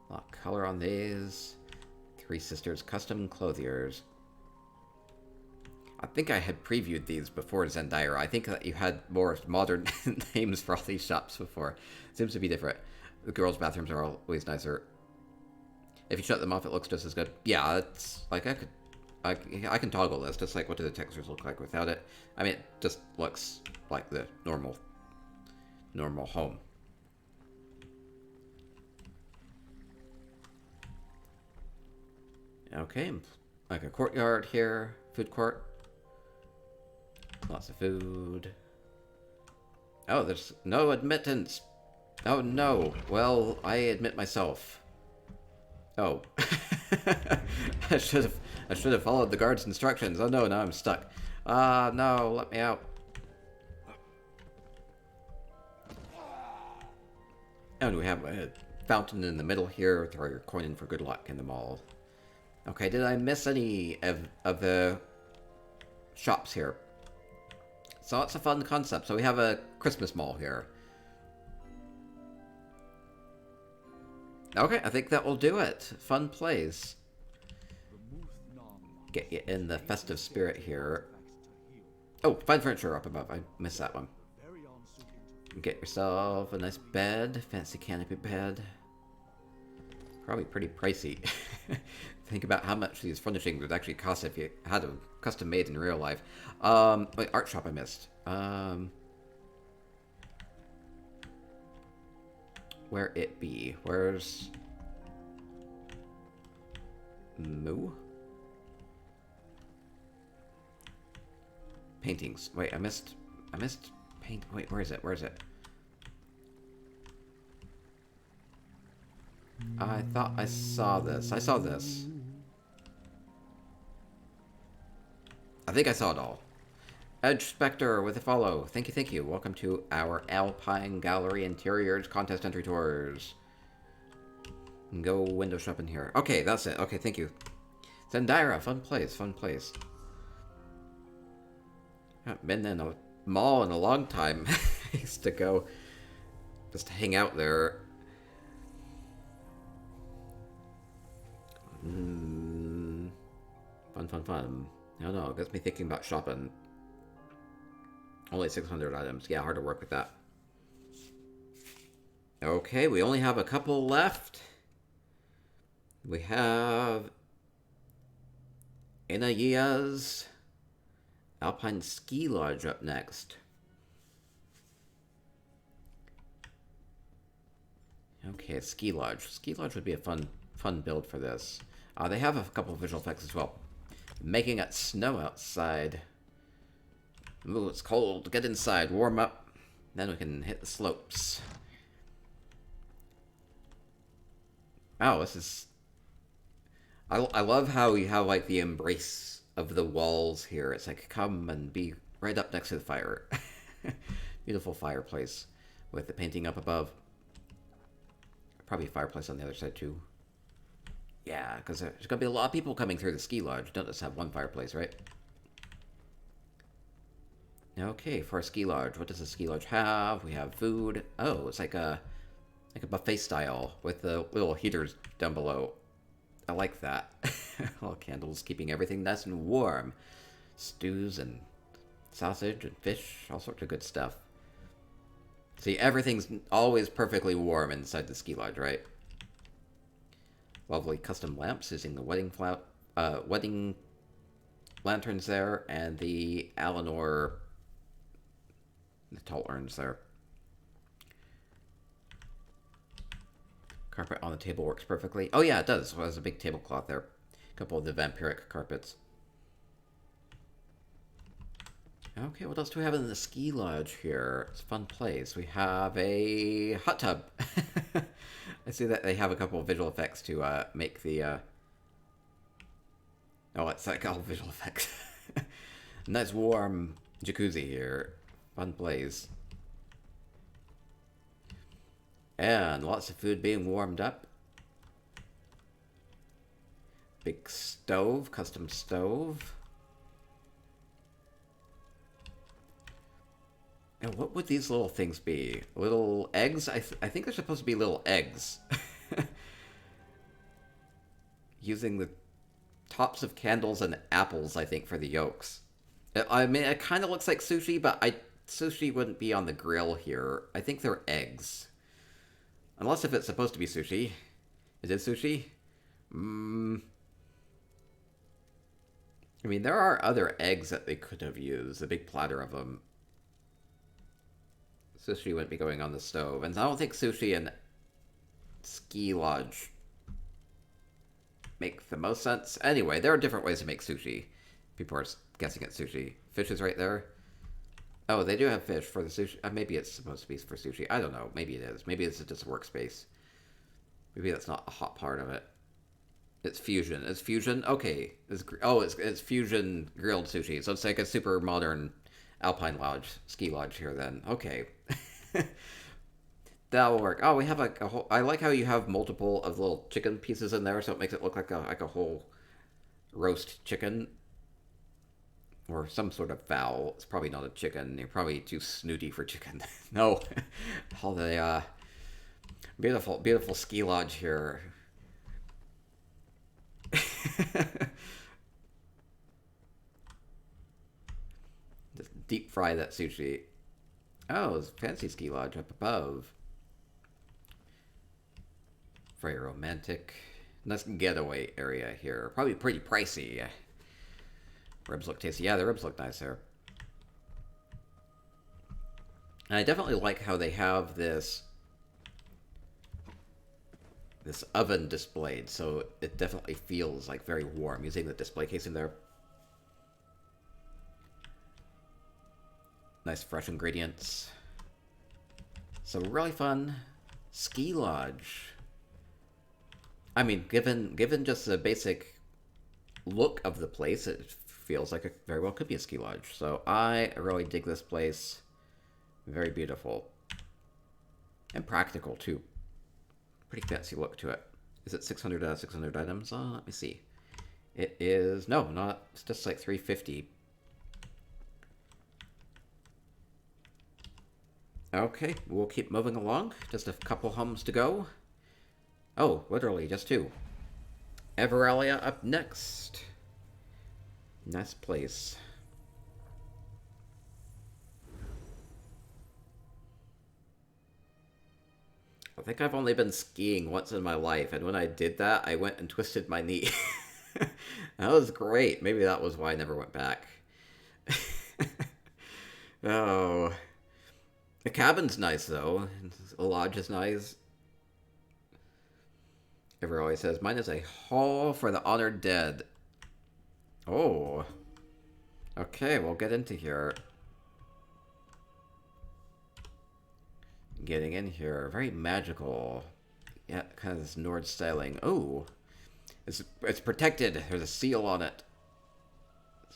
A lot of color on these. Three Sisters Custom Clothiers. I think I had previewed these before Zendaya. I think that you had more modern names for all these shops before. Seems to be different. The girls' bathrooms are always nicer. If you shut them off, it looks just as good. Yeah, it's like I can toggle this. Just like what do the textures look like without it? I mean, it just looks like the normal home. Okay, like a courtyard here, food court. Lots of food. Oh, there's no admittance. Oh no. Well, I admit myself. Oh. I should have followed the guard's instructions. Oh no, now I'm stuck. No, let me out. And we have a fountain in the middle here. Throw your coin in for good luck in the mall. Okay, did I miss any of the shops here? So it's a fun concept. So we have a Christmas mall here. Okay, I think that will do it. Fun place. Get you in the festive spirit here. Oh, fine furniture up above. I missed that one. Get yourself a nice bed. Fancy canopy bed. Probably pretty pricey. Think about how much these furnishings would actually cost if you had them custom made in real life. Wait, art shop I missed. Where it be? Where's Moo? Paintings. Wait, I missed paint. Wait, where is it? Where is it? I thought I saw this. I saw this. I think I saw it all. Edge Spectre with a follow. Thank you, thank you. Welcome to our Alpine Gallery Interiors Contest Entry Tours. Go window shopping here. Okay, that's it. Okay, thank you. Zendaya, fun place, fun place. Haven't been in a mall in a long time. I used to go just hang out there. Fun, fun, fun. I don't know, it gets me thinking about shopping. Only 600 items. Yeah, hard to work with that. Okay, we only have a couple left. We have Anaya's Alpine Ski Lodge up next. Okay, Ski Lodge. Ski Lodge would be a fun build for this. They have a couple of visual effects as well. Making it snow outside. Ooh, it's cold. Get inside. Warm up. Then we can hit the slopes. Oh, this is... I love how you have, like, the embrace of the walls here. It's like, come and be right up next to the fire. Beautiful fireplace with the painting up above. Probably a fireplace on the other side too. Yeah, because there's going to be a lot of people coming through the ski lodge. Don't just have one fireplace, right? Okay, for a ski lodge, what does a ski lodge have? We have food. Oh, it's like a buffet style with the little heaters down below. I like that. All candles, keeping everything nice and warm. Stews and sausage and fish, all sorts of good stuff. See, everything's always perfectly warm inside the ski lodge, right? Lovely custom lamps using the wedding lanterns there, and the Alinor, the tall urns there. Carpet on the table works perfectly. Oh yeah, it does. Well, there's a big tablecloth there. A couple of the vampiric carpets. Okay, what else do we have in the ski lodge here? It's a fun place. We have a hot tub. I see that they have a couple of visual effects to make the... Oh, it's like all visual effects. Nice warm jacuzzi here. Fun place. And lots of food being warmed up. Big stove, custom stove. And what would these little things be? Little eggs? I think they're supposed to be little eggs. Using the tops of candles and apples, I think, for the yolks. I mean, it kind of looks like sushi, but sushi wouldn't be on the grill here. I think they're eggs. Unless if it's supposed to be sushi. Is it sushi? I mean, there are other eggs that they could have used. A big platter of them. Sushi wouldn't be going on the stove. And I don't think sushi and ski lodge make the most sense. Anyway, there are different ways to make sushi. People are guessing it's sushi. Fish is right there. Oh, they do have fish for the sushi. Maybe it's supposed to be for sushi. I don't know. Maybe it is. Maybe it's just a workspace. Maybe that's not a hot part of it. It's fusion. It's fusion? Okay. It's fusion grilled sushi. So it's like a super modern alpine lodge, ski lodge here then. Okay. That will work. Oh, we have like a whole... I like how you have multiple of the little chicken pieces in there, so it makes it look like a whole roast chicken. Or some sort of fowl. It's probably not a chicken. You're probably too snooty for chicken. No. All the beautiful, beautiful ski lodge here. Just deep fry that sushi. Oh, it's a fancy ski lodge up above. Very romantic. Nice getaway area here. Probably pretty pricey. Ribs look tasty. Yeah, the ribs look nice there. And I definitely like how they have this oven displayed, so it definitely feels like very warm using the display case in there. Nice fresh ingredients. So really fun ski lodge. I mean, given just the basic look of the place, it feels like it very well could be a ski lodge. So I really dig this place. Very beautiful. And practical, too. Pretty fancy look to it. Is it 600 items? Let me see. It is... No, not... It's just like 350. Okay, we'll keep moving along. Just a couple hums to go. Oh, literally, just two. Everalia up next. Nice place. I think I've only been skiing once in my life, and when I did that, I went and twisted my knee. That was great. Maybe that was why I never went back. Oh. The cabin's nice, though. The lodge is nice. Everyone always says, mine is a hall for the honored dead. Oh. Okay, we'll get into here. Getting in here. Very magical. Yeah, kind of this Nord styling. Oh. It's protected. There's a seal on it.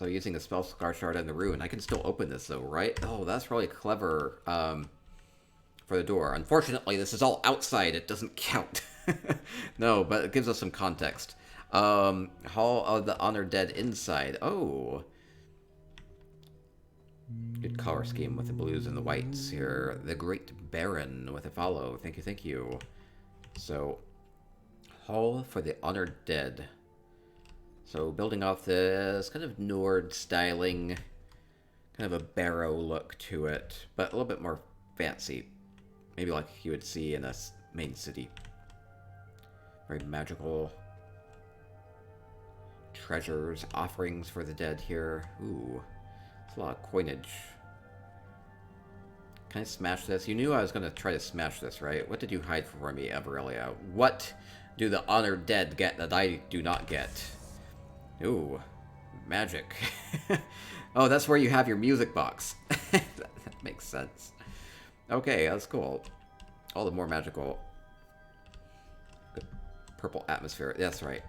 So using a spell scar shard and the rune, I can still open this though, right? Oh, that's really clever for the door. Unfortunately, this is all outside. It doesn't count. No, but it gives us some context. Hall of the Honored Dead inside. Oh. Good color scheme with the blues and the whites here. The Great Baron with a follow. Thank you, thank you. So, Hall for the Honored Dead. So, building off this kind of Nord styling, kind of a barrow look to it, but a little bit more fancy. Maybe like you would see in a main city. Very magical. Treasures, offerings for the dead here. Ooh, it's a lot of coinage. Can I smash this? You knew I was going to try to smash this, right? What did you hide for me, Everelia? What do the honored dead get that I do not get? Ooh, magic. Oh, that's where you have your music box. That makes sense. Okay, that's cool. All the more magical. Good purple atmosphere. That's right.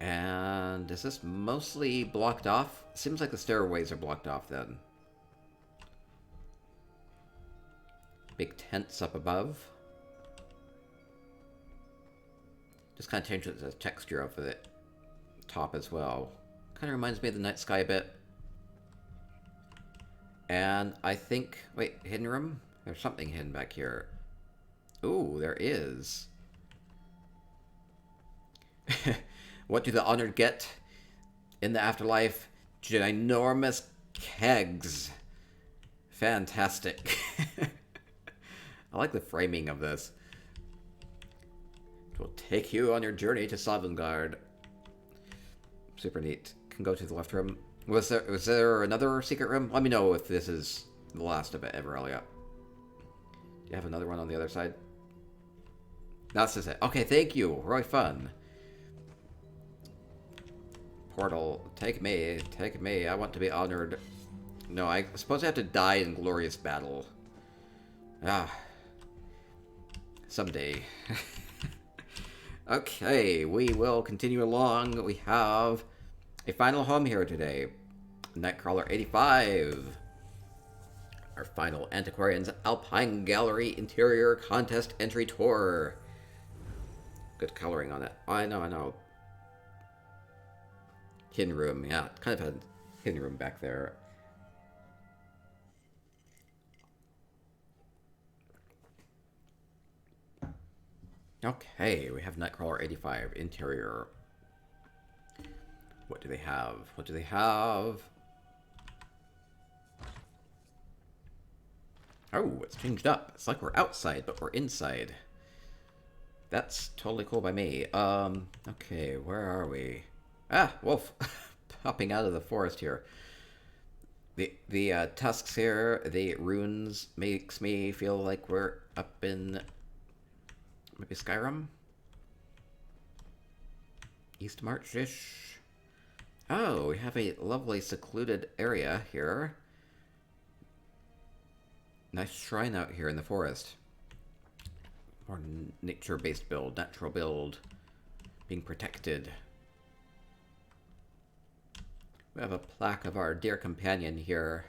And is this mostly blocked off? Seems like the stairways are blocked off then. Big tents up above. Just kind of changes the texture of the top as well. Kind of reminds me of the night sky a bit. And I think... Wait, hidden room? There's something hidden back here. Ooh, there is. What do the honored get in the afterlife? Ginormous kegs. Fantastic. I like the framing of this. It will take you on your journey to Sovengard. Super neat. Can go to the left room. Was there another secret room? Let me know if this is the last of it ever, Elliot. Do you have another one on the other side? That's just it. Okay, thank you. Really fun. Portal. Take me. Take me. I want to be honored. No, I suppose I have to die in glorious battle. Ah. Someday. Okay, we will continue along. We have a final home here today. Nightcrawler 85. Our final Antiquarian's Alpine Gallery Interior Contest Entry Tour. Good coloring on it. I know, I know. Hidden room, yeah. Kind of a hidden room back there. Okay, we have Nightcrawler 85 interior. What do they have? What do they have? Oh, it's changed up. It's like we're outside, but we're inside. That's totally cool by me. Okay, where are we? Ah, wolf. Popping out of the forest here. The tusks here, the runes makes me feel like we're up in maybe Skyrim? East March-ish. Oh, we have a lovely secluded area here. Nice shrine out here in the forest. More nature-based build, natural build. Being protected. We have a plaque of our dear companion here,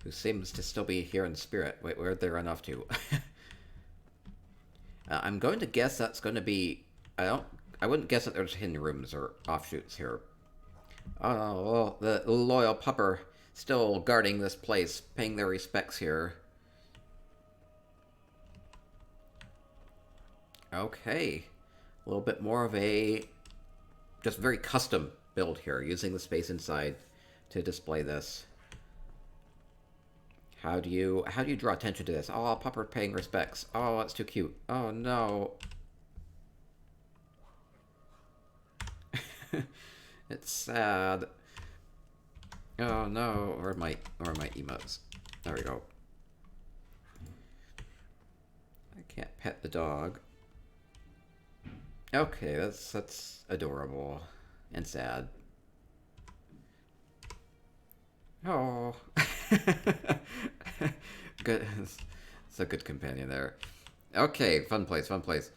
who seems to still be here in spirit. Wait, where'd they run off to? I'm going to guess that's going to be... I wouldn't guess that there's hidden rooms or offshoots here. Oh, well, the loyal pupper still guarding this place, paying their respects here. Okay. A little bit more of a... just very custom build here, using the space inside to display this. How do you draw attention to this? Oh, pupper paying respects. Oh, that's too cute. Oh no. It's sad. Oh no. Where are my emotes? There we go. I can't pet the dog. Okay, that's adorable and sad. Oh. Good. It's a good companion there. Okay, fun place, fun place.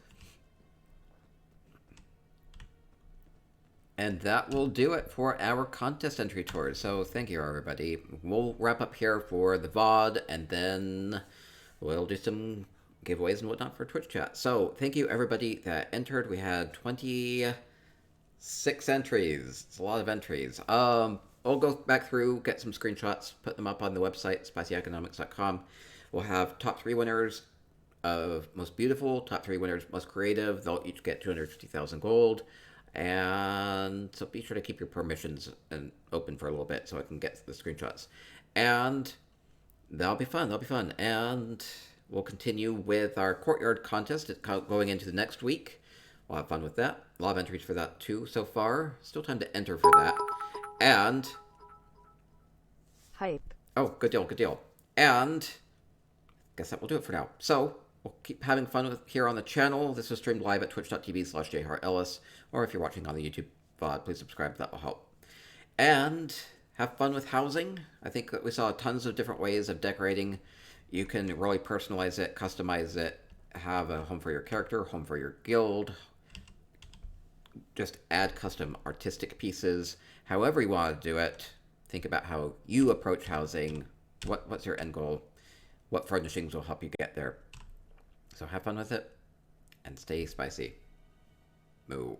And that will do it for our contest entry tour. So thank you, everybody. We'll wrap up here for the VOD, and then we'll do some giveaways and whatnot for Twitch chat. So thank you, everybody that entered. We had 26 entries. It's a lot of entries. I'll go back through, get some screenshots, put them up on the website, spicyeconomics.com. We'll have top 3 winners of most beautiful, top 3 winners most creative. They'll each get 250,000 gold. And so be sure to keep your permissions open for a little bit so I can get the screenshots. And that'll be fun. That'll be fun. And we'll continue with our Courtyard contest going into the next week. We'll have fun with that. A lot of entries for that too so far. Still time to enter for that. And hype. Oh, good deal, good deal. And I guess that will do it for now. So we'll keep having fun here on the channel. This was streamed live at twitch.tv/JHartEllis. Or if you're watching on the YouTube VOD, please subscribe. That will help. And have fun with housing. I think that we saw tons of different ways of decorating. You can really personalize it, customize it, have a home for your character, home for your guild. Just add custom artistic pieces. However you want to do it, think about how you approach housing. What's your end goal? What furnishings will help you get there? So have fun with it, and stay spicy. Moo.